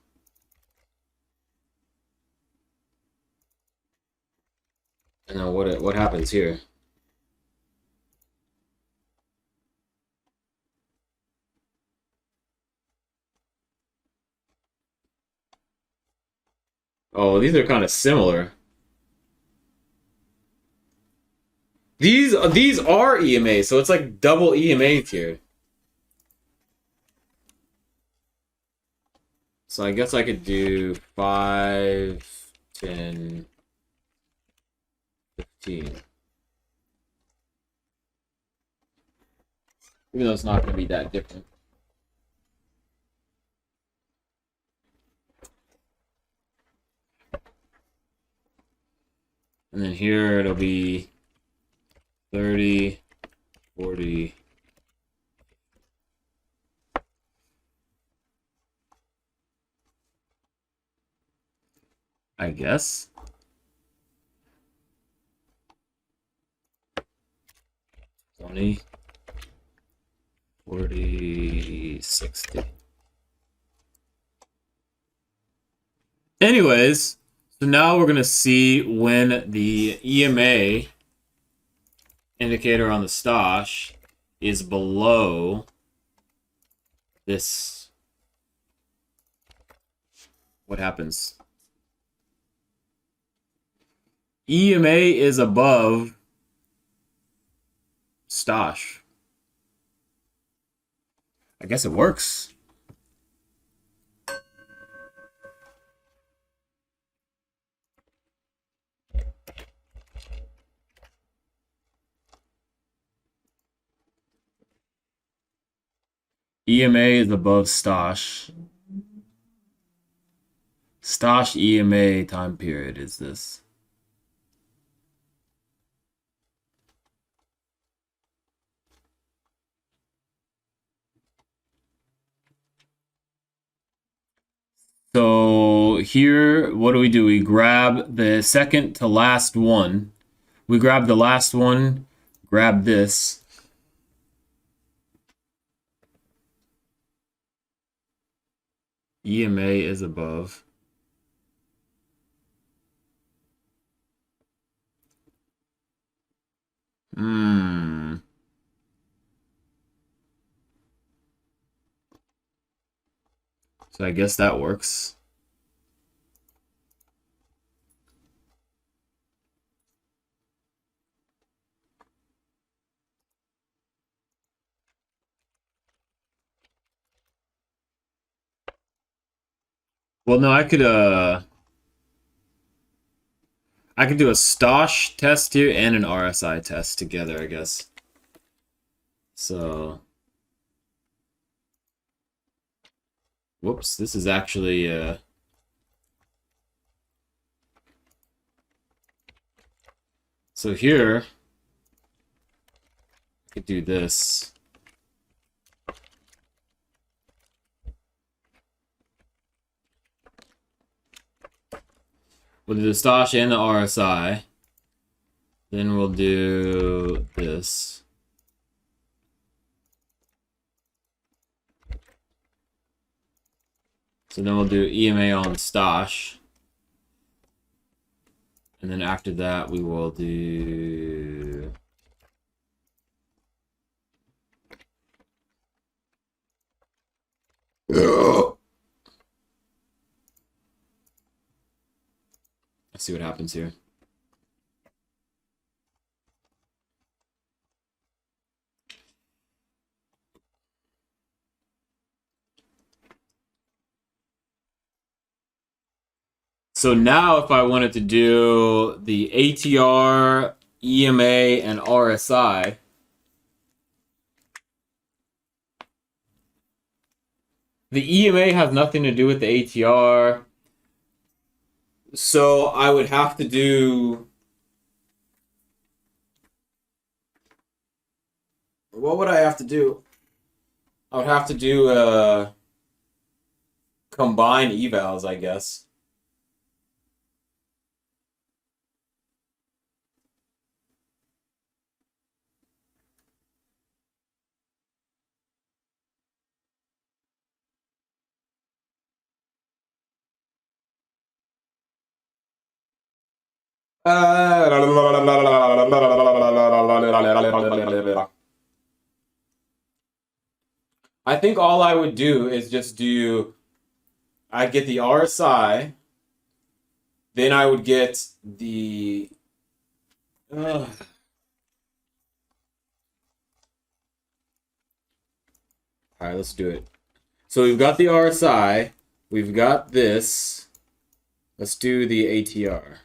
And then what happens here? Oh, these are kind of similar. These are EMA, so it's like double EMA tier. So I guess I could do 5, 10, 15. Even though it's not going to be that different. And then here it'll be 30, 40. I guess. 20, 40, 60. Anyways, so now we're going to see when the EMA indicator on the stash is below this. What happens? EMA is above stash. I guess it works. EMA is above stash. Stash EMA time period is this. So here, what do? We grab the second to last one. We grab the last one, grab this. EMA is above. So I guess that works. Well, no, I could do a stash test here and an RSI test together, I guess. So, whoops, this is actually so here I could do this. We'll do the stash and the RSI. Then we'll do this. So then we'll do EMA on stash. And then after that, we will do... Let's see what happens here. So now if I wanted to do the ATR, EMA, and RSI, the EMA has nothing to do with the ATR. So I would have to do... What would I have to do? I would have to do combine evals, I guess. I think all I would do is just do... I get the RSI, then I would get the... All right, let's do it. So we've got the RSI, we've got this. Let's do the ATR.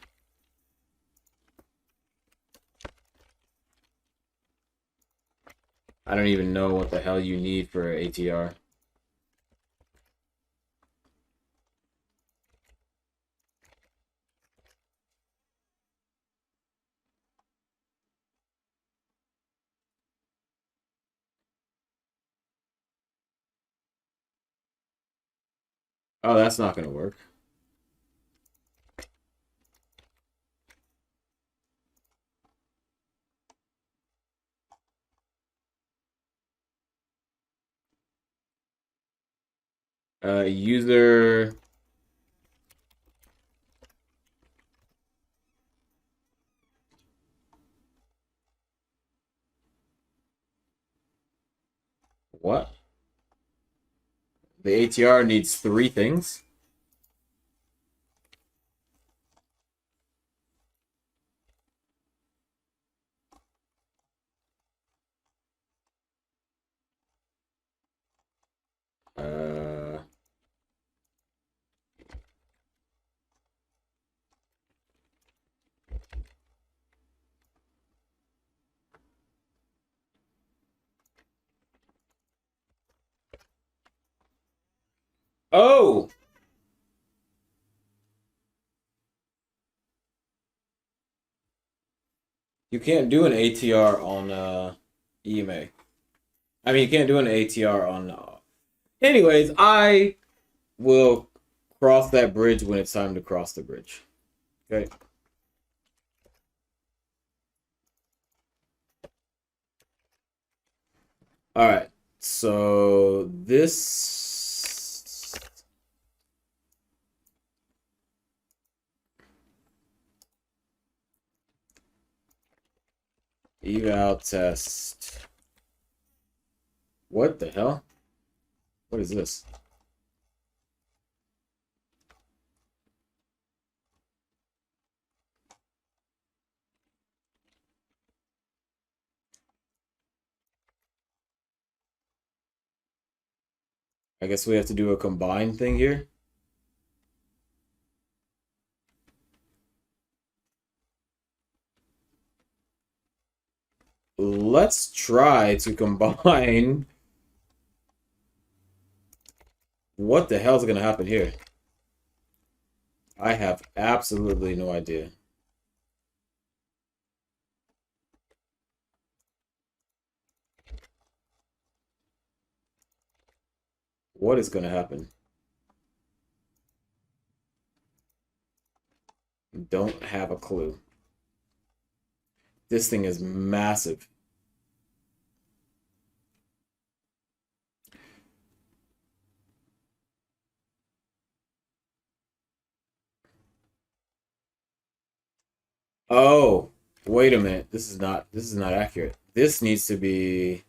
I don't even know what the hell you need for ATR. Oh, that's not going to work. User... What? The ATR needs 3 things? Uh... Oh! You can't do an ATR on EMA. I mean, you can't do an ATR on... Anyways, I will cross that bridge when it's time to cross the bridge. Okay. All right. So this... Eval test. What the hell? What is this? I guess we have to do a combined thing here. Let's try to combine. What the hell is going to happen here? I have absolutely no idea. What is going to happen? Don't have a clue. This thing is massive. Oh, wait a minute. This is not accurate. This needs to be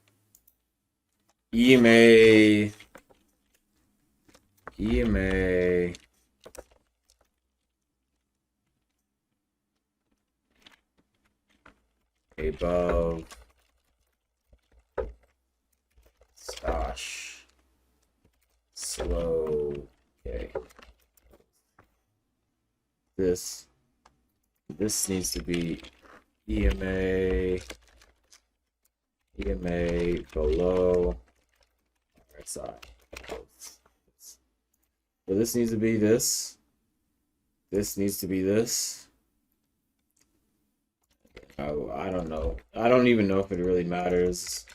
EMA. above Stosh. Slow. Okay. This needs to be EMA below RSI. So this needs to be this. This needs to be this. Oh, I don't know. I don't even know if it really matters.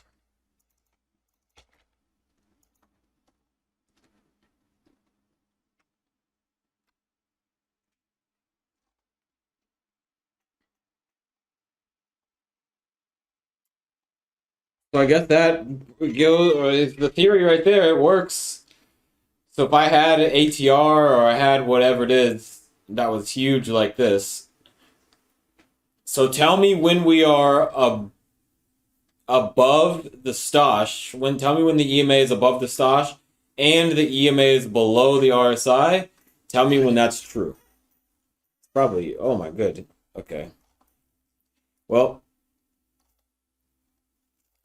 So I guess that is the theory right there. It works. So if I had an ATR or I had whatever it is that was huge like this. So tell me when we are above the Stosh. Tell me when the EMA is above the Stosh and the EMA is below the RSI. Tell me when that's true. Probably. Oh my good. Okay. Well.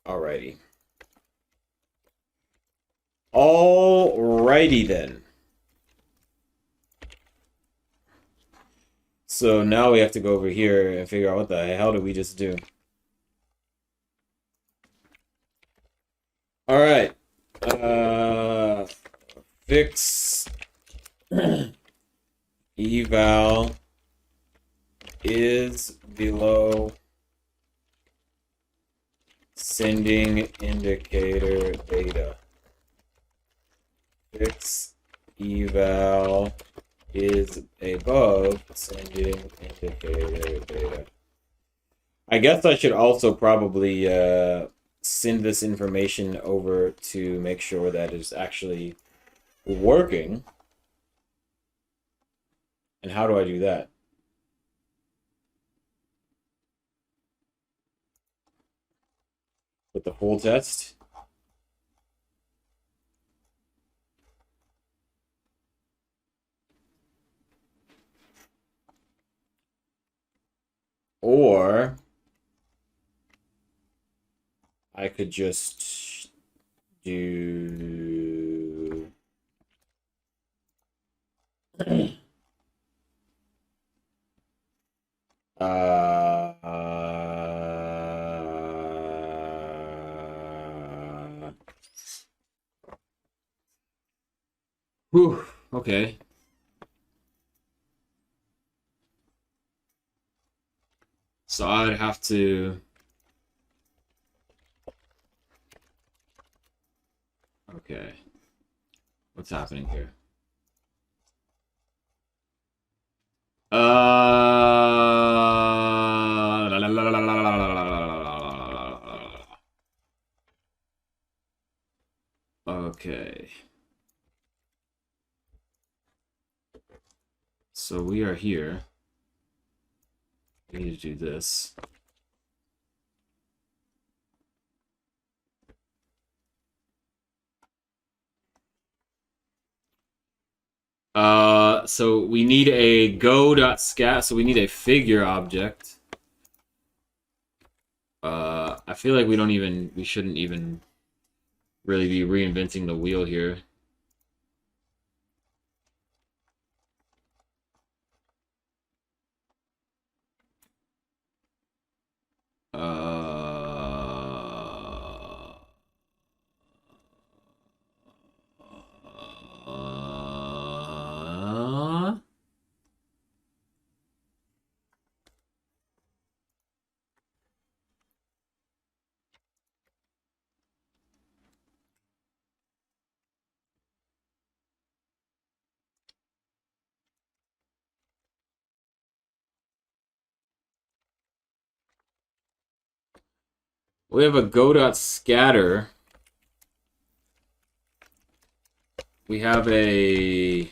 Alrighty. Alrighty then. So now we have to go over here and figure out what the hell did we just do. Alright. Fix eval is below sending indicator data. Fix eval is above sending indicator data. I guess I should also probably send this information over to make sure that it's actually working. And how do I do that? With the full test? Or I could just do whew, okay. So I'd have to. Okay. What's happening here? Okay. So we are here. We need to do this. So we need a go.scat, so we need a figure object. I feel like we shouldn't even really be reinventing the wheel here. We have a go.scatter. We have a...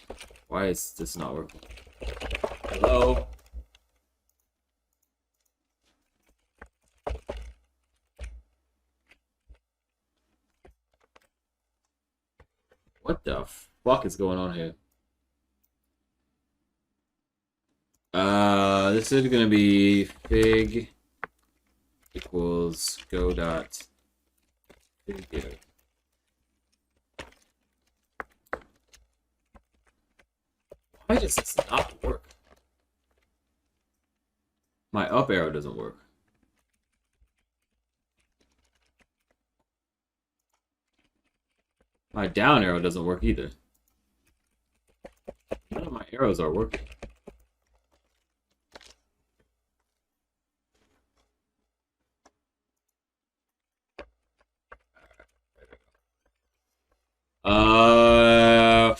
Why is this not working? Hello? What the fuck is going on here? This is gonna be fig equals go dot figure. Why does this not work? My up arrow doesn't work. My down arrow doesn't work either. None of my arrows are working.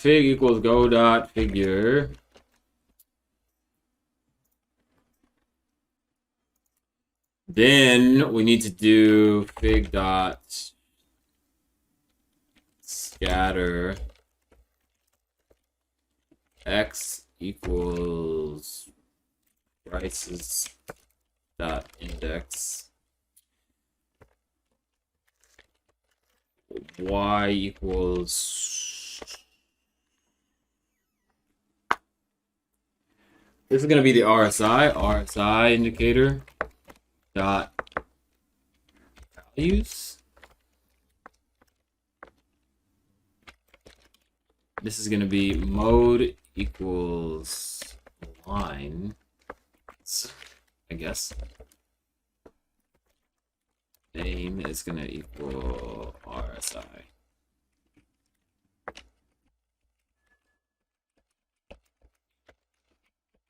Fig equals go dot figure. Then we need to do fig dot scatter x equals prices dot index y equals. This is going to be the RSI indicator dot values. This is going to be mode equals line, I guess. Name is going to equal RSI.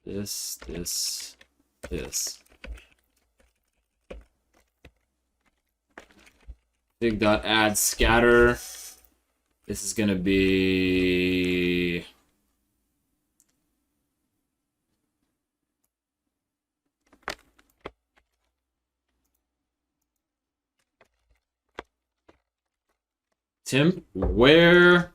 This. Fig dot add scatter. This is going to be temp where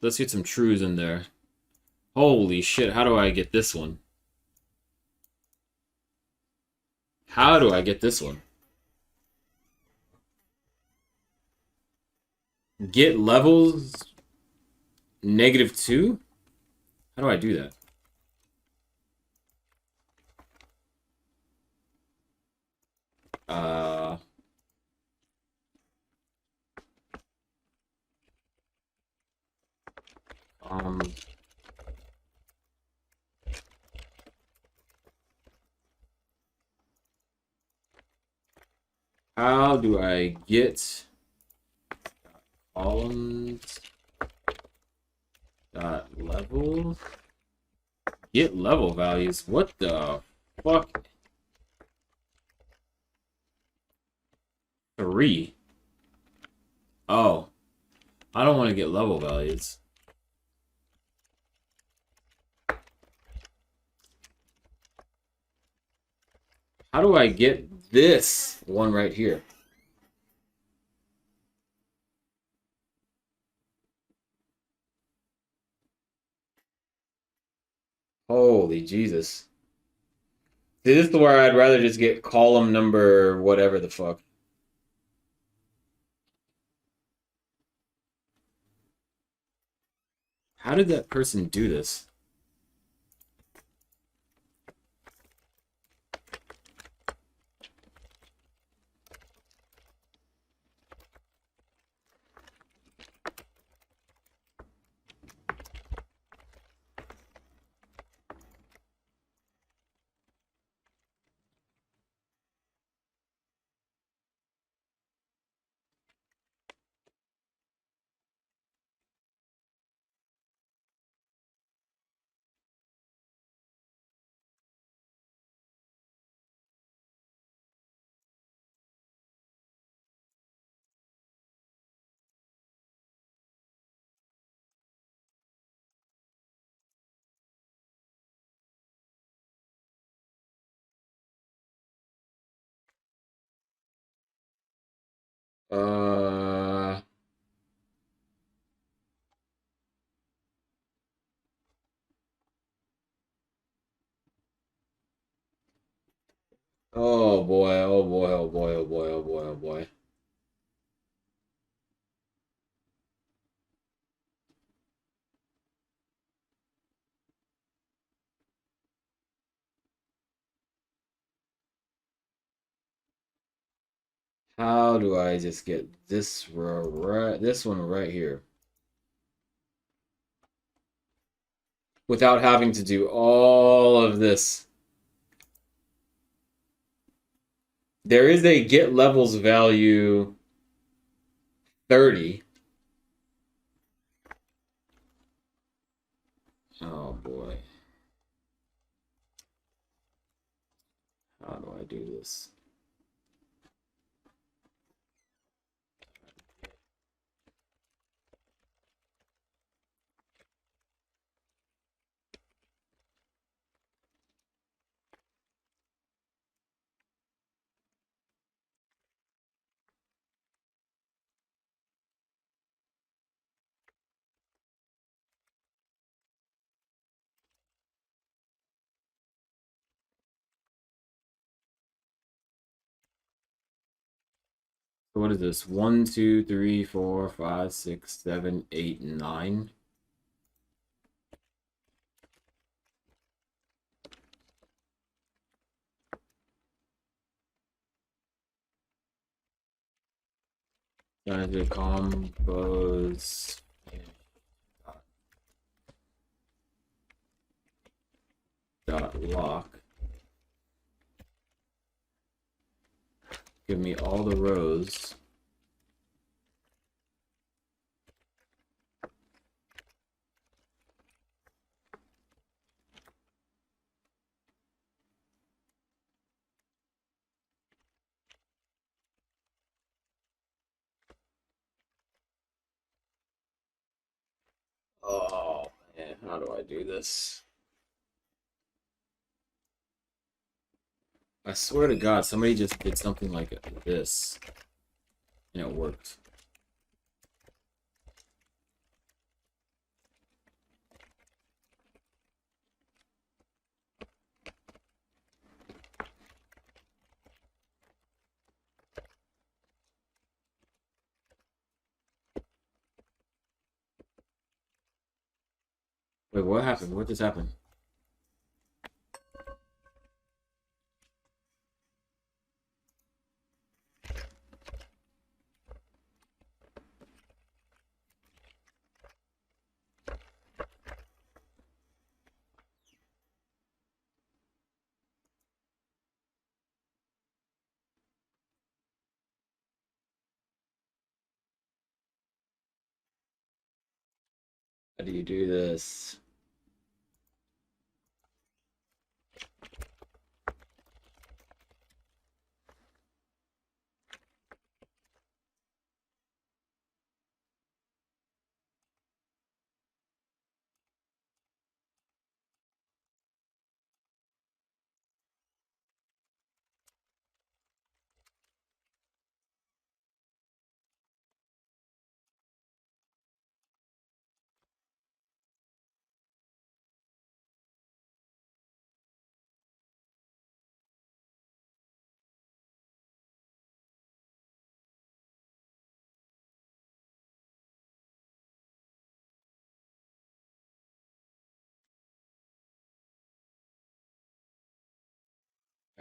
let's get some trues in there. Holy shit, how do I get this one? How do I get this one? Get levels -2? How do I do that? Um How do I get columns dot level? Get level values. What the fuck? 3. Oh, I don't want to get level values. How do I get this one right here? Holy Jesus. See, this is where I'd rather just get column number whatever the fuck. How did that person do this? Uh, oh boy, oh boy, oh boy, oh boy, oh boy, oh boy. How do I just get this row right, this one right here, without having to do all of this? There is a get levels value 30. Oh boy. How do I do this? So what is this? 1, 2, 3, 4, 5, 6, 7, 8, 9. Trying to compose dot lock. Give me all the rows. Oh man, how do I do this? I swear to God, somebody just did something like this, and it worked. Wait, what happened? What just happened? How do you do this?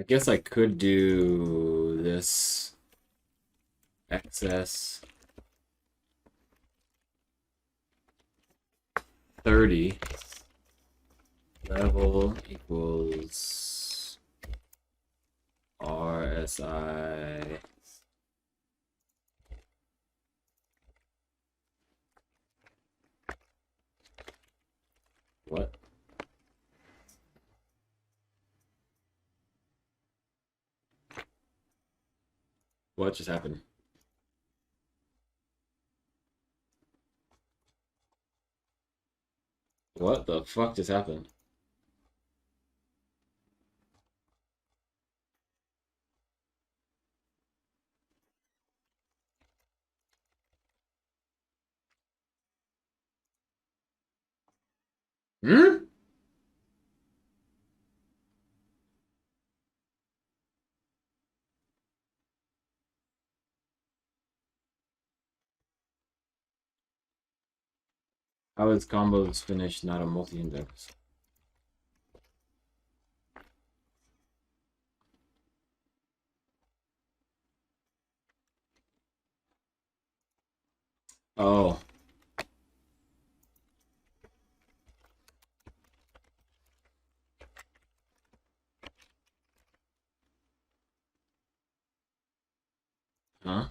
I guess I could do this excess 30 level equals RSI. What? What just happened? What the fuck just happened? Hmm? How is combos finished, not a multi-index? Oh. Huh?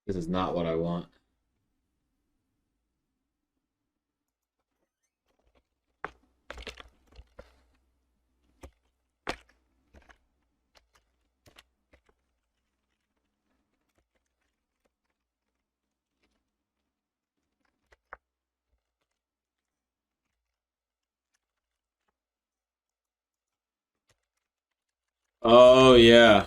This is not what I want. Oh, yeah.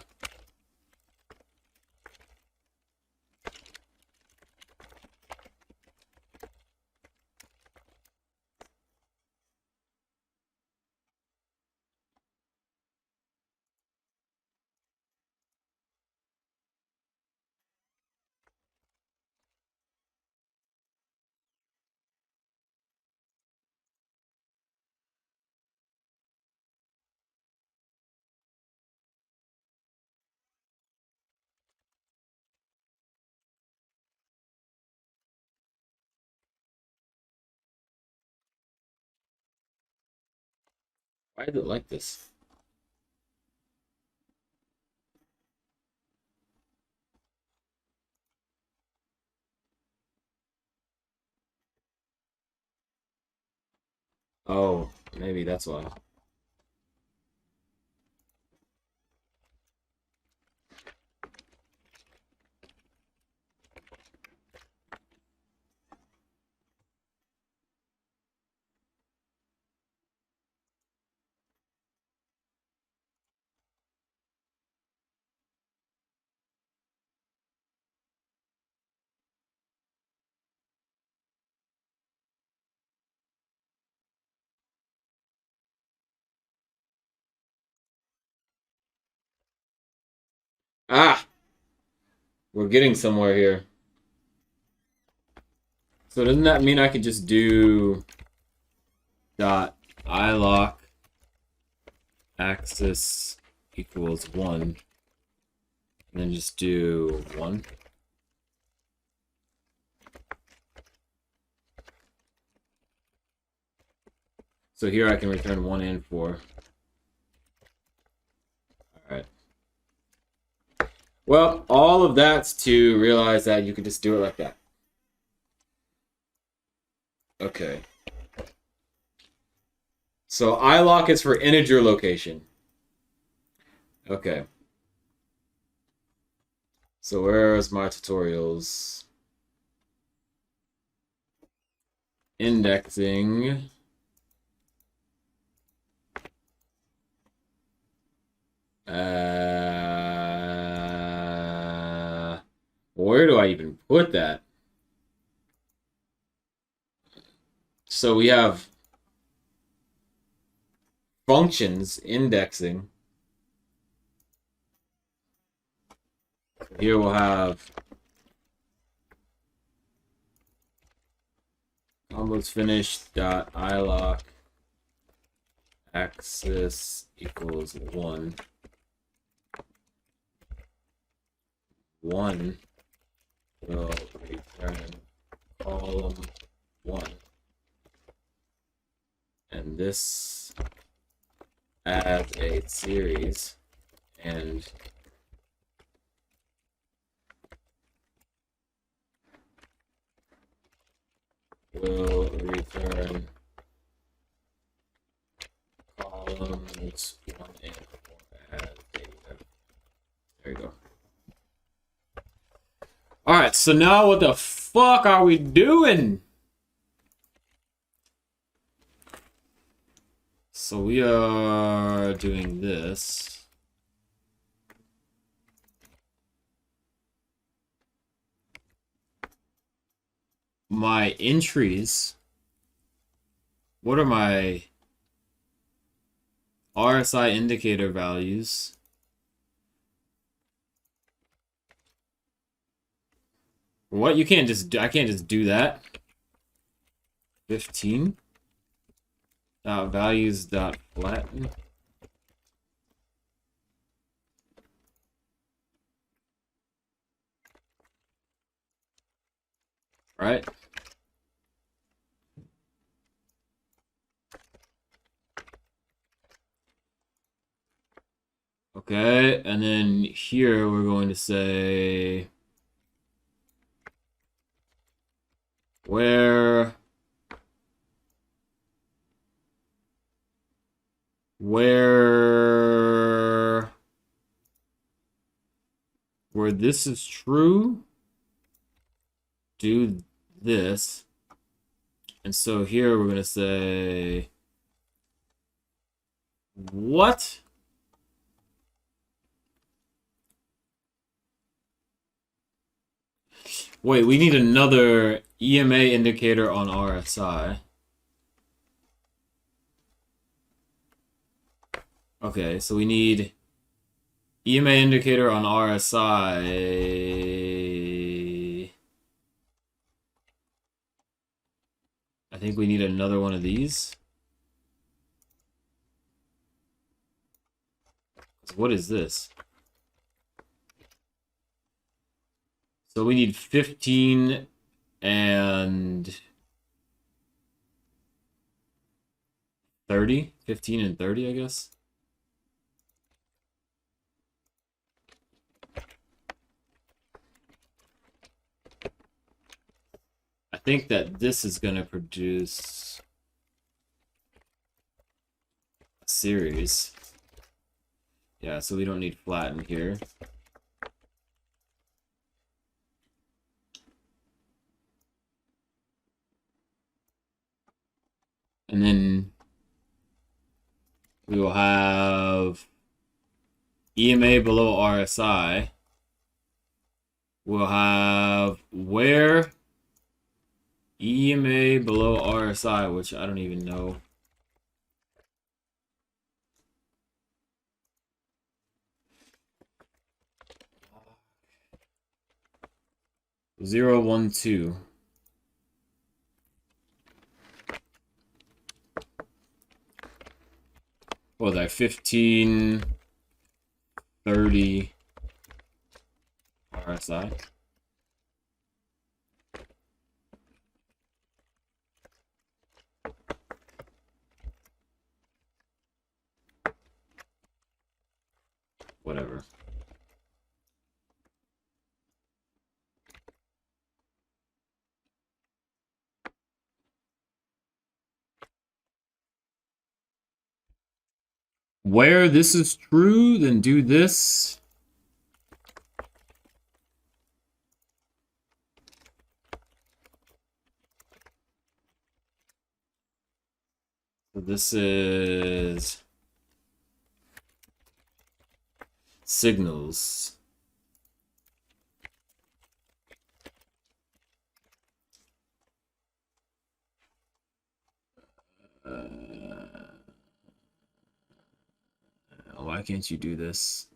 Why is it like this? Oh, maybe that's why. Ah! We're getting somewhere here. So doesn't that mean I could just do dot ilock axis equals 1 and then just do 1? So here I can return 1 and 4. Alright. Well, all of that's to realize that you can just do it like that. Okay. So ilock is for integer location. Okay. So where's my tutorials? Indexing. Where do I even put that? So we have functions indexing. Here we'll have almost finished dot ilock axis equals 1. 1 will return column 1. And this adds a series and will return columns 1 and 4 as data. There you go. Alright, so now what the fuck are we doing? So we are doing this. My entries. What are my RSI indicator values? What? You can't just I can't just do that. 15 values dot flatten. Right? Okay, and then here we're going to say where where this is true, do this. And so here we're going to say what? Wait, we need another EMA indicator on RSI. Okay, so we need EMA indicator on RSI. I think we need another one of these. What is this? So we need 15 and 30. 15 and 30, I guess. I think that this is going to produce a series. Yeah, so we don't need flatten here. And then we will have EMA below RSI. We'll have where EMA below RSI, which I don't even know. 0, 1, 2. What was that? 15, 30 RSI. Whatever. Where this is true, then do this. So this is signals. Why can't you do this?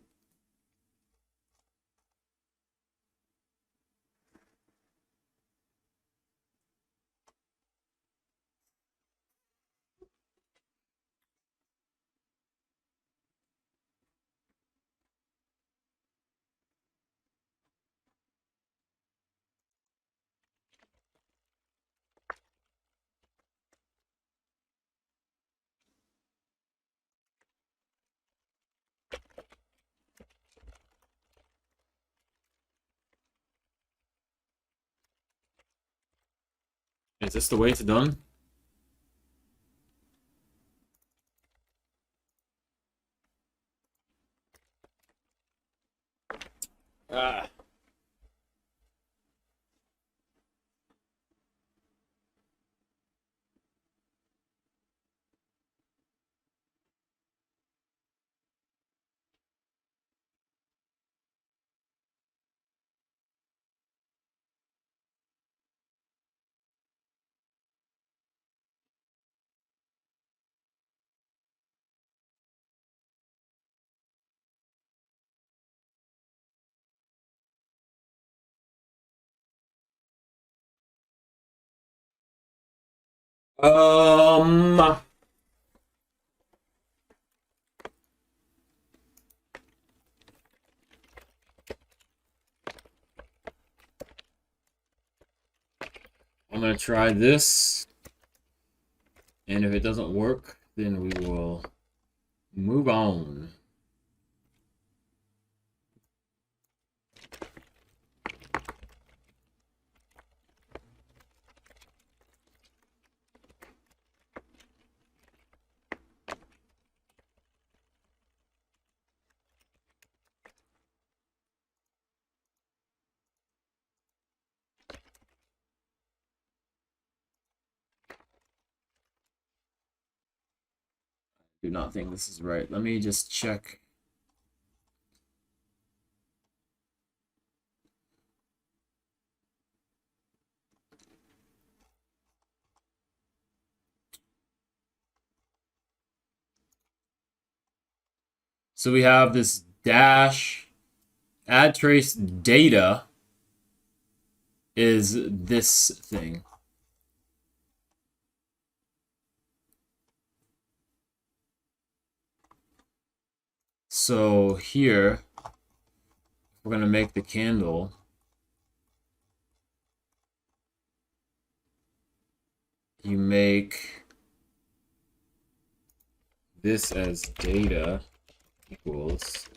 Is this the way it's done? Ah. Um, I'm gonna try this, and if it doesn't work, then we will move on. Do not think this is right. Let me just check. So we have this dash add trace data is this thing. So here, we're going to make the candle. You make this as data equals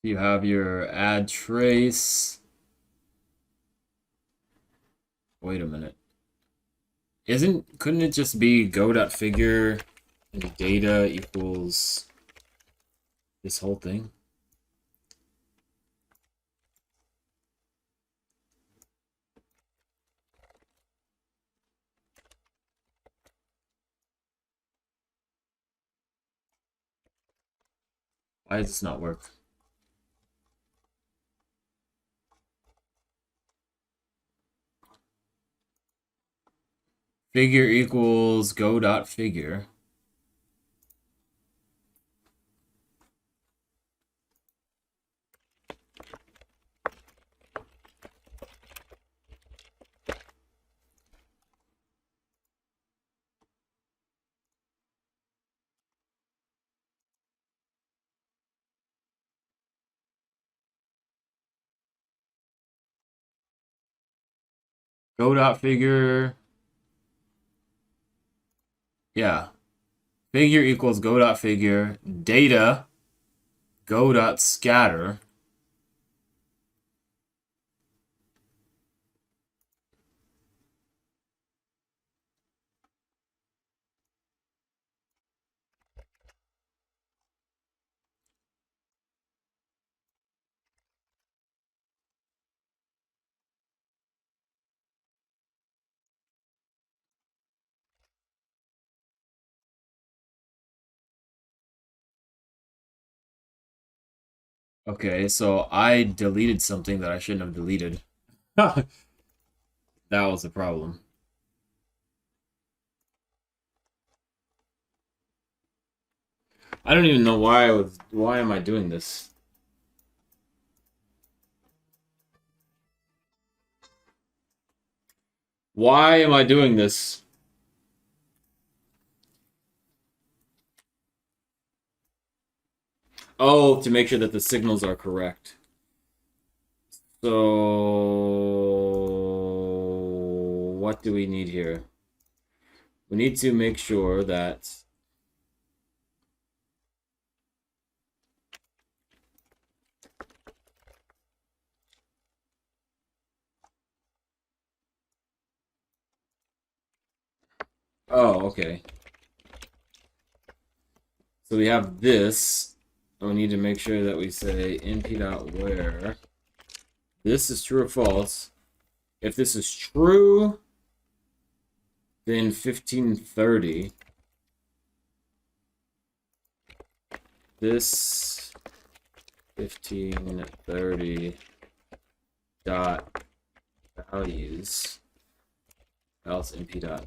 you have your add trace. Wait a minute. Couldn't it just be go.figure and data equals this whole thing? Why does this not work? Figure equals go.figure. Go.figure. Yeah. Figure equals go.figure. Data go.scatter. Okay, so I deleted something that I shouldn't have deleted. That was the problem. I don't even know why am I doing this? Why am I doing this? Oh, to make sure that the signals are correct. So what do we need here? We need to make sure that oh, okay. So we have this. We need to make sure that we say np.where this is true or false. If this is true, then 1530. This 1530 dot values else np dot.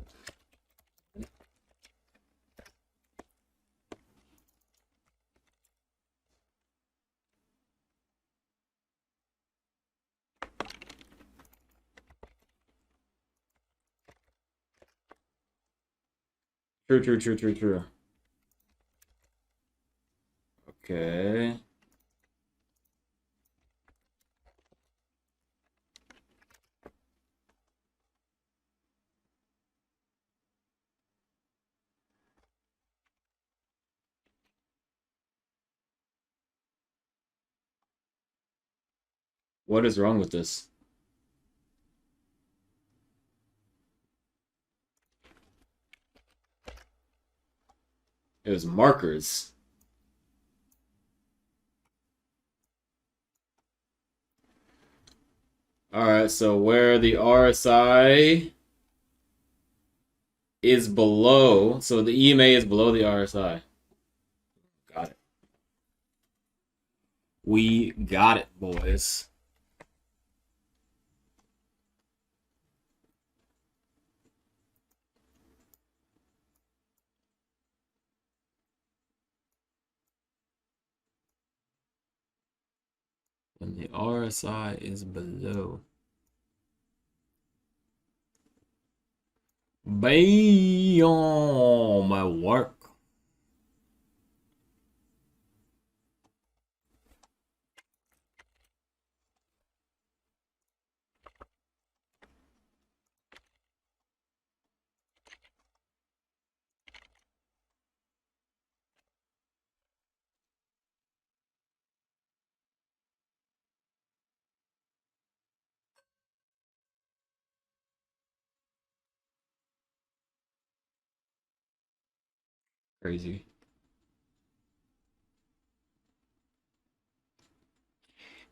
True. Okay. What is wrong with this? It was markers. Alright, so where the RSI is below, so the EMA is below the RSI. Got it. We got it, boys. When the RSI is below. Bam! My work. Crazy.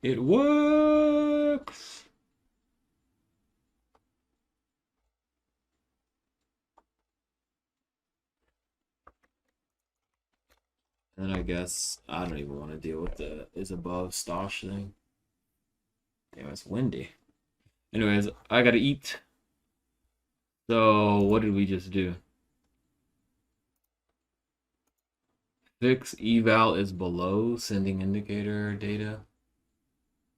It works. And I guess I don't even want to deal with the is above stosh thing. Yeah, it's windy. Anyways, I gotta eat. So what did we just do? Fix eval is below sending indicator data.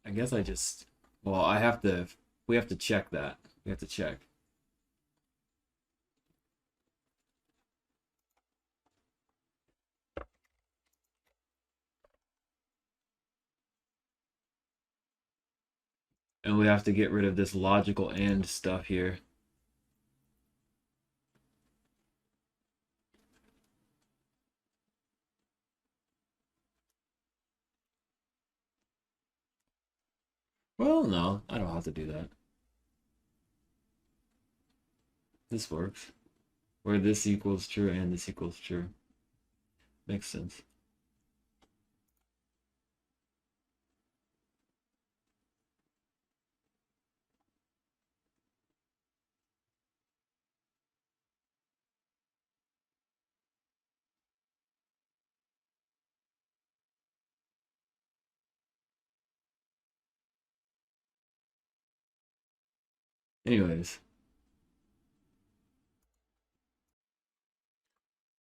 I guess I just well we have to check that. We have to check. And we have to get rid of this logical and stuff here. Well, no, I don't have to do that. This works. Where this equals true and this equals true. Makes sense. Anyways.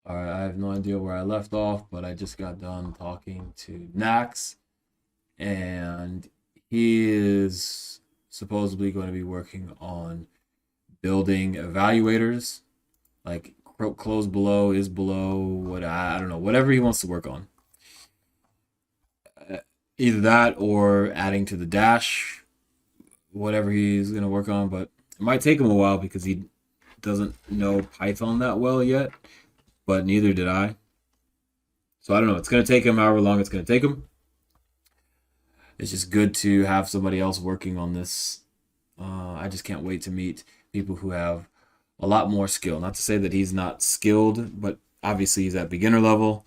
Alright, I have no idea where I left off, but I just got done talking to Nax, and he is supposedly going to be working on building evaluators, like close below, is below, what I don't know, whatever he wants to work on. Either that or adding to the dash, whatever he's going to work on, but it might take him a while because he doesn't know Python that well yet, but neither did I. So I don't know. It's going to take him however long it's going to take him. It's just good to have somebody else working on this. I just can't wait to meet people who have a lot more skill. Not to say that he's not skilled, but obviously he's at beginner level.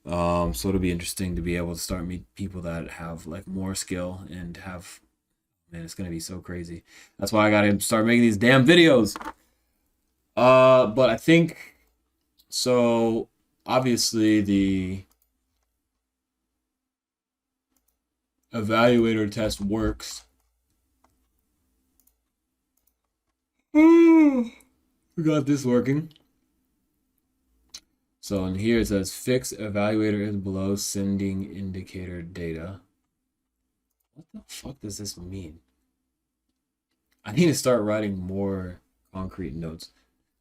So it'll be interesting to be able to start meet people that have like more skill and have Man, it's gonna be so crazy. That's why I gotta start making these damn videos. But I think so. Obviously, the evaluator test works. We got this working. So in here it says fix evaluator is below sending indicator data. What the fuck does this mean? I need to start writing more concrete notes.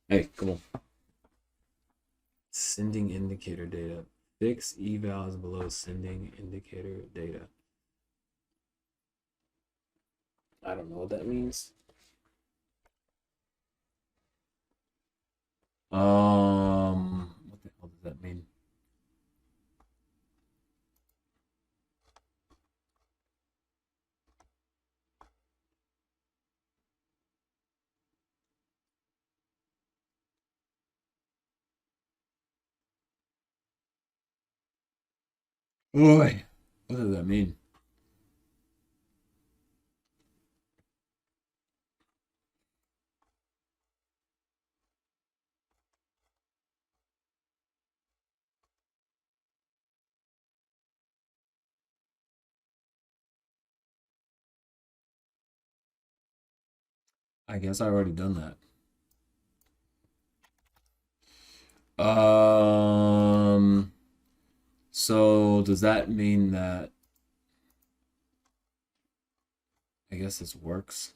Hey, come on. Sending indicator data. Fix eval is below sending indicator data. I don't know what that means. What the hell does that mean? Boy, what does that mean? I guess I already done that. So does that mean that I guess this works?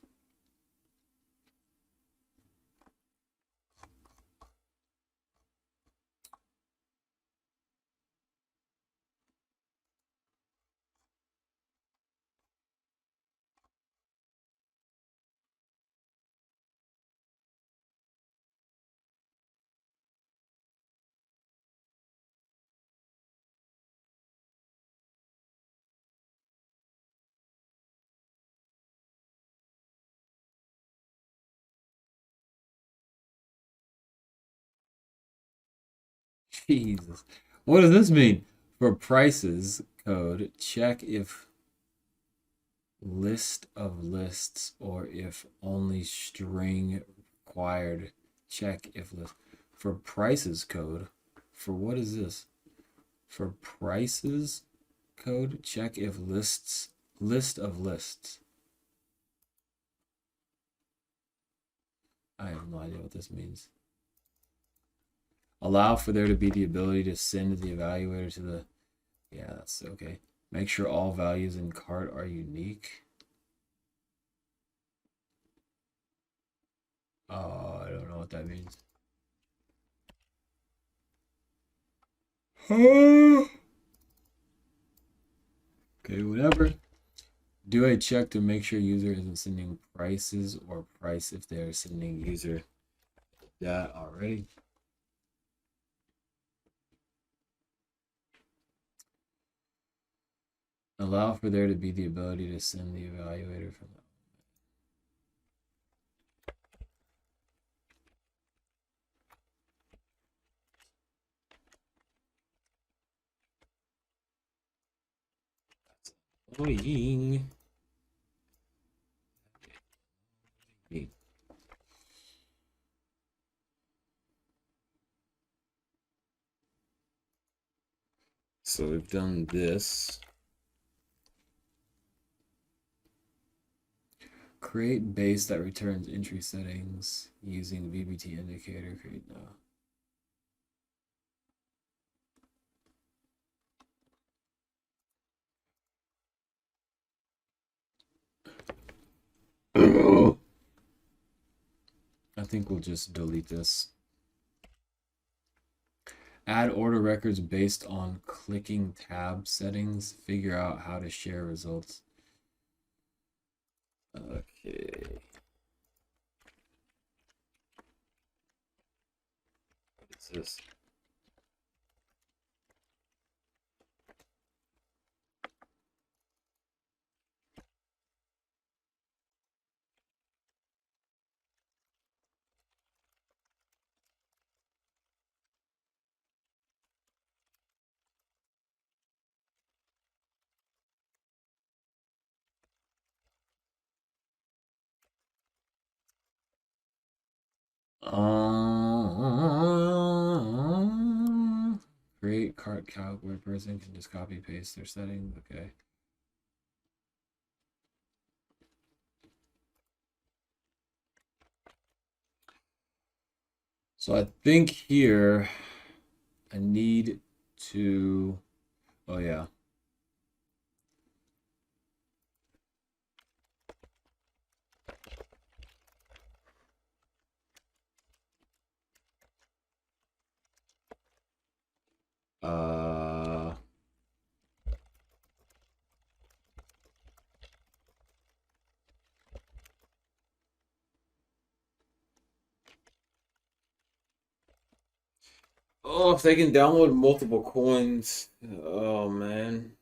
Jesus. What does this mean? For prices code, check if list of lists or if only string required. Check if list. For prices code, for what is this? For prices code, check if list of lists. I have no idea what this means. Allow for there to be the ability to send the evaluator to the. Yeah, that's okay. Make sure all values in cart are unique. Oh, I don't know what that means. Okay, whatever. Do a check to make sure user isn't sending prices or price if they're sending user that already. Allow for there to be the ability to send the evaluator from the. Annoying. So we've done this. Create base that returns entry settings using VBT indicator. Create now. I think we'll just delete this. Add order records based on clicking tab settings. Figure out how to share results. Okay. What is this? Create cart calc where a person can just copy paste their settings. Okay. So I think here I need to. Oh yeah. Uh. Oh, if they can download multiple coins. Oh man.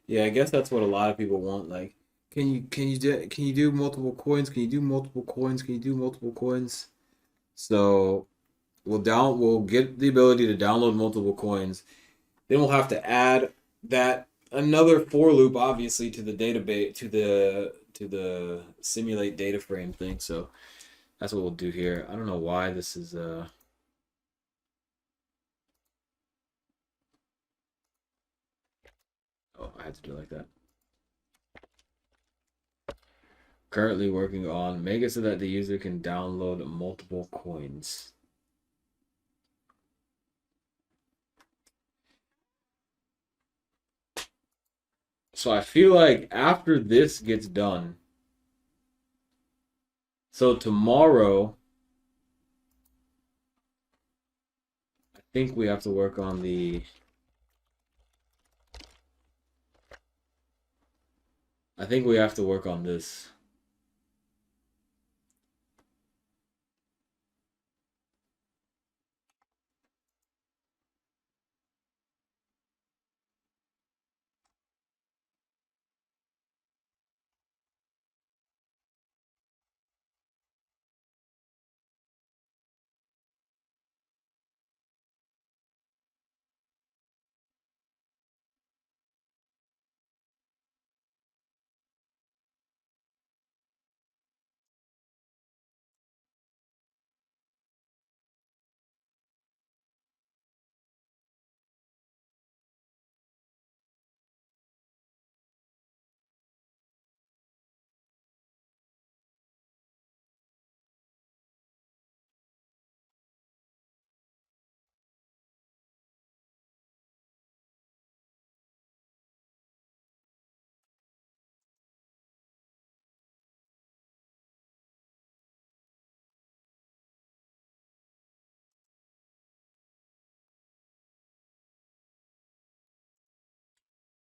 Yeah, I guess that's what a lot of people want. Like, can you do multiple coins? Can you do multiple coins? Can you do multiple coins? So we'll get the ability to download multiple coins. Then we'll have to add that another for loop, obviously, to the database to the simulate data frame thing. So that's what we'll do here. I don't know why this is oh, I had to do it like that. Currently working on make it so that the user can download multiple coins. So I feel like after this gets done, so tomorrow, I think we have to work on the. I think we have to work on this.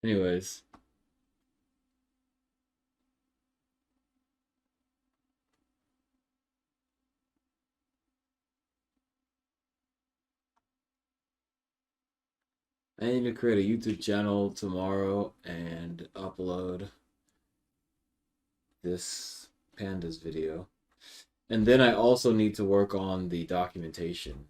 Anyways, I need to create a YouTube channel tomorrow and upload this pandas video. And then I also need to work on the documentation.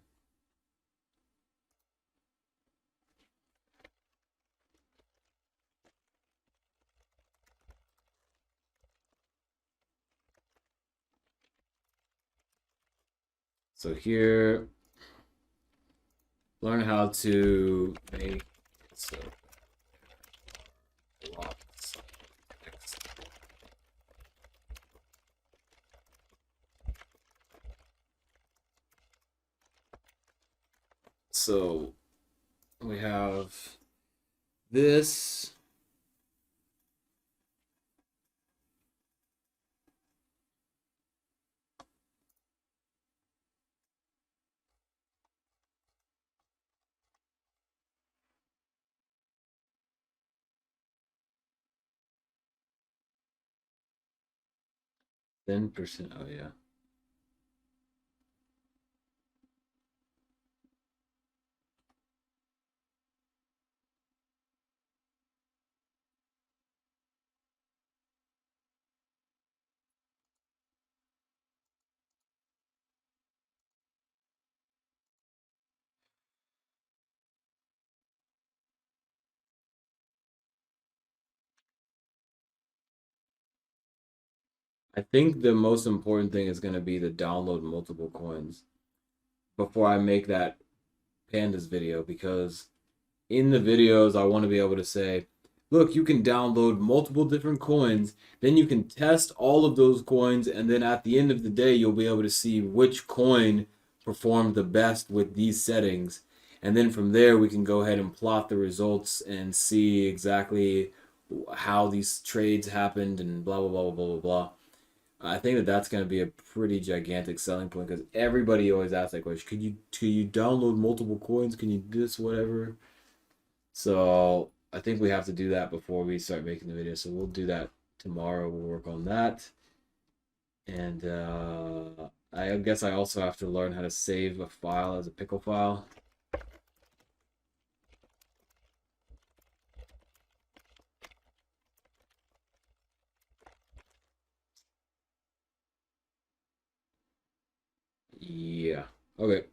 So here, learn how to make so lots of text. So we have this. Then percent. Oh yeah. I think the most important thing is going to be to download multiple coins before I make that pandas video, because in the videos I want to be able to say, look, you can download multiple different coins, then you can test all of those coins, and then at the end of the day you'll be able to see which coin performed the best with these settings. And then from there we can go ahead and plot the results and see exactly how these trades happened and blah blah blah blah blah blah. I think that that's going to be a pretty gigantic selling point, because everybody always asks that question. Can you download multiple coins? Can you do this whatever? So I think we have to do that before we start making the video. So we'll do that tomorrow. We'll work on that. And I guess I also have to learn how to save a file as a pickle file. Yeah. Okay.